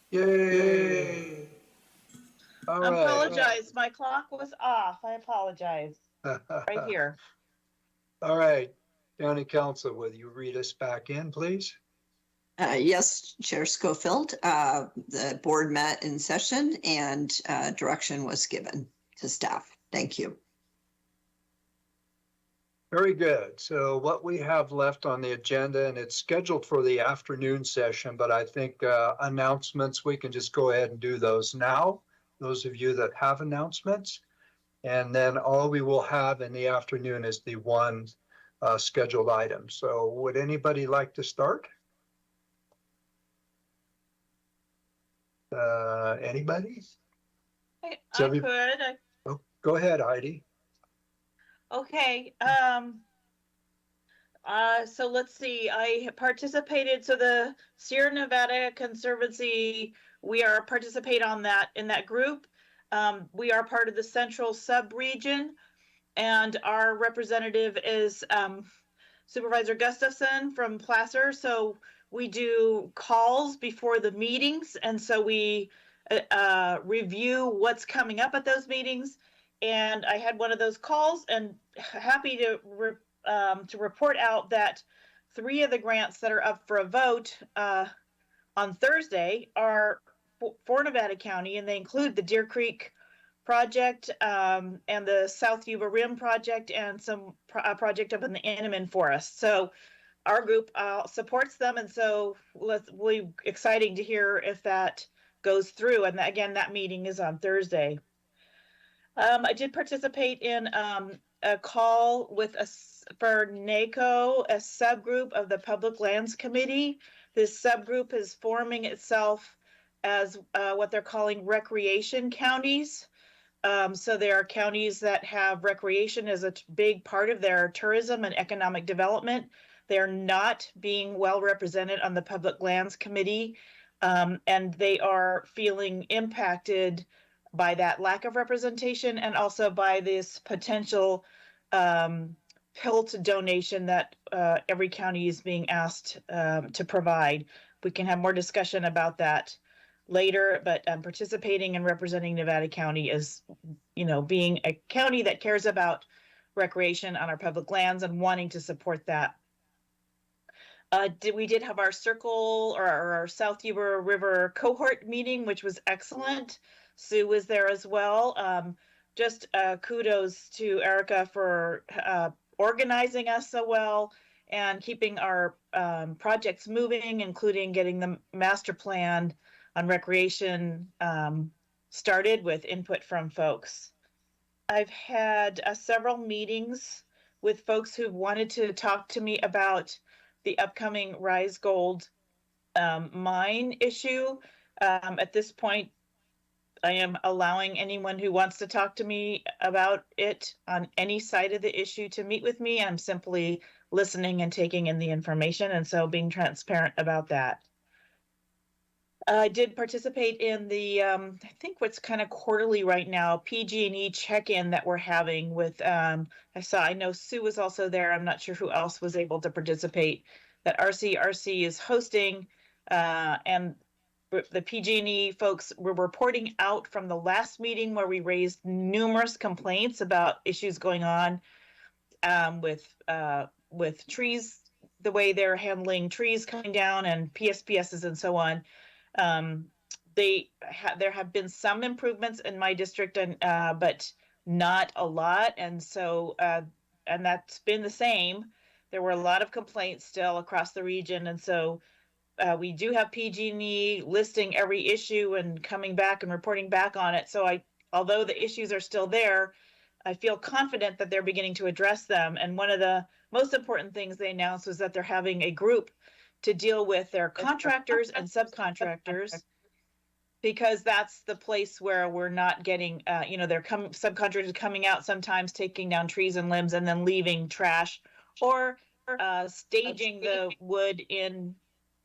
Speaker 1: Yay! All
Speaker 10: I
Speaker 1: right.
Speaker 10: apologize. My clock was off. I apologize. Right here.
Speaker 1: All right. County Council, will you read us back in, please?
Speaker 8: Yes, Chair Schofield, the board met in session and direction was given to staff. Thank you.
Speaker 1: Very good. So what we have left on the agenda, and it's scheduled for the afternoon session, but I think announcements, we can just go ahead and do those now. Those of you that have announcements. And then all we will have in the afternoon is the one scheduled item. So would anybody like to start? Anybody?
Speaker 10: I
Speaker 1: Somebody-
Speaker 10: could.
Speaker 1: Oh, go ahead, Heidi.
Speaker 10: Okay. So let's see. I participated. So the Sierra Nevada Conservancy, we are participate on that in that group. We are part of the Central Sub-Region, and our representative is Supervisor Gustafson from Placer. So we do calls before the meetings, and so we review what's coming up at those meetings. And I had one of those calls, and happy to report out that 3 of the grants that are up for a vote on Thursday are for Nevada County, and they include the Deer Creek project and the South Yuba Rim project and some project up in the Andaman Forest. So our group supports them, and so we exciting to hear if that goes through. And again, that meeting is on Thursday. I did participate in a call with for NACO, a subgroup of the Public Lands Committee. This subgroup is forming itself as what they're calling recreation counties. So there are counties that have recreation as a big part of their tourism and economic development. They're not being well represented on the Public Lands Committee, and they are feeling impacted by that lack of representation and also by this potential PILT donation that every county is being asked to provide. We can have more discussion about that later, but participating and representing Nevada County is, being a county that cares about recreation on our public lands and wanting to support that. We did have our circle or our South Yuba River cohort meeting, which was excellent. Sue was there as well. Just kudos to Erica for organizing us so well and keeping our projects moving, including getting the master plan on recreation started with input from folks. I've had several meetings with folks who wanted to talk to me about the upcoming Rise Gold mine issue. At this point, I am allowing anyone who wants to talk to me about it on any side of the issue to meet with me. I'm simply listening and taking in the information, and so being transparent about that. I did participate in the, I think what's kind of quarterly right now, PG&E check-in that we're having with, I know Sue was also there. I'm not sure who else was able to participate, that RCRC is hosting, and the PG&E folks were reporting out from the last meeting where we raised numerous complaints about issues going on with trees, the way they're handling trees coming down and PSPSs and so on. There have been some improvements in my district, and but not a lot, and so and that's been the same. There were a lot of complaints still across the region, and so we do have PG&E listing every issue and coming back and reporting back on it. So although the issues are still there, I feel confident that they're beginning to address them. And one of the most important things they announced was that they're having a group to deal with their contractors and subcontractors, because that's the place where we're not getting, subcontractors coming out sometimes, taking down trees and limbs and then leaving trash or staging the wood in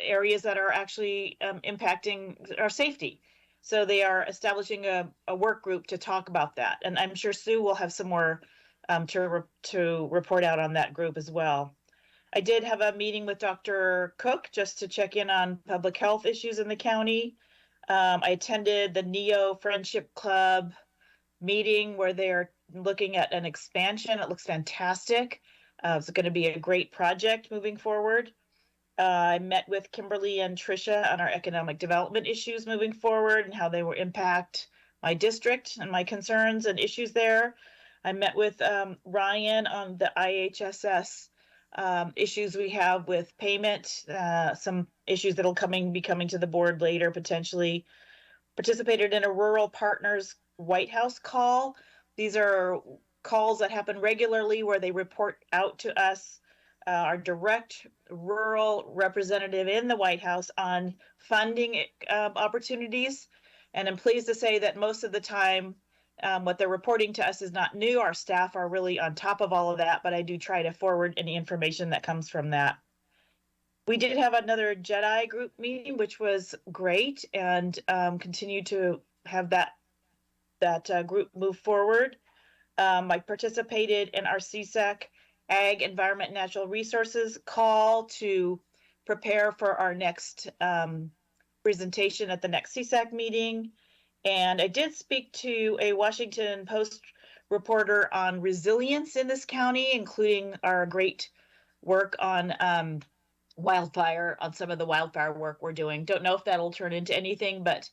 Speaker 10: areas that are actually impacting our safety. So they are establishing a work group to talk about that. And I'm sure Sue will have some more to report out on that group as well. I did have a meeting with Dr. Cook just to check in on public health issues in the county. I attended the NEO Friendship Club meeting where they're looking at an expansion. It looks fantastic. It's going to be a great project moving forward. I met with Kimberly and Tricia on our economic development issues moving forward and how they will impact my district and my concerns and issues there. I met with Ryan on the IHSS issues we have with payment, some issues that'll be coming to the board later potentially. Participated in a Rural Partners White House call. These are calls that happen regularly where they report out to us, our direct rural representative in the White House, on funding opportunities. And I'm pleased to say that most of the time, what they're reporting to us is not new. Our staff are really on top of all of that, but I do try to forward any information that comes from that. We did have another JEDI group meeting, which was great, and continue to have that group move forward. I participated in our CSAC Ag, Environment, and Natural Resources call to prepare for our next presentation at the next CSAC meeting. And I did speak to a Washington Post reporter on resilience in this county, including our great work on wildfire, on some of the wildfire work we're doing. Don't know if that'll turn into anything, but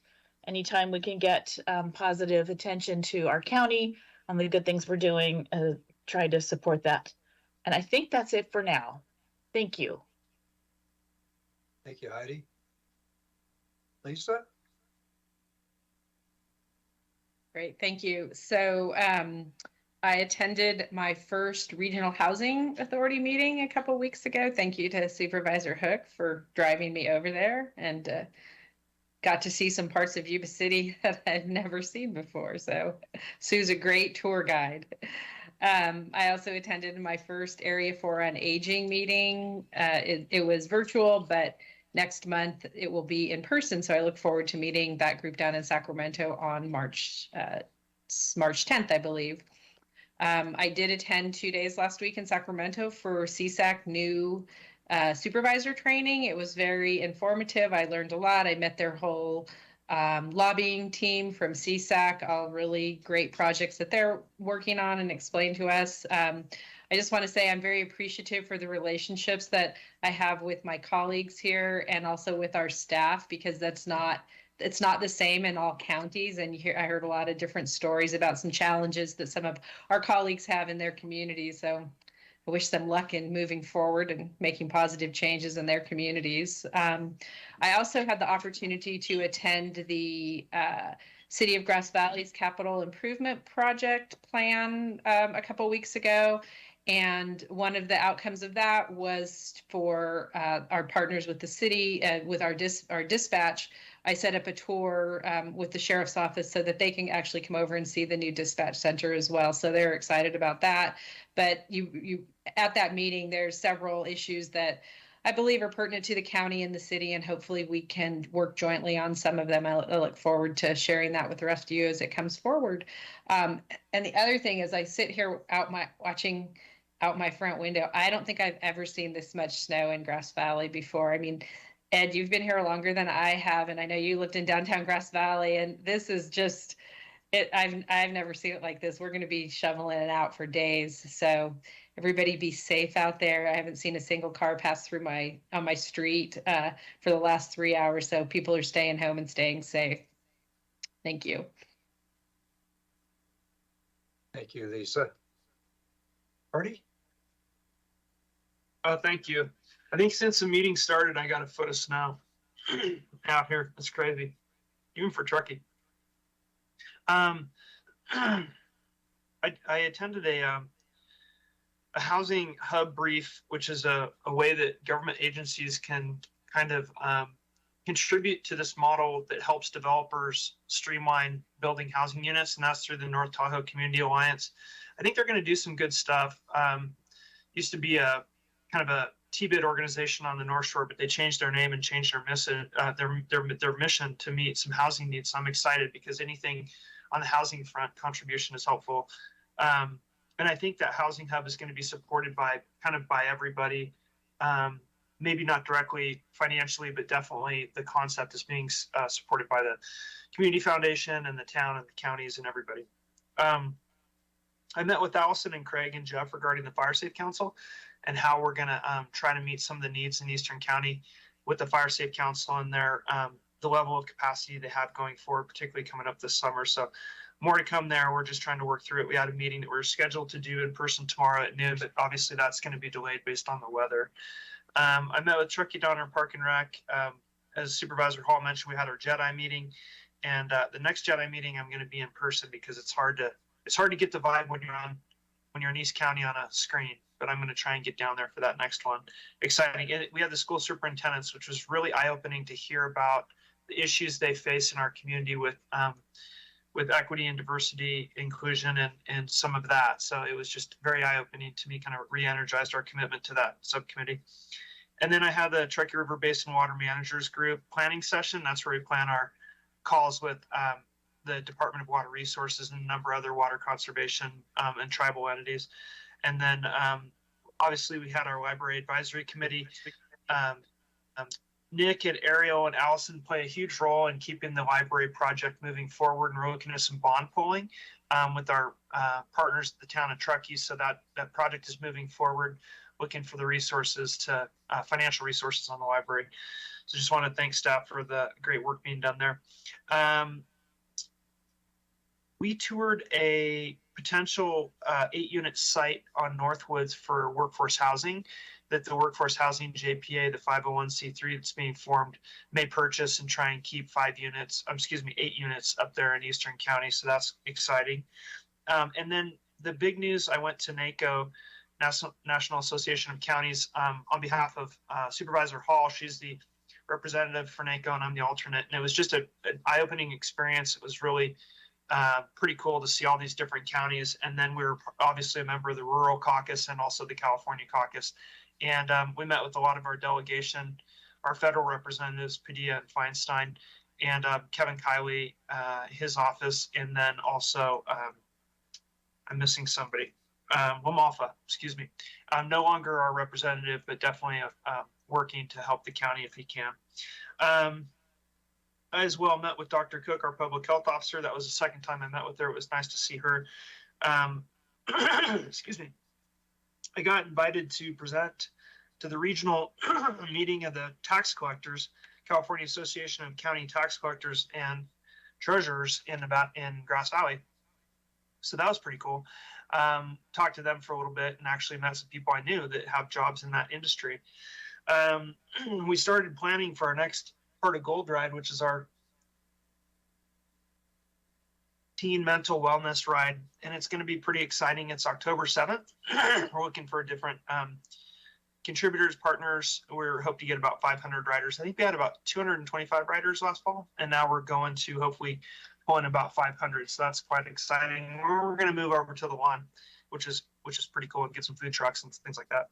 Speaker 10: anytime we can get positive attention to our county on the good things we're doing, try to support that. And I think that's it for now. Thank you.
Speaker 1: Thank you, Heidi. Lisa?
Speaker 11: Great, thank you. So I attended my first Regional Housing Authority meeting a couple weeks ago. Thank you to Supervisor Hook for driving me over there, and got to see some parts of Yuba City that I've never seen before. So Sue's a great tour guide. I also attended my first Area 4 on Aging meeting. It was virtual, but next month it will be in person. So I look forward to meeting that group down in Sacramento on March 10th, I believe. I did attend 2 days last week in Sacramento for CSAC new supervisor training. It was very informative. I learned a lot. I met their whole lobbying team from CSAC, all really great projects that they're working on and explained to us. I just want to say I'm very appreciative for the relationships that I have with my colleagues here and also with our staff, because it's not the same in all counties. And I heard a lot of different stories about some challenges that some of our colleagues have in their communities. So I wish them luck in moving forward and making positive changes in their communities. I also had the opportunity to attend the City of Grass Valley's Capital Improvement Project plan a couple weeks ago. And one of the outcomes of that was for our partners with the city, with our dispatch. I set up a tour with the sheriff's office so that they can actually come over and see the new dispatch center as well. So they're excited about that. But you at that meeting, there's several issues that I believe are pertinent to the county and the city, and hopefully we can work jointly on some of them. I look forward to sharing that with the rest of you as it comes forward. And the other thing is I sit here watching out my front window. I don't think I've ever seen this much snow in Grass Valley before. I mean, Ed, you've been here longer than I have, and I know you lived in downtown Grass Valley, and this is just it. I've never seen it like this. We're going to be shoveling it out for days. So everybody be safe out there. I haven't seen a single car pass through on my street for the last 3 hours. So people are staying home and staying safe. Thank you.
Speaker 1: Thank you, Lisa. Artie?
Speaker 6: Thank you. I think since the meeting started, I got a foot of snow out here. It's crazy, even for Truckee. I attended a housing hub brief, which is a way that government agencies can kind of contribute to this model that helps developers streamline building housing units, and that's through the North Tahoe Community Alliance. I think they're going to do some good stuff. Used to be a kind of a T-bid organization on the North Shore, but they changed their name and changed their mission to meet some housing needs. So I'm excited because anything on the housing front contribution is helpful. And I think that housing hub is going to be supported by everybody. Maybe not directly financially, but definitely the concept is being supported by the Community Foundation and the town and the counties and everybody. I met with Allison and Craig and Jeff regarding the Fire Safe Council and how we're going to try to meet some of the needs in Eastern County with the Fire Safe Council and their the level of capacity they have going forward, particularly coming up this summer. So more to come there. We're just trying to work through it. We had a meeting that we're scheduled to do in person tomorrow at noon, but obviously that's going to be delayed based on the weather. I met with Truckee Donner Park and Rec. As Supervisor Hall mentioned, we had our Jedi meeting, and the next Jedi meeting I'm going to be in person because it's hard to get the vibe when you're in East County on a screen. But I'm going to try and get down there for that next one. Exciting. We had the school superintendents, which was really eye-opening to hear about the issues they face in our community with equity and diversity, inclusion, and some of that. So it was just very eye-opening to me, kind of re-energized our commitment to that subcommittee. And then I had the Truckee River Basin Water Managers Group planning session. That's where we plan our calls with the Department of Water Resources and a number of other water conservation and tribal entities. And then obviously we had our library advisory committee. Nick and Ariel and Allison play a huge role in keeping the library project moving forward, and we're looking at some bond pulling with our partners at the town of Truckee. So that project is moving forward, looking for the resources financial resources on the library. So just want to thank staff for the great work being done there. We toured a potential 8-unit site on Northwoods for workforce housing that the Workforce Housing JPA, the 501c3 that's being formed, may purchase and try and keep 8 units up there in Eastern County. So that's exciting. And then the big news, I went to NACO, National Association of Counties, on behalf of Supervisor Hall. She's the representative for NACO and I'm the alternate. And it was just an eye-opening experience. It was really pretty cool to see all these different counties. And then we were obviously a member of the Rural Caucus and also the California Caucus. And we met with a lot of our delegation, our federal representatives, Padilla and Feinstein, and Kevin Kiley, his office. And then also, I'm missing somebody, Wamalfa, excuse me. No longer our representative, but definitely working to help the county if he can. I as well met with Dr. Cook, our public health officer. That was the second time I met with her. It was nice to see her. Excuse me. I got invited to present to the regional meeting of the tax collectors, California Association of County Tax Collectors and Treasurers in Grass Valley. So that was pretty cool. Talked to them for a little bit and actually met some people I knew that have jobs in that industry. We started planning for our next part of Gold Ride, which is our teen mental wellness ride, and it's going to be pretty exciting. It's October 7th. We're looking for different contributors, partners. We're hoping to get about 500 riders. I think we had about 225 riders last fall, and now we're going to hopefully pull in about 500. So that's quite exciting. We're going to move over to the lawn, which is pretty cool, and get some food trucks and things like that.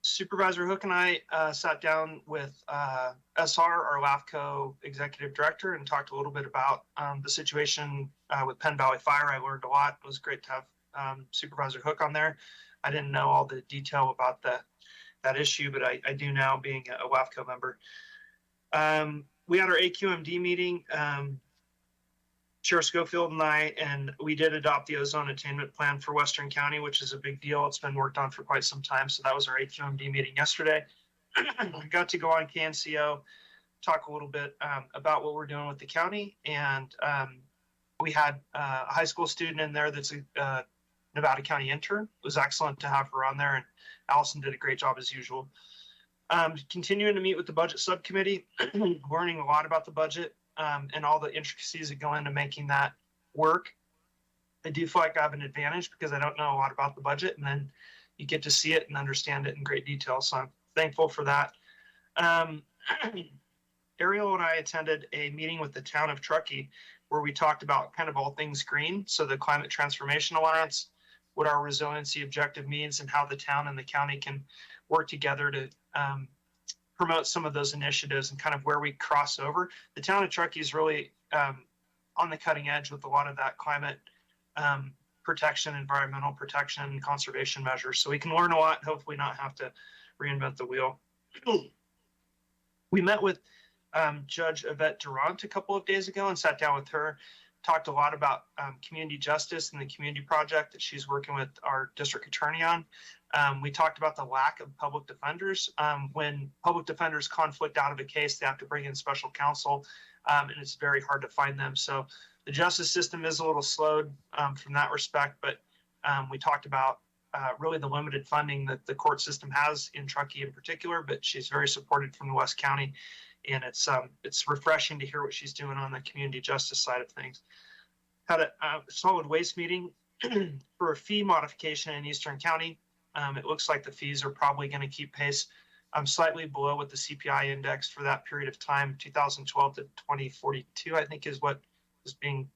Speaker 6: Supervisor Hook and I sat down with SR, our LAFCO executive director, and talked a little bit about the situation with Penn Valley Fire. I learned a lot. It was great to have Supervisor Hook on there. I didn't know all the detail about that issue, but I do now, being a LAFCO member. We had our AQMD meeting, Chair Schofield and we did adopt the ozone attainment plan for Western County, which is a big deal. It's been worked on for quite some time. So that was our AQMD meeting yesterday. We got to go on KNCO, talk a little bit about what we're doing with the county. And we had a high school student in there that's a Nevada County intern. It was excellent to have her on there. And Allison did a great job as usual. Continuing to meet with the budget subcommittee, learning a lot about the budget. And all the intricacies that go into making that work. I do feel like I have an advantage because I don't know a lot about the budget, and then you get to see it and understand it in great detail. So I'm thankful for that. Ariel and I attended a meeting with the town of Truckee where we talked about kind of all things green. So the Climate Transformation Alliance, what our resiliency objective means, and how the town and the county can work together to promote some of those initiatives and kind of where we cross over. The town of Truckee is really on the cutting edge with a lot of that climate protection, environmental protection, conservation measures. So we can learn a lot, hopefully not have to reinvent the wheel. We met with Judge Yvette Durant a couple of days ago and sat down with her, talked a lot about community justice and the community project that she's working with our district attorney on. We talked about the lack of public defenders. When public defenders conflict out of a case, they have to bring in special counsel, and it's very hard to find them. So the justice system is a little slowed from that respect, but we talked about really the limited funding that the court system has in Truckee in particular, but she's very supported from the West County, and it's refreshing to hear what she's doing on the community justice side of things. Had a solid waste meeting for a fee modification in Eastern County. It looks like the fees are probably going to keep pace slightly below what the CPI index for that period of time, 2012 to 2042, I think is what is being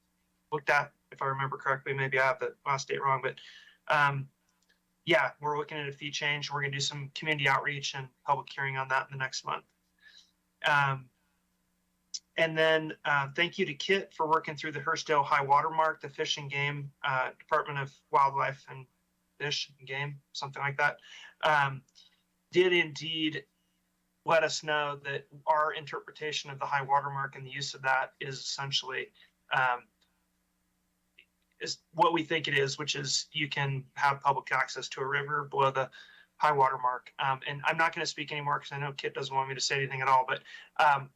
Speaker 6: looked at, if I remember correctly. Maybe I have the last date wrong, but yeah, we're looking at a fee change. We're going to do some community outreach and public hearing on that in the next month. And then thank you to Kit for working through the Hurstdale high water mark, the Fish and Game Department of Wildlife and Fish and Game, something like that, did indeed let us know that our interpretation of the high water mark and the use of that is essentially is what we think it is, which is you can have public access to a river below the high water mark. And I'm not going to speak anymore because I know Kit doesn't want me to say anything at all, but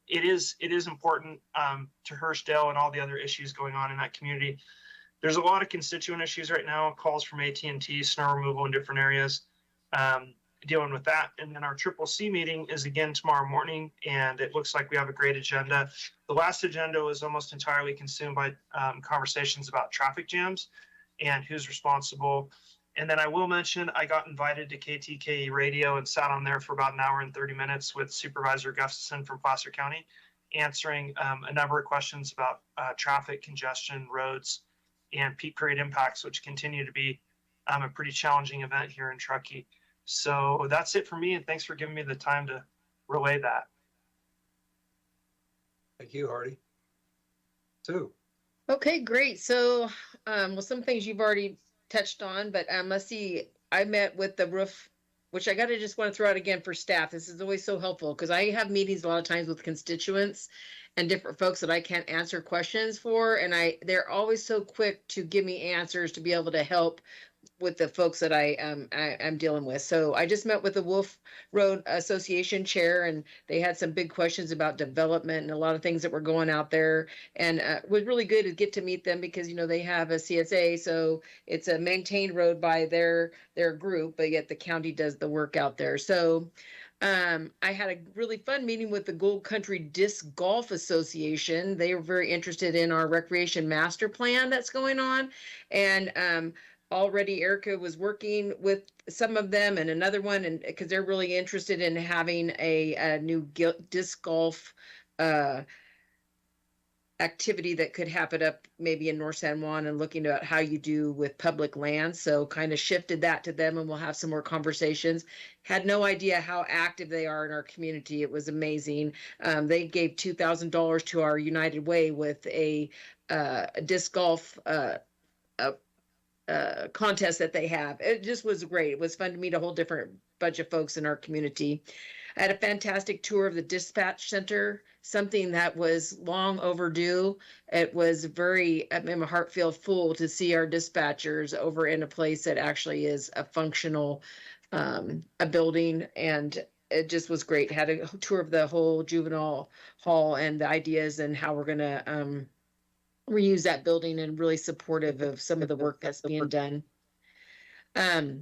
Speaker 6: it is important to Hurstdale and all the other issues going on in that community. There's a lot of constituent issues right now, calls from AT&T, snow removal in different areas, dealing with that. And then our CCC meeting is again tomorrow morning, and it looks like we have a great agenda. The last agenda was almost entirely consumed by conversations about traffic jams and who's responsible. And then I will mention, I got invited to KTKE radio and sat on there for about an hour and 30 minutes with Supervisor Gustafson from Placer County, answering a number of questions about traffic congestion, roads, and peak period impacts, which continue to be a pretty challenging event here in Truckee. So that's it for me, and thanks for giving me the time to relay that.
Speaker 1: Thank you, Hardy. Sue.
Speaker 5: Okay, great. So, well, some things you've already touched on, but let's see. I met with the roof, which I just want to throw out again for staff. This is always so helpful because I have meetings a lot of times with constituents and different folks that I can't answer questions for, and they're always so quick to give me answers to be able to help with the folks that I'm dealing with. So I just met with the Wolf Road Association chair, and they had some big questions about development and a lot of things that were going out there. And it was really good to get to meet them because, you know, they have a CSA, so it's a maintained road by their group, but yet the county does the work out there. So I had a really fun meeting with the Gold Country Disc Golf Association. They were very interested in our recreation master plan that's going on. And already Erica was working with some of them and another one, and because they're really interested in having a new disc golf activity that could happen up maybe in North San Juan, and looking at how you do with public land. So kind of shifted that to them, and we'll have some more conversations. Had no idea how active they are in our community. It was amazing. They gave $2,000 to our United Way with a disc golf contest that they have. It just was great. It was fun to meet a whole different bunch of folks in our community. I had a fantastic tour of the dispatch center, something that was long overdue. It was very, I mean, my heart feels full to see our dispatchers over in a place that actually is a functional a building, and it just was great. Had a tour of the whole juvenile hall and the ideas and how we're going to reuse that building, and really supportive of some of the work that's being done. I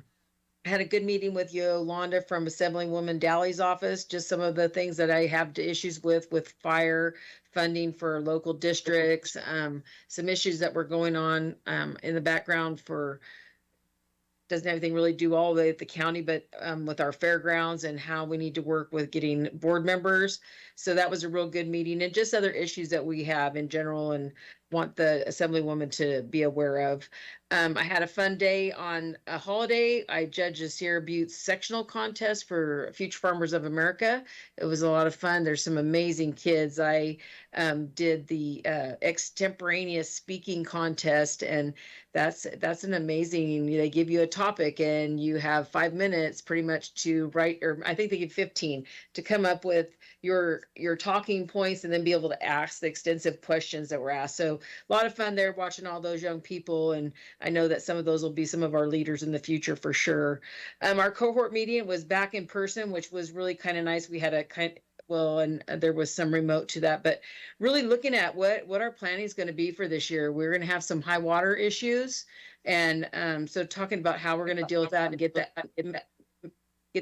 Speaker 5: had a good meeting with Yolanda from Assemblywoman Daly's office, just some of the things that I have issues with fire funding for local districts, some issues that were going on in the background for, doesn't have anything really do all the way at the county, but with our fairgrounds and how we need to work with getting board members. So that was a real good meeting, and just other issues that we have in general and want the Assemblywoman to be aware of. I had a fun day on a holiday. I judged a Sierra Butte sectional contest for Future Farmers of America. It was a lot of fun. There's some amazing kids. I did the extemporaneous speaking contest, and that's an amazing, they give you a topic and you have 5 minutes pretty much to write, or I think they give 15 to come up with your talking points and then be able to ask the extensive questions that were asked. So a lot of fun there watching all those young people, and I know that some of those will be some of our leaders in the future for sure. Our cohort meeting was back in person, which was really kind of nice. We had and there was some remote to that, but really looking at what our planning is going to be for this year. We're going to have some high water issues, and so talking about how we're going to deal with that and get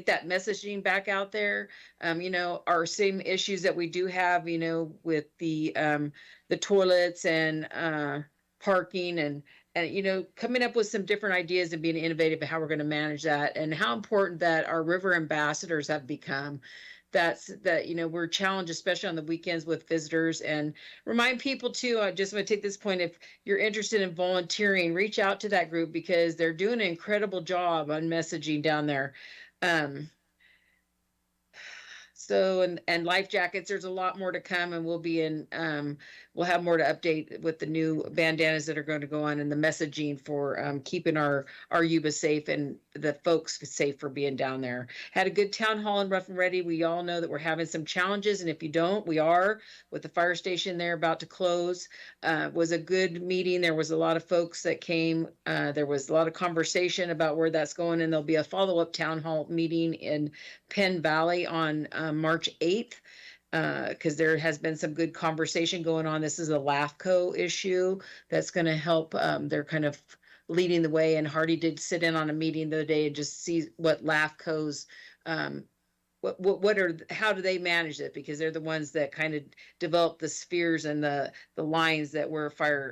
Speaker 5: that messaging back out there. Our same issues that we do have, with the toilets and parking and coming up with some different ideas and being innovative of how we're going to manage that, and how important that our river ambassadors have become. We're challenged, especially on the weekends with visitors, and remind people too, I just want to take this point, if you're interested in volunteering, reach out to that group because they're doing an incredible job on messaging down there. And life jackets, there's a lot more to come, and we'll be in we'll have more to update with the new bandanas that are going to go on and the messaging for keeping our Yuba safe and the folks safe for being down there. Had a good town hall in Rough and Ready. We all know that we're having some challenges, and if you don't, we are, with the fire station there about to close. Was a good meeting. There was a lot of folks that came. There was a lot of conversation about where that's going, and there'll be a follow-up town hall meeting in Penn Valley on March 8th. Because there has been some good conversation going on. This is a LAFCO issue that's going to help. They're kind of leading the way, and Hardy did sit in on a meeting the other day and just see what LAFCO's, how do they manage it? Because they're the ones that kind of develop the spheres and the lines that where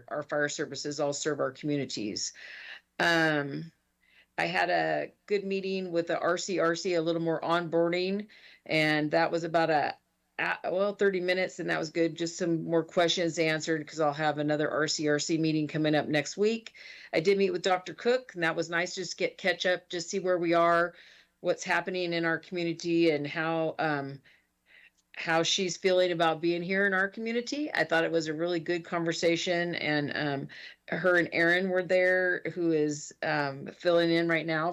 Speaker 5: our fire services all serve our communities. I had a good meeting with the RCRC, a little more onboarding, and that was about 30 minutes, and that was good. Just some more questions answered because I'll have another RCRC meeting coming up next week. I did meet with Dr. Cook, and that was nice. Just catch up, just see where we are, what's happening in our community, and how she's feeling about being here in our community. I thought it was a really good conversation, and her and Aaron were there, who is filling in right now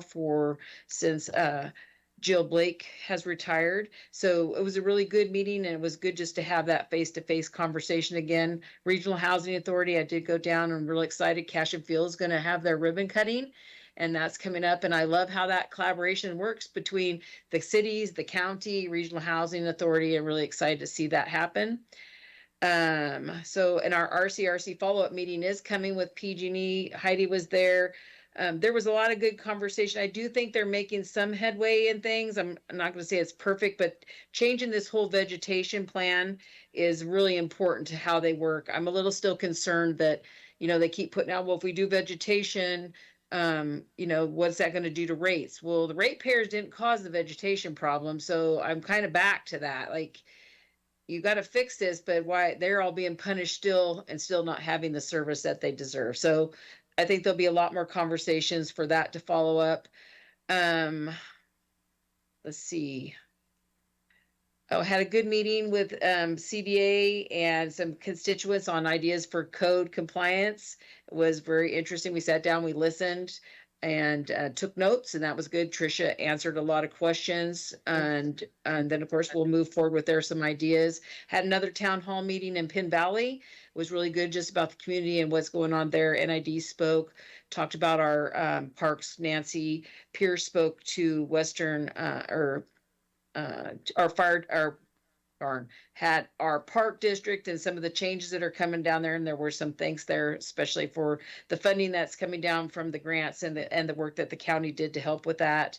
Speaker 5: since Jill Blake has retired. So it was a really good meeting, and it was good just to have that face-to-face conversation again. Regional Housing Authority, I did go down. I'm really excited. Cash and Field is going to have their ribbon cutting, and that's coming up. And I love how that collaboration works between the cities, the county, Regional Housing Authority. I'm really excited to see that happen. So, and our RCRC follow-up meeting is coming with PG&E. Heidi was there. There was a lot of good conversation. I do think they're making some headway in things. I'm not going to say it's perfect, but changing this whole vegetation plan is really important to how they work. I'm a little still concerned that, they keep putting out, well, if we do vegetation, what's that going to do to rates? Well, the ratepayers didn't cause the vegetation problem. So I'm kind of back to that. Like, you got to fix this, but why they're all being punished still and still not having the service that they deserve. So I think there'll be a lot more conversations for that to follow up. Let's see. I had a good meeting with CDA and some constituents on ideas for code compliance. It was very interesting. We sat down, we listened, and took notes, and that was good. Tricia answered a lot of questions, and then of course we'll move forward with some ideas. Had another town hall meeting in Penn Valley. It was really good, just about the community and what's going on there. NID spoke, talked about our parks. Nancy Pierce spoke to Western had our park district and some of the changes that are coming down there, and there were some thanks there, especially for the funding that's coming down from the grants and the work that the county did to help with that.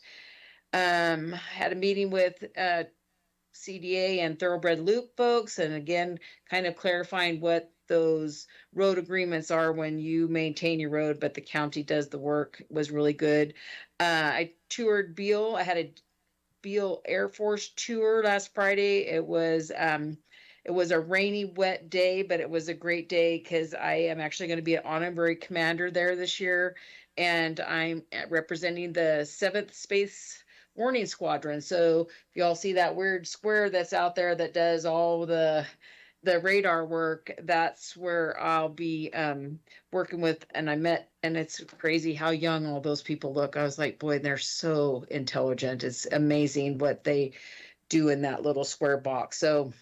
Speaker 5: Had a meeting with CDA and Thoroughbred Loop folks, and again, kind of clarifying what those road agreements are when you maintain your road, but the county does the work. Was really good. I toured Beale. I had a Beale Air Force tour last Friday. It was a rainy, wet day, but it was a great day because I am actually going to be an honorary commander there this year, and I'm representing the 7th Space Warning Squadron. So if you all see that weird square that's out there that does all the radar work, that's where I'll be working with. And it's crazy how young all those people look. I was like, boy, they're so intelligent. It's amazing what they do in that little square box. So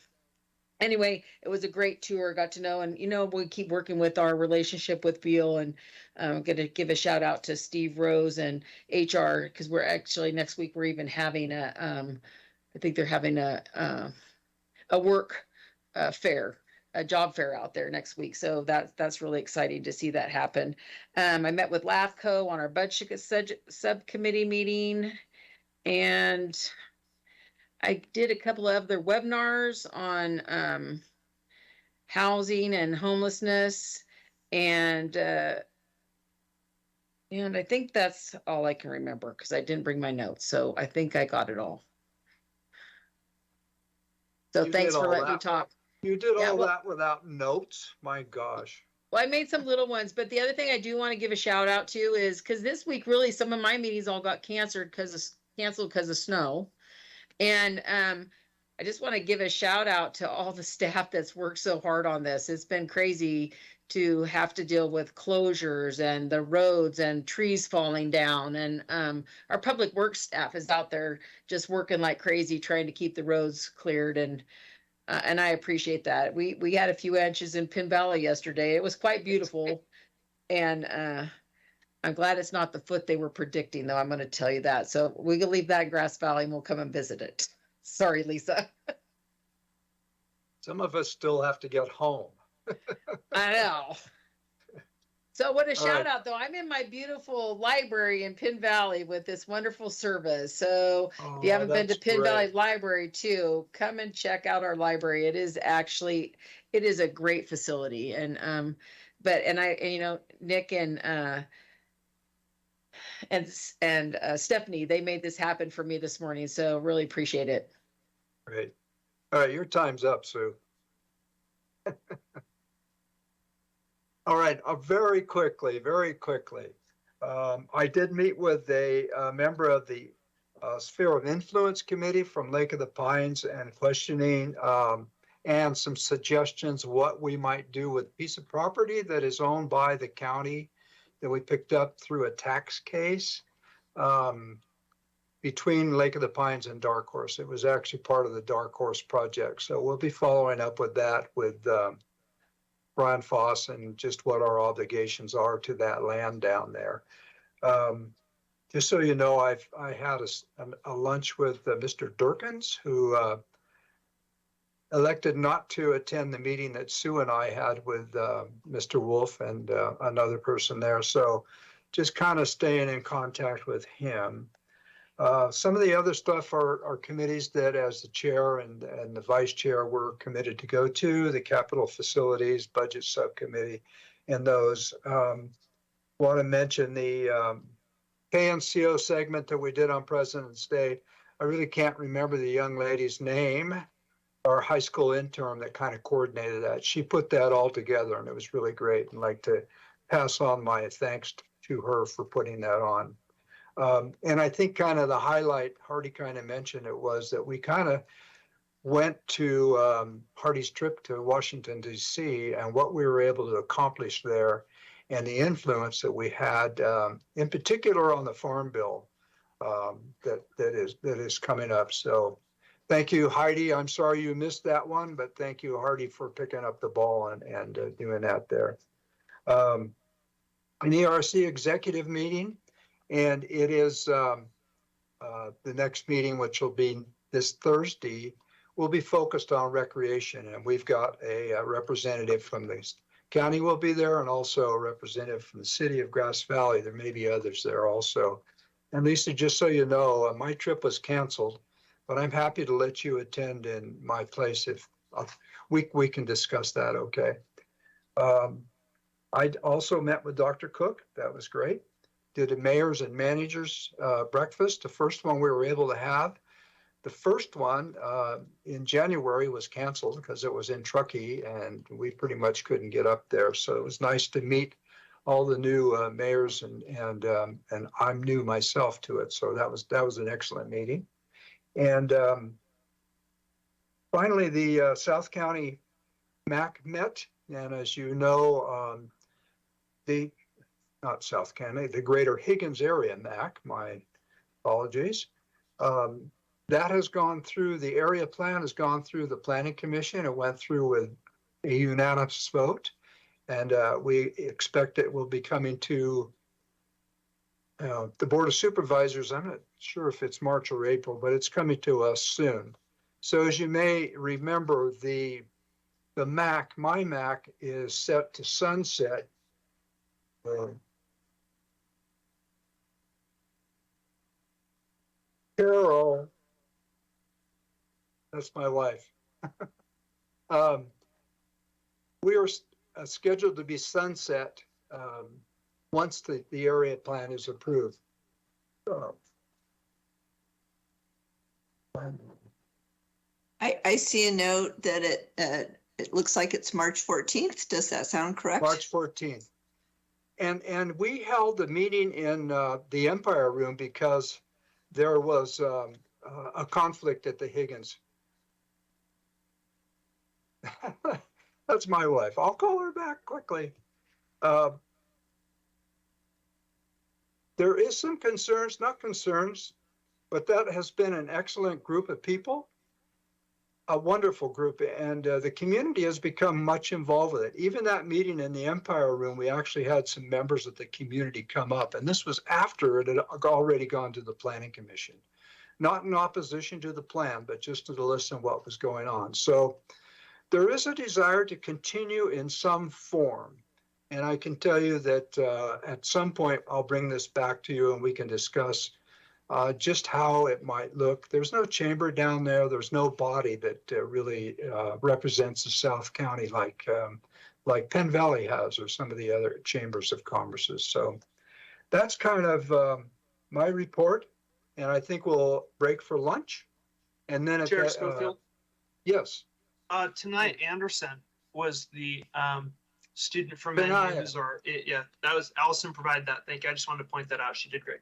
Speaker 5: anyway, it was a great tour. Got to know, and we keep working with our relationship with Beale, and I'm going to give a shout out to Steve Rose and HR, because we're actually next week we're even having I think they're having a work fair, a job fair out there next week. So that's really exciting to see that happen. I met with LAFCO on our budget subcommittee meeting, and I did a couple of other webinars on housing and homelessness, and I think that's all I can remember because I didn't bring my notes. So I think I got it all. So thanks for letting me talk.
Speaker 1: You did all that without notes? My gosh.
Speaker 5: Well, I made some little ones, but the other thing I do want to give a shout out to is because this week, really, some of my meetings all got canceled because of snow. And I just want to give a shout out to all the staff that's worked so hard on this. It's been crazy to have to deal with closures and the roads and trees falling down. And our public works staff is out there just working like crazy, trying to keep the roads cleared. And I appreciate that. We had a few inches in Pin Valley yesterday. It was quite beautiful. And I'm glad it's not the foot they were predicting, though. I'm going to tell you that. So we can leave that in Grass Valley and we'll come and visit it. Sorry, Lisa.
Speaker 1: Some of us still have to get home.
Speaker 5: I know. So what a
Speaker 1: All
Speaker 5: shout
Speaker 1: right.
Speaker 5: out, though. I'm in my beautiful library in Pin Valley with this wonderful service. So if you haven't been to
Speaker 1: that's
Speaker 5: Pin Valley
Speaker 1: great.
Speaker 5: Library too, come and check out our library. It is a great facility. And Nick and Stephanie, they made this happen for me this morning. So really appreciate it.
Speaker 1: Great. All right, your time's up, Sue. All right, very quickly. I did meet with a member of the Sphere of Influence Committee from Lake of the Pines and questioning and some suggestions what we might do with a piece of property that is owned by the county that we picked up through a tax case between Lake of the Pines and Dark Horse. It was actually part of the Dark Horse project. So we'll be following up with that with Brian Foss and just what our obligations are to that land down there. Just so you know, I had a lunch with Mr. Durkins, who elected not to attend the meeting that Sue and I had with Mr. Wolf and another person there. So just kind of staying in contact with him. Some of the other stuff are committees that as the chair and the vice chair we're committed to go to, the capital facilities, budget subcommittee, and those. Want to mention the KNCO segment that we did on President's Day. I really can't remember the young lady's name, our high school intern that kind of coordinated that. She put that all together and it was really great. And I'd like to pass on my thanks to her for putting that on. And I think kind of the highlight, Hardy kind of mentioned it, was that we kind of went to Hardy's trip to Washington, D.C. and what we were able to accomplish there and the influence that we had, in particular on the Farm Bill that is coming up. So thank you, Heidi. I'm sorry you missed that one, but thank you, Hardy, for picking up the ball and doing that there. An ERC executive meeting. And it is the next meeting, which will be this Thursday, will be focused on recreation. And we've got a representative from the county will be there and also a representative from the city of Grass Valley. There may be others there also. And Lisa, just so you know, my trip was canceled, but I'm happy to let you attend in my place if we can discuss that, okay? I also met with Dr. Cook. That was great. Did a mayor's and managers breakfast, the first one we were able to have. The first one in January was canceled because it was in Truckee and we pretty much couldn't get up there. So it was nice to meet all the new mayors and I'm new myself to it. So that was an excellent meeting. And finally, the South County MAC met. And as you know, not South County, the Greater Higgins Area MAC, my apologies. That has gone through, the area plan has gone through the Planning Commission. It went through with a unanimous vote. And we expect it will be coming to the Board of Supervisors. I'm not sure if it's March or April, but it's coming to us soon. So as you may remember, the MAC, my MAC, is set to sunset Carol, that's my wife. We are scheduled to be sunset once the area plan is approved.
Speaker 8: I see a note that it looks like it's March 14th. Does that sound correct?
Speaker 1: March 14th. And we held the meeting in the Empire Room because there was a conflict at the Higgins That's my wife. I'll call her back quickly. There is some concerns, not concerns, but that has been an excellent group of people, a wonderful group, and the community has become much involved with it. Even that meeting in the Empire Room, we actually had some members of the community come up, and this was after it had already gone to the Planning Commission. Not in opposition to the plan, but just to listen what was going on. So there is a desire to continue in some form. And I can tell you that at some point, I'll bring this back to you and we can discuss just how it might look. There's no chamber down there. There's no body that really represents the South County like Penn Valley has or some of the other chambers of commerces. So that's kind of my report. And I think we'll break for lunch. And then at
Speaker 6: Chair
Speaker 1: that,
Speaker 6: Schofield,
Speaker 1: yes.
Speaker 6: tonight Anderson was the student from
Speaker 1: Benaya.
Speaker 6: Missouri. Yeah, that was Allison provided that. Thank you. I just wanted to point that out. She did great.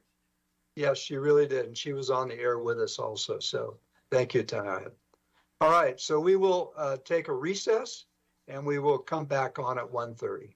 Speaker 1: Yes, she really did. And she was on the air with us also. So thank you, Tanaya. All right. So we will take a recess and we will come back on at 1:30.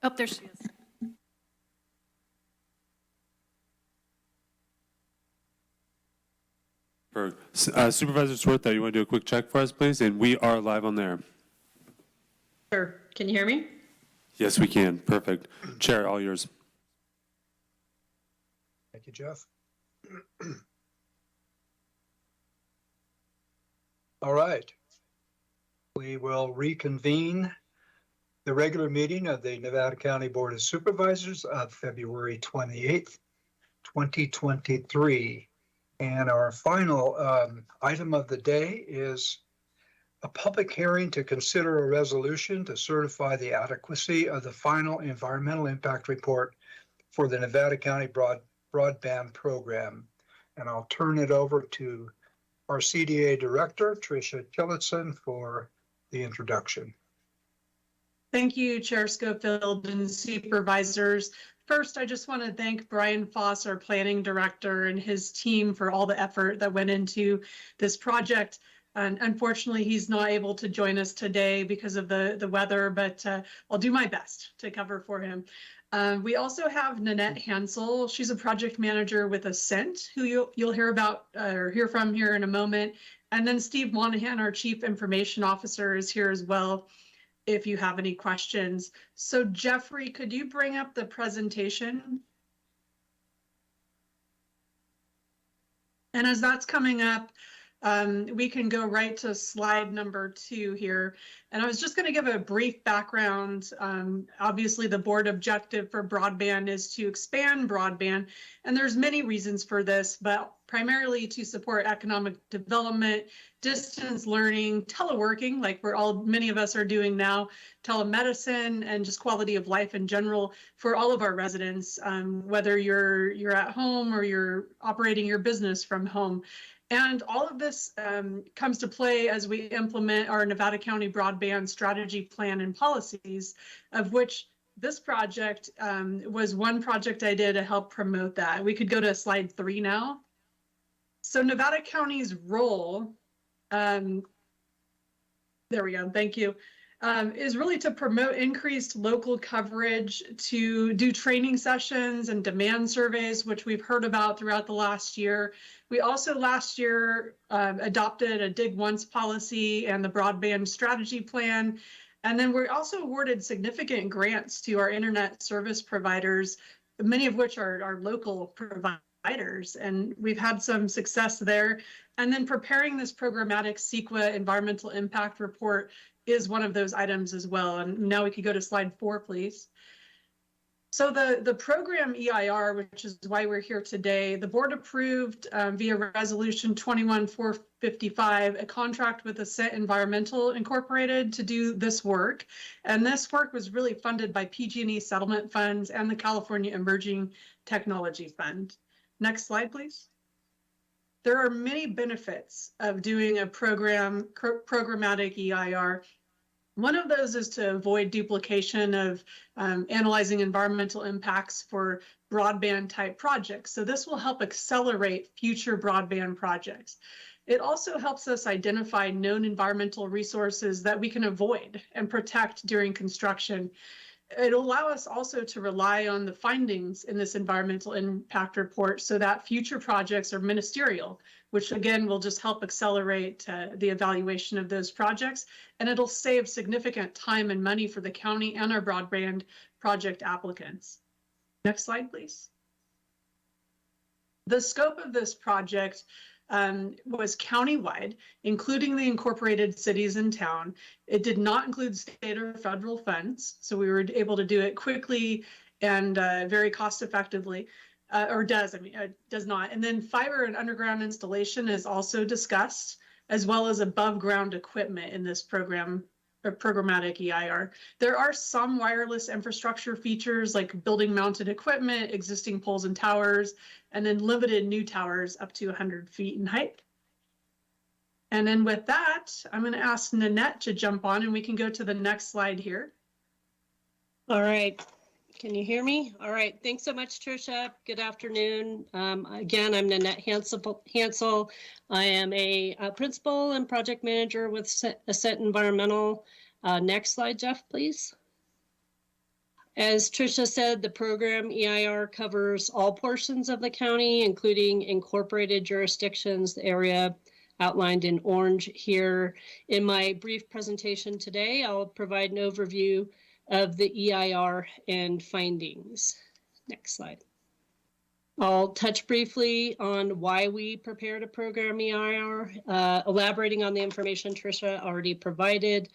Speaker 9: Oh, there she is.
Speaker 3: Supervisor Swarthout, you want to do a quick check for us, please? And we are live on there.
Speaker 17: Sure. Can you hear me?
Speaker 3: Yes, we can. Perfect. Chair, all yours.
Speaker 1: Thank you, Jeff. All right. We will reconvene the regular meeting of the Nevada County Board of Supervisors of February 28th, 2023. And our final item of the day is a public hearing to consider a resolution to certify the adequacy of the final environmental impact report for the Nevada County Broadband Program. And I'll turn it over to our CDA Director, Tricia Tillotson, for the introduction.
Speaker 17: Thank you, Chair Schofield and supervisors. First, I just want to thank Brian Foss, our planning director, and his team for all the effort that went into this project. And unfortunately, he's not able to join us today because of the weather, but I'll do my best to cover for him. We also have Nanette Hansel. She's a project manager with Ascent, who you'll hear about or hear from here in a moment. And then Steve Monahan, our Chief Information Officer, is here as well if you have any questions. So Jeffrey, could you bring up the presentation? And as that's coming up, we can go right to slide number 2 here. And I was just going to give a brief background. Obviously, the board objective for broadband is to expand broadband. And there's many reasons for this, but primarily to support economic development, distance learning, teleworking, like many of us are doing now, telemedicine, and just quality of life in general for all of our residents, whether you're at home or you're operating your business from home. And all of this comes to play as we implement our Nevada County Broadband Strategy Plan and policies, of which this project was one project I did to help promote that. We could go to slide 3 now. So Nevada County's role, there we go, thank you, is really to promote increased local coverage, to do training sessions and demand surveys, which we've heard about throughout the last year. We also last year adopted a Dig Once policy and the broadband strategy plan. And then we're also awarded significant grants to our internet service providers, many of which are local providers. And we've had some success there. And then preparing this programmatic CEQA environmental impact report is one of those items as well. And now we could go to slide 4, please. So the program EIR, which is why we're here today, the board approved via resolution 21455 a contract with Ascent Environmental Incorporated to do this work. And this work was really funded by PG&E settlement funds and the California Emerging Technology Fund. Next slide, please. There are many benefits of doing a programmatic EIR. One of those is to avoid duplication of analyzing environmental impacts for broadband type projects. So this will help accelerate future broadband projects. It also helps us identify known environmental resources that we can avoid and protect during construction. It'll allow us also to rely on the findings in this environmental impact report so that future projects are ministerial, which again will just help accelerate the evaluation of those projects. And it'll save significant time and money for the county and our broadband project applicants. Next slide, please. The scope of this project was countywide, including the incorporated cities and town. It did not include state or federal funds, so we were able to do it quickly and very cost effectively, does not. And then fiber and underground installation is also discussed, as well as above ground equipment in this program, or programmatic EIR. There are some wireless infrastructure features like building mounted equipment, existing poles and towers, and then limited new towers up to 100 feet in height. And then with that, I'm going to ask Nanette to jump on and we can go to the next slide here.
Speaker 12: All right. Can you hear me? All right. Thanks so much, Tricia. Good afternoon. Again, I'm Nanette Hansel. I am a principal and project manager with Ascent Environmental. Next slide, Jeff, please. As Tricia said, the program EIR covers all portions of the county, including incorporated jurisdictions, the area outlined in orange here. In my brief presentation today, I'll provide an overview of the EIR and findings. Next slide. I'll touch briefly on why we prepared a program EIR, elaborating on the information Tricia already provided,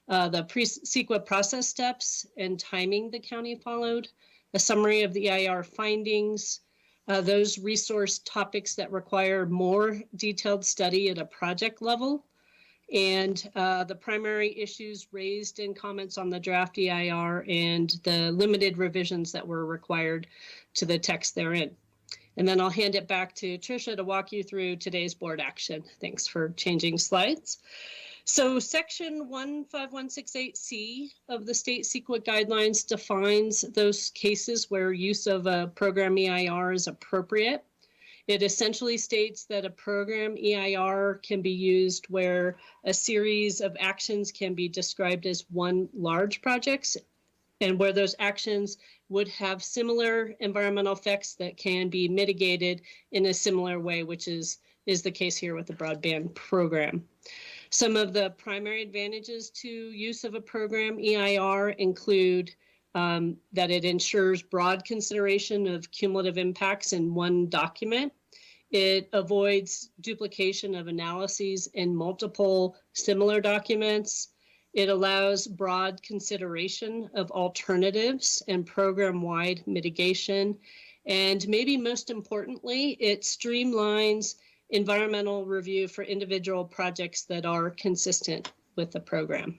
Speaker 12: the CEQA process steps and timing the county followed, a summary of the EIR findings, those resource topics that require more detailed study at a project level, and the primary issues raised in comments on the draft EIR and the limited revisions that were required to the text therein. And then I'll hand it back to Tricia to walk you through today's board action. Thanks for changing slides. So section 15168C of the state CEQA guidelines defines those cases where use of a program EIR is appropriate. It essentially states that a program EIR can be used where a series of actions can be described as one large project, and where those actions would have similar environmental effects that can be mitigated in a similar way, which is the case here with the broadband program. Some of the primary advantages to use of a program EIR include that it ensures broad consideration of cumulative impacts in one document. It avoids duplication of analyses in multiple similar documents. It allows broad consideration of alternatives and program-wide mitigation. And maybe most importantly, it streamlines environmental review for individual projects that are consistent with the program.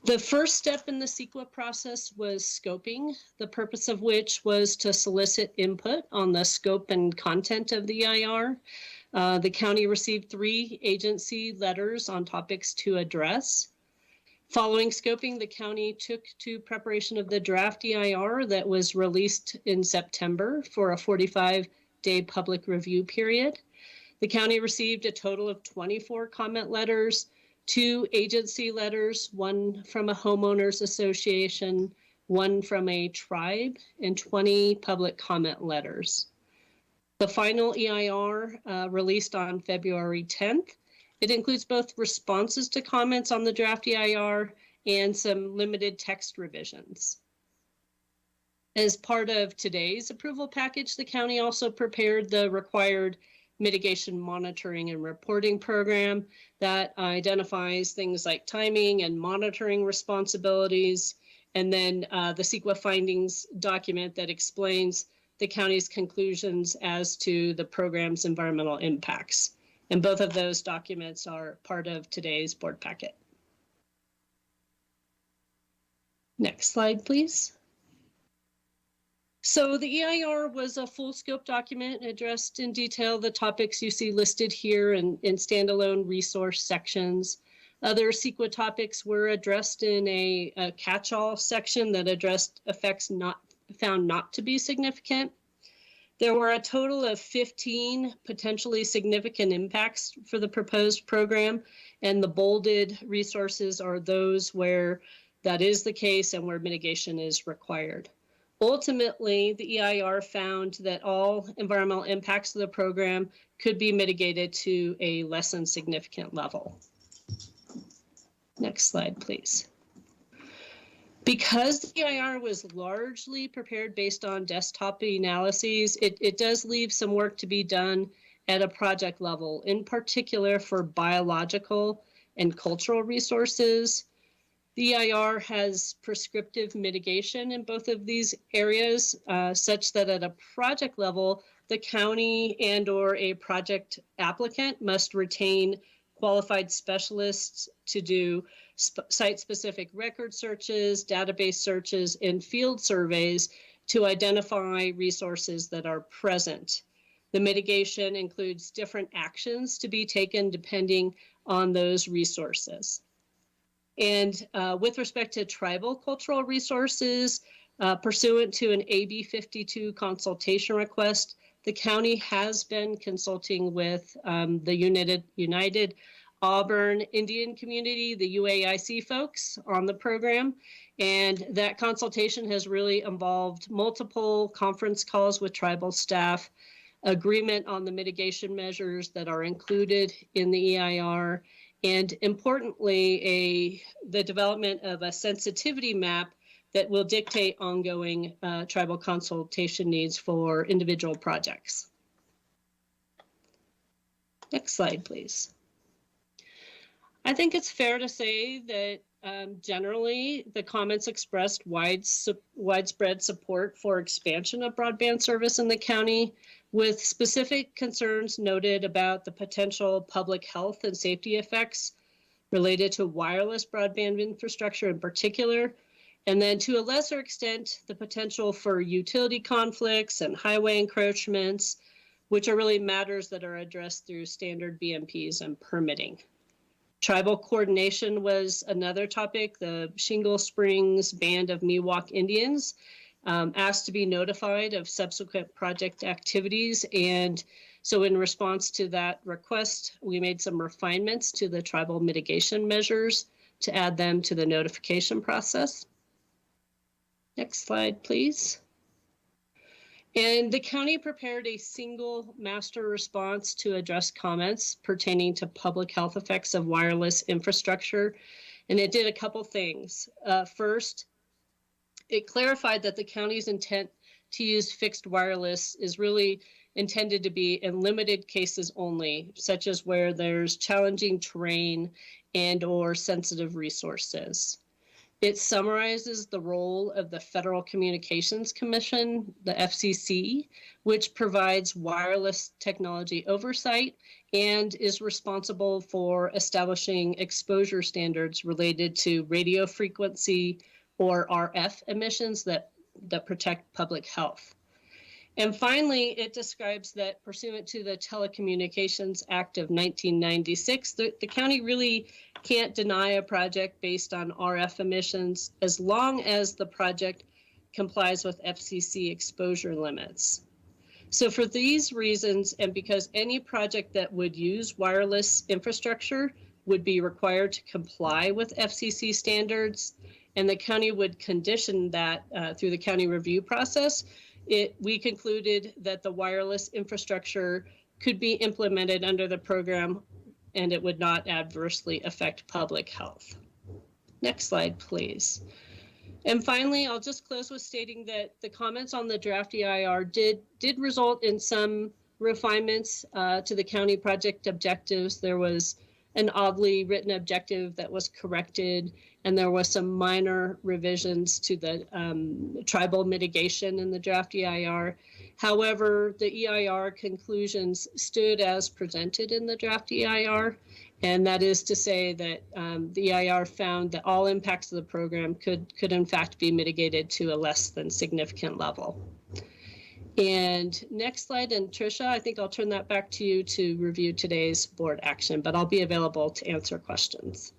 Speaker 12: The first step in the CEQA process was scoping, the purpose of which was to solicit input on the scope and content of the EIR. The county received 3 agency letters on topics to address. Following scoping, the county took to preparation of the draft EIR that was released in September for a 45-day public review period. The county received a total of 24 comment letters, 2 agency letters, 1 from a homeowners association, 1 from a tribe, and 20 public comment letters. The final EIR released on February 10th. It includes both responses to comments on the draft EIR and some limited text revisions. As part of today's approval package, the county also prepared the required mitigation monitoring and reporting program that identifies things like timing and monitoring responsibilities, and then the CEQA findings document that explains the county's conclusions as to the program's environmental impacts. And both of those documents are part of today's board packet. Next slide, please. So the EIR was a full scope document, addressed in detail the topics you see listed here in standalone resource sections. Other CEQA topics were addressed in a catch-all section that addressed effects found not to be significant. There were a total of 15 potentially significant impacts for the proposed program, and the bolded resources are those where that is the case and where mitigation is required. Ultimately, the EIR found that all environmental impacts of the program could be mitigated to a less than significant level. Next slide, please. Because the EIR was largely prepared based on desktop analyses, it does leave some work to be done at a project level, in particular for biological and cultural resources. The EIR has prescriptive mitigation in both of these areas, such that at a project level, the county and/or a project applicant must retain qualified specialists to do site-specific record searches, database searches, and field surveys to identify resources that are present. The mitigation includes different actions to be taken depending on those resources. And with respect to tribal cultural resources, pursuant to an AB 52 consultation request, the county has been consulting with the United Auburn Indian community, the UAIC folks on the program. And that consultation has really involved multiple conference calls with tribal staff, agreement on the mitigation measures that are included in the EIR, and importantly, the development of a sensitivity map that will dictate ongoing tribal consultation needs for individual projects. Next slide, please. I think it's fair to say that generally the comments expressed widespread support for expansion of broadband service in the county, with specific concerns noted about the potential public health and safety effects related to wireless broadband infrastructure in particular, and then to a lesser extent, the potential for utility conflicts and highway encroachments, which are really matters that are addressed through standard BMPs and permitting. Tribal coordination was another topic. The Shingle Springs Band of Miwok Indians asked to be notified of subsequent project activities. And so in response to that request, we made some refinements to the tribal mitigation measures to add them to the notification process. Next slide, please. And the county prepared a single master response to address comments pertaining to public health effects of wireless infrastructure. And it did a couple things. First, it clarified that the county's intent to use fixed wireless is really intended to be in limited cases only, such as where there's challenging terrain and or sensitive resources. It summarizes the role of the Federal Communications Commission, the FCC, which provides wireless technology oversight and is responsible for establishing exposure standards related to radio frequency or RF emissions that protect public health. And finally, it describes that pursuant to the Telecommunications Act of 1996, the county really can't deny a project based on RF emissions as long as the project complies with FCC exposure limits. So for these reasons, and because any project that would use wireless infrastructure would be required to comply with FCC standards, and the county would condition that through the county review process, we concluded that the wireless infrastructure could be implemented under the program and it would not adversely affect public health. Next slide, please. And finally, I'll just close with stating that the comments on the draft EIR did result in some refinements to the county project objectives. There was an oddly written objective that was corrected, and there was some minor revisions to the tribal mitigation in the draft EIR. However, the EIR conclusions stood as presented in the draft EIR, and that is to say that the EIR found that all impacts of the program could in fact be mitigated to a less than significant level. And next slide, and Tricia, I think I'll turn that back to you to review today's board action, but I'll be available to answer questions.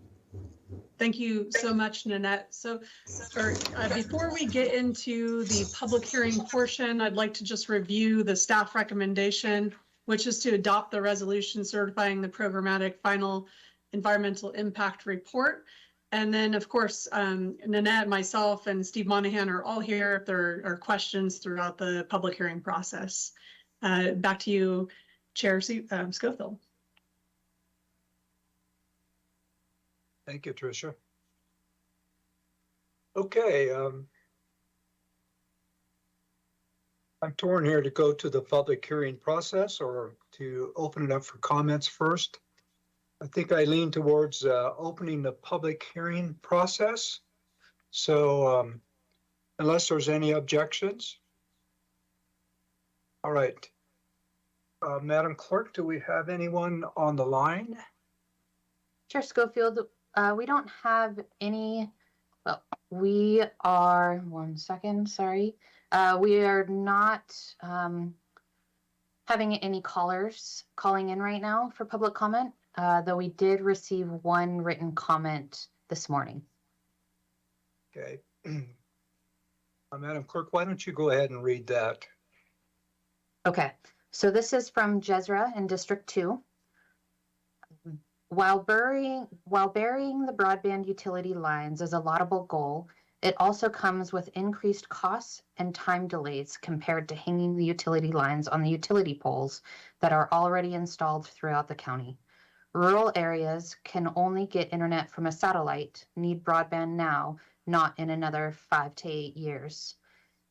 Speaker 17: Thank you so much, Nanette. So before we get into the public hearing portion, I'd like to just review the staff recommendation, which is to adopt the resolution certifying the programmatic final environmental impact report. And then, of course, Nanette, myself, and Steve Monahan are all here if there are questions throughout the public hearing process. Back to you, Chair Schofield.
Speaker 1: Thank you, Tricia. Okay. I'm torn here to go to the public hearing process or to open it up for comments first. I think I lean towards opening the public hearing process. So unless there's any objections. All right. Madam Clerk, do we have anyone on the line?
Speaker 2: Chair Schofield, we don't have any, well, we are, one second, sorry. We are not having any callers calling in right now for public comment, though we did receive one written comment this morning.
Speaker 1: Okay. Madam Clerk, why don't you go ahead and read that?
Speaker 2: Okay, so this is from Jezra in District 2. While burying the broadband utility lines is a laudable goal, it also comes with increased costs and time delays compared to hanging the utility lines on the utility poles that are already installed throughout the county. Rural areas can only get internet from a satellite, need broadband now, not in another 5 to 8 years.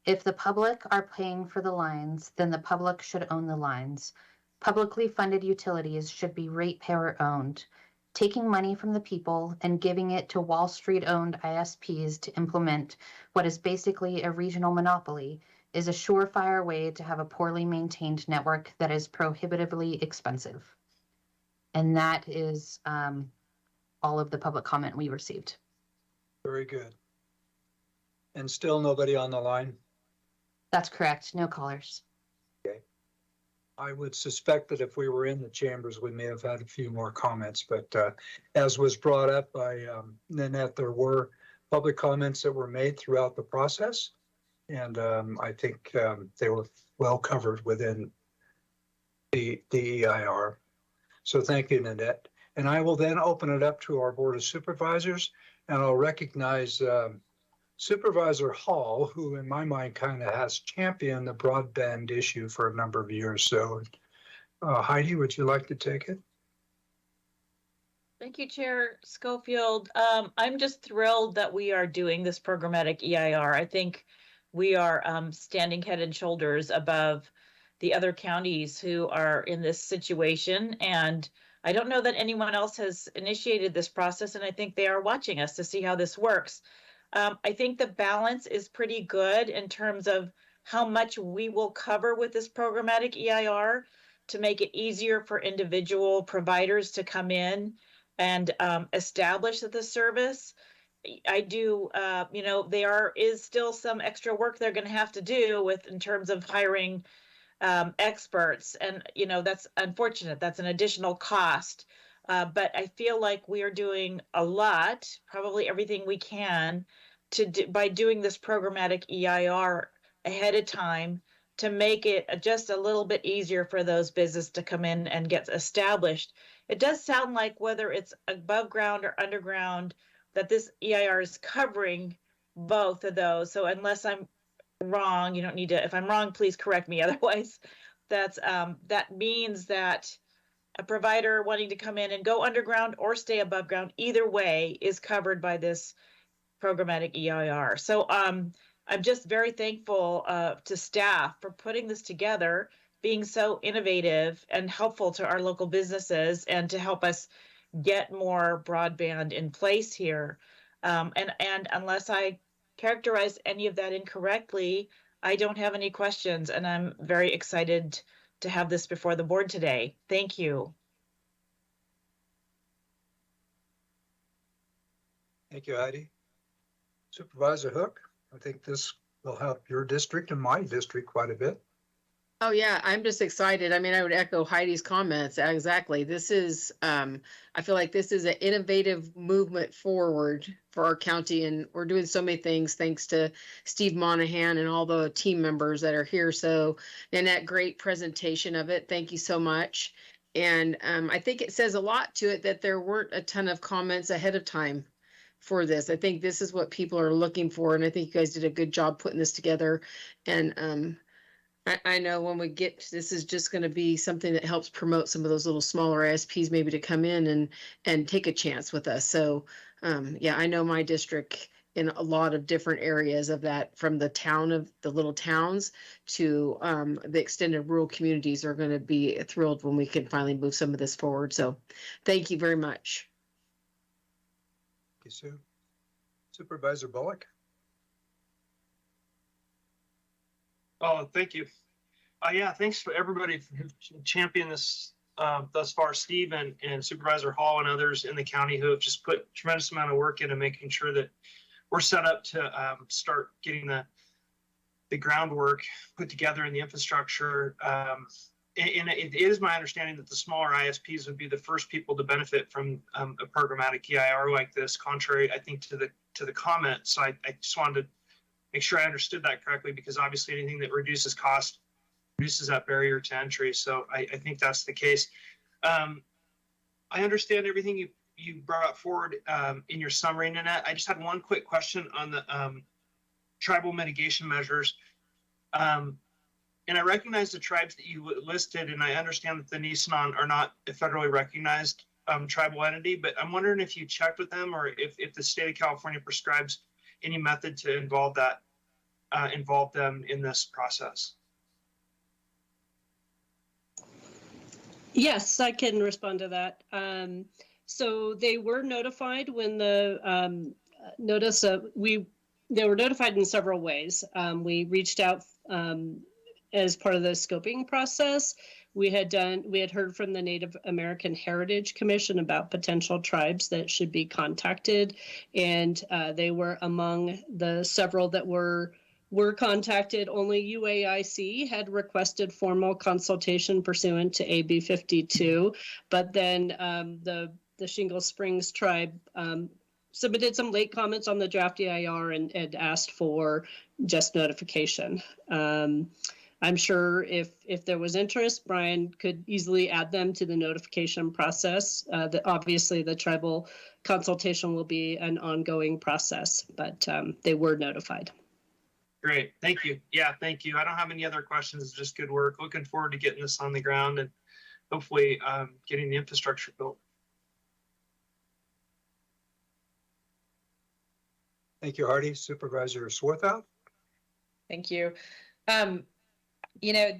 Speaker 2: If the public are paying for the lines, then the public should own the lines. Publicly funded utilities should be ratepayer owned. Taking money from the people and giving it to Wall Street owned ISPs to implement what is basically a regional monopoly is a surefire way to have a poorly maintained network that is prohibitively expensive. And that is all of the public comment we received.
Speaker 1: Very good. And still nobody on the line?
Speaker 2: That's correct. No callers.
Speaker 1: I would suspect that if we were in the chambers, we may have had a few more comments, but as was brought up by Nanette, there were public comments that were made throughout the process. And I think they were well covered within the EIR. So thank you, Nanette. And I will then open it up to our Board of Supervisors, and I'll recognize Supervisor Hall, who in my mind kind of has championed the broadband issue for a number of years. So Heidi, would you like to take it?
Speaker 10: Thank you, Chair Schofield. I'm just thrilled that we are doing this programmatic EIR. I think we are standing head and shoulders above the other counties who are in this situation. And I don't know that anyone else has initiated this process, and I think they are watching us to see how this works. I think the balance is pretty good in terms of how much we will cover with this programmatic EIR to make it easier for individual providers to come in and establish the service. I do, there is still some extra work they're going to have to do with in terms of hiring experts. And, that's unfortunate. That's an additional cost. But I feel like we are doing a lot, probably everything we can, by doing this programmatic EIR ahead of time to make it just a little bit easier for those businesses to come in and get established. It does sound like whether it's above ground or underground, that this EIR is covering both of those. So unless I'm wrong, you don't need to, if I'm wrong, please correct me. Otherwise, that means that a provider wanting to come in and go underground or stay above ground, either way is covered by this programmatic EIR. So I'm just very thankful to staff for putting this together, being so innovative and helpful to our local businesses and to help us get more broadband in place here. And unless I characterize any of that incorrectly, I don't have any questions, and I'm very excited to have this before the board today. Thank you.
Speaker 1: Thank you, Heidi. Supervisor Hook, I think this will help your district and my district quite a bit.
Speaker 5: Oh, yeah, I'm just excited. I mean, I would echo Heidi's comments. Exactly. This is, I feel like this is an innovative movement forward for our county, and we're doing so many things thanks to Steve Monahan and all the team members that are here. So, and that great presentation of it. Thank you so much. And I think it says a lot to it that there weren't a ton of comments ahead of time for this. I think this is what people are looking for, and I think you guys did a good job putting this together. And I know when we get, this is just going to be something that helps promote some of those little smaller ISPs maybe to come in and take a chance with us. So yeah, I know my district in a lot of different areas of that, from the town of the little towns to the extended rural communities, are going to be thrilled when we can finally move some of this forward. So thank you very much.
Speaker 1: Thank you, Sue. Supervisor Bullock.
Speaker 6: Oh, thank you. Yeah, thanks for everybody who championed this thus far, Steve and Supervisor Hall and others in the county who have just put a tremendous amount of work into making sure that we're set up to start getting the groundwork put together and the infrastructure. And it is my understanding that the smaller ISPs would be the first people to benefit from a programmatic EIR like this, contrary, I think, to the comment. So I just wanted to make sure I understood that correctly, because obviously anything that reduces cost reduces that barrier to entry. So I think that's the case. I understand everything you brought forward in your summary, Nanette. I just had one quick question on the tribal mitigation measures. And I recognize the tribes that you listed, and I understand that the Nisenan are not a federally recognized tribal entity, but I'm wondering if you checked with them or if the state of California prescribes any method to involve them in this process.
Speaker 12: Yes, I can respond to that. So they were notified when the they were notified in several ways. We reached out as part of the scoping process. We had heard from the Native American Heritage Commission about potential tribes that should be contacted, and they were among the several that were contacted. Only UAIC had requested formal consultation pursuant to AB 52, but then the Shingle Springs tribe submitted some late comments on the draft EIR and asked for just notification. I'm sure if there was interest, Brian could easily add them to the notification process. Obviously, the tribal consultation will be an ongoing process, but they were notified.
Speaker 6: Great, thank you. Yeah, thank you. I don't have any other questions. It's just good work. Looking forward to getting this on the ground and hopefully getting the infrastructure built.
Speaker 1: Thank you, Hardy. Supervisor Swarthout.
Speaker 11: Thank you. You know,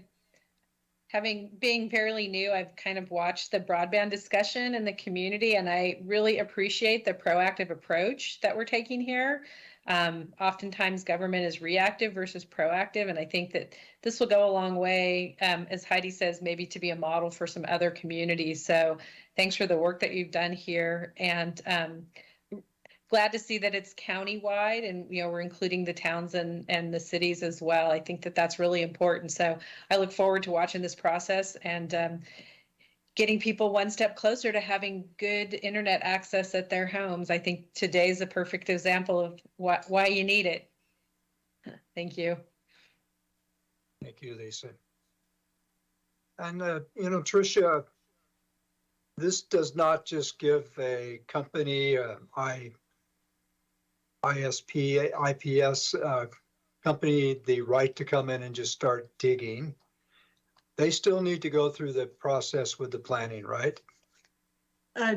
Speaker 11: being fairly new, I've kind of watched the broadband discussion in the community, and I really appreciate the proactive approach that we're taking here. Oftentimes government is reactive versus proactive, and I think that this will go a long way, as Heidi says, maybe to be a model for some other communities. So thanks for the work that you've done here, and glad to see that it's countywide, and we're including the towns and the cities as well. I think that that's really important. So I look forward to watching this process and getting people one step closer to having good internet access at their homes. I think today's a perfect example of why you need it. Thank you.
Speaker 1: Thank you, Lisa. And, Tricia, this does not just give a company, ISP, IPS company the right to come in and just start digging. They still need to go through the process with the planning, right?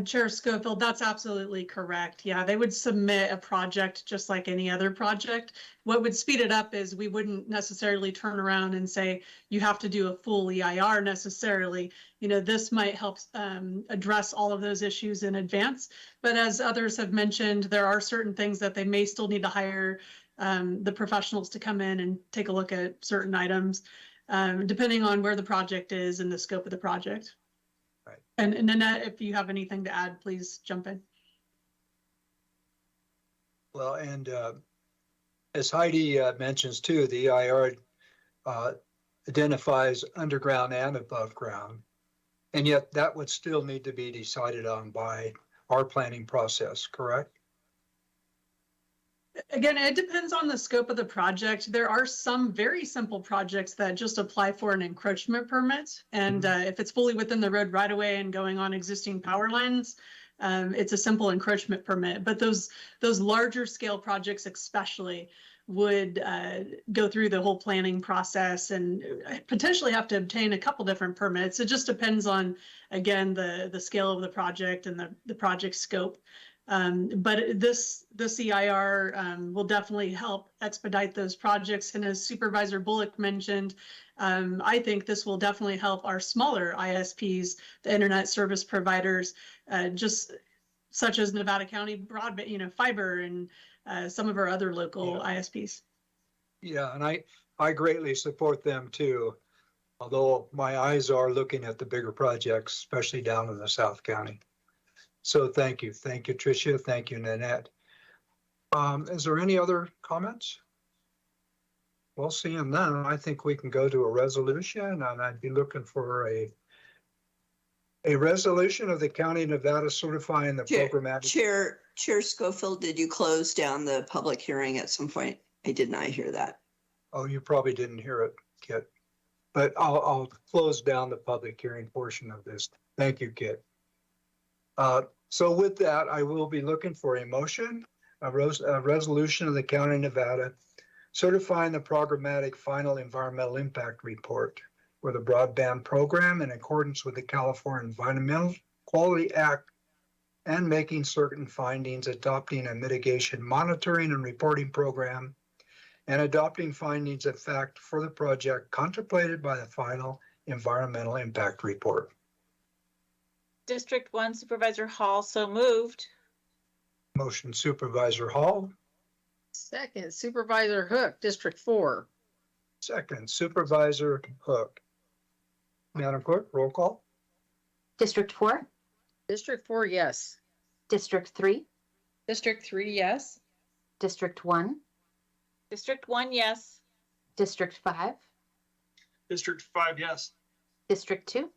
Speaker 17: Chair Schofield, that's absolutely correct. Yeah, they would submit a project just like any other project. What would speed it up is we wouldn't necessarily turn around and say, you have to do a full EIR necessarily. This might help address all of those issues in advance. But as others have mentioned, there are certain things that they may still need to hire the professionals to come in and take a look at certain items, depending on where the project is and the scope of the project.
Speaker 1: Right.
Speaker 17: And Nanette, if you have anything to add, please jump in.
Speaker 1: Well, and as Heidi mentions too, the EIR identifies underground and above ground, and yet that would still need to be decided on by our planning process, correct?
Speaker 17: Again, it depends on the scope of the project. There are some very simple projects that just apply for an encroachment permit. And if it's fully within the road right away and going on existing power lines, it's a simple encroachment permit. But those larger scale projects especially would go through the whole planning process and potentially have to obtain a couple different permits. It just depends on, again, the scale of the project and the project scope. But this EIR will definitely help expedite those projects. And as Supervisor Bullock mentioned, I think this will definitely help our smaller ISPs, the internet service providers, just such as Nevada County Broadband, fiber, and some of our other local ISPs.
Speaker 1: Yeah, and I greatly support them too, although my eyes are looking at the bigger projects, especially down in the South County. So thank you, Tricia. Thank you, Nanette. Is there any other comments? Well, seeing none, I think we can go to a resolution, and I'd be looking for a resolution of the County of Nevada certifying the programmatic.
Speaker 8: Chair Schofield, did you close down the public hearing at some point? I did not hear that.
Speaker 1: Oh, you probably didn't hear it, Kit. But I'll close down the public hearing portion of this. Thank you, Kit. So with that, I will be looking for a motion, a resolution of the County of Nevada certifying the programmatic final environmental impact report for the broadband program in accordance with the California Environmental Quality Act and making certain findings, adopting a mitigation monitoring and reporting program, and adopting findings of fact for the project contemplated by the final environmental impact report.
Speaker 10: District 1 Supervisor Hall, so moved.
Speaker 1: Motion Supervisor Hall.
Speaker 5: Second, Supervisor Hook, District 4.
Speaker 1: Second, Supervisor Hook. Madam Clerk, roll call.
Speaker 2: District 4,
Speaker 5: District 4, yes.
Speaker 2: District 3,
Speaker 11: District 3, yes.
Speaker 2: District 1,
Speaker 10: District 1, yes.
Speaker 2: District 5,
Speaker 6: District 5, yes.
Speaker 2: District 2,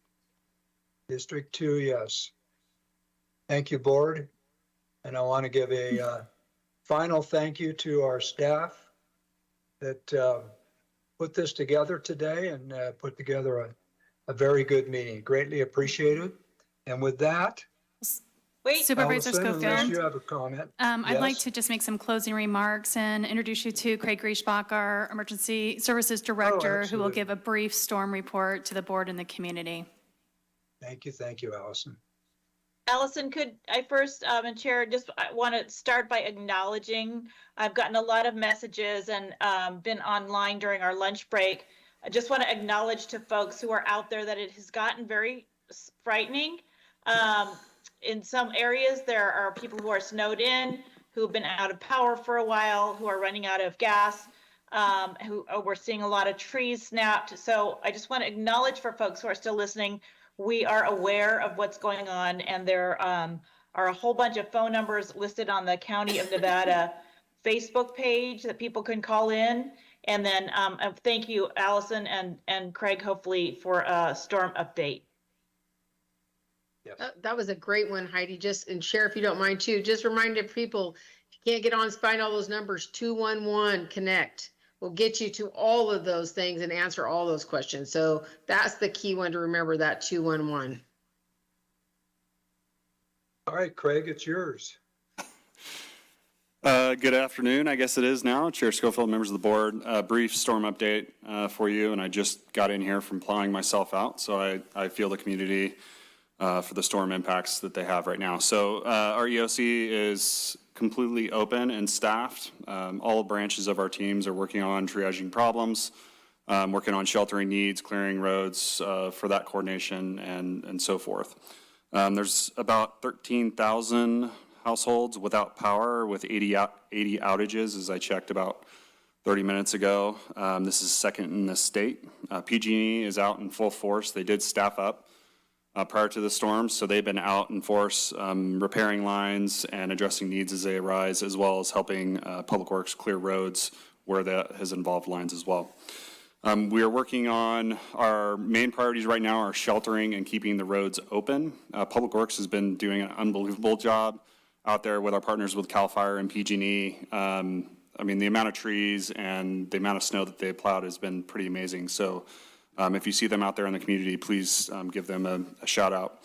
Speaker 1: District 2, yes. Thank you, Board. And I want to give a final thank you to our staff that put this together today and put together a very good meeting. Greatly appreciated. And with that,
Speaker 10: Wait,
Speaker 9: Supervisor
Speaker 1: Allison, unless
Speaker 9: Schofield.
Speaker 1: you have a comment.
Speaker 9: I'd like
Speaker 1: Yes?
Speaker 9: to just make some closing remarks and introduce you to Craig Griesbach, our Emergency Services Director, who will
Speaker 1: absolutely.
Speaker 9: give a brief storm report to the board and the community.
Speaker 1: Thank you, Allison.
Speaker 10: Allison, could I first, and Chair, just I want to start by acknowledging, I've gotten a lot of messages and been online during our lunch break. I just want to acknowledge to folks who are out there that it has gotten very frightening. In some areas, there are people who are snowed in, who've been out of power for a while, who are running out of gas, we're seeing a lot of trees snapped. So I just want to acknowledge for folks who are still listening, we are aware of what's going on, and there are a whole bunch of phone numbers listed on the County of Nevada Facebook page that people can call in. And then thank you, Allison and Craig, hopefully for a storm update.
Speaker 5: That was a great one, Heidi. Just, and Chair, if you don't mind too, just remind people, if you can't get on, find all those numbers, 211 connect. We'll get you to all of those things and answer all those questions. So that's the key one to remember, that 211.
Speaker 1: All right, Craig, it's yours.
Speaker 13: Good afternoon, I guess it is now. Chair Schofield, members of the board, brief storm update for you. And I just got in here from plowing myself out, so I feel the community for the storm impacts that they have right now. So our EOC is completely open and staffed. All branches of our teams are working on triaging problems, working on sheltering needs, clearing roads for that coordination and so forth. There's about 13,000 households without power with 80 outages, as I checked about 30 minutes ago. This is second in the state. PG&E is out in full force. They did staff up prior to the storms, so they've been out in force repairing lines and addressing needs as they arise, as well as helping Public Works clear roads where that has involved lines as well. We are working on our main priorities right now are sheltering and keeping the roads open. Public Works has been doing an unbelievable job out there with our partners with CAL FIRE and PG&E. I mean, the amount of trees and the amount of snow that they plowed has been pretty amazing. So if you see them out there in the community, please give them a shout out.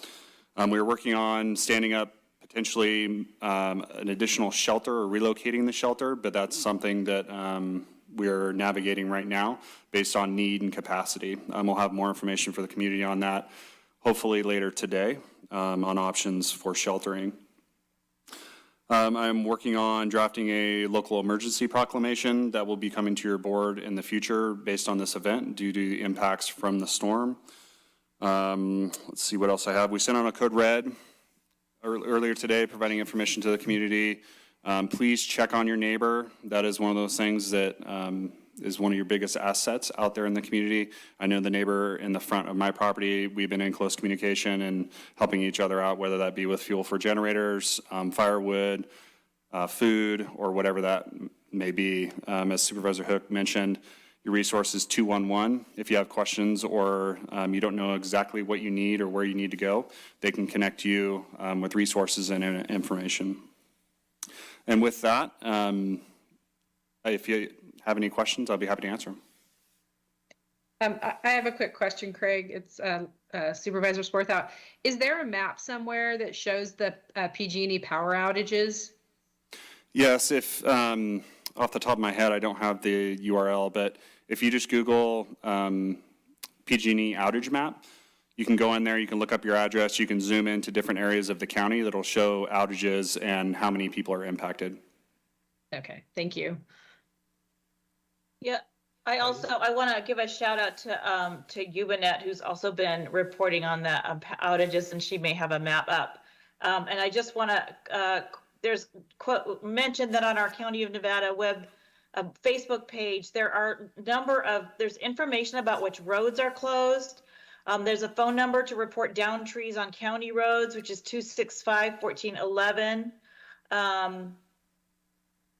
Speaker 13: We are working on standing up potentially an additional shelter or relocating the shelter, but that's something that we're navigating right now based on need and capacity. We'll have more information for the community on that, hopefully later today, on options for sheltering. I'm working on drafting a local emergency proclamation that will be coming to your board in the future based on this event due to the impacts from the storm. Let's see what else I have. We sent out a code red earlier today providing information to the community. Please check on your neighbor. That is one of those things that is one of your biggest assets out there in the community. I know the neighbor in the front of my property, we've been in close communication and helping each other out, whether that be with fuel for generators, firewood, food, or whatever that may be. As Supervisor Hook mentioned, your resource is 211. If you have questions or you don't know exactly what you need or where you need to go, they can connect you with resources and information. And with that, if you have any questions, I'll be happy to answer them.
Speaker 11: I have a quick question, Craig. It's Supervisor Swarthout, is there a map somewhere that shows the PG&E power outages?
Speaker 13: Yes, if off the top of my head, I don't have the URL, but if you just Google PG&E outage map, you can go in there, you can look up your address, you can zoom into different areas of the county that'll show outages and how many people are impacted.
Speaker 11: Okay, thank you.
Speaker 10: Yeah, I want to give a shout out to Ubinet, who's also been reporting on the outages, and she may have a map up. And I just want to, there's mentioned that on our County of Nevada web Facebook page, there's information about which roads are closed. There's a phone number to report down trees on county roads, which is 265-1411. And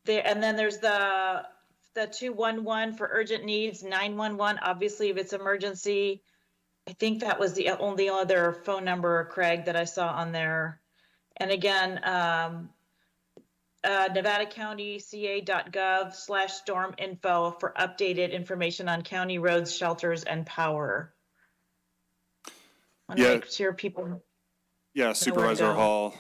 Speaker 10: then there's the 211 for urgent needs, 911, obviously if it's emergency. I think that was the only other phone number, Craig, that I saw on there. And again, nevadacountyca.gov/storm info for updated information on county roads, shelters, and power. I want to make sure people.
Speaker 13: Yeah, Supervisor Hall,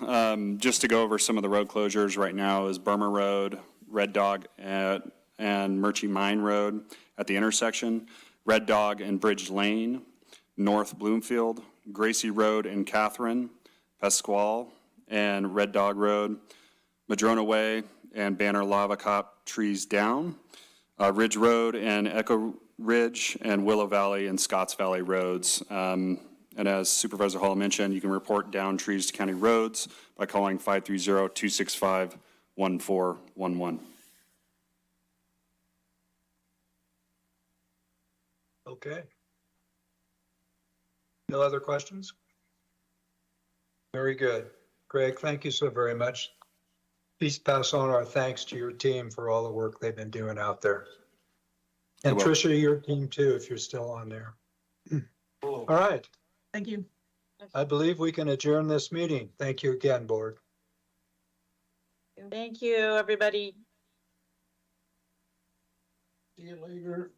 Speaker 13: just to go over some of the road closures right now is Burma Road, Red Dog and Murchie Mine Road at the intersection, Red Dog and Bridge Lane, North Bloomfield, Gracie Road and Catherine, Pasquale and Red Dog Road, Madrona Way and Banner Lava Cop Trees Down, Ridge Road and Echo Ridge, and Willow Valley and Scotts Valley Roads. And as Supervisor Hall mentioned, you can report down trees to county roads by calling 530-265-1411.
Speaker 1: Okay. No other questions? Very good. Greg, thank you so very much. Please pass on our thanks to your team for all the work they've been doing out there. And Tricia, your team too, if you're still on there. All right.
Speaker 17: Thank you.
Speaker 1: I believe we can adjourn this meeting. Thank you again, board.
Speaker 10: Thank you, everybody.
Speaker 1: See you later.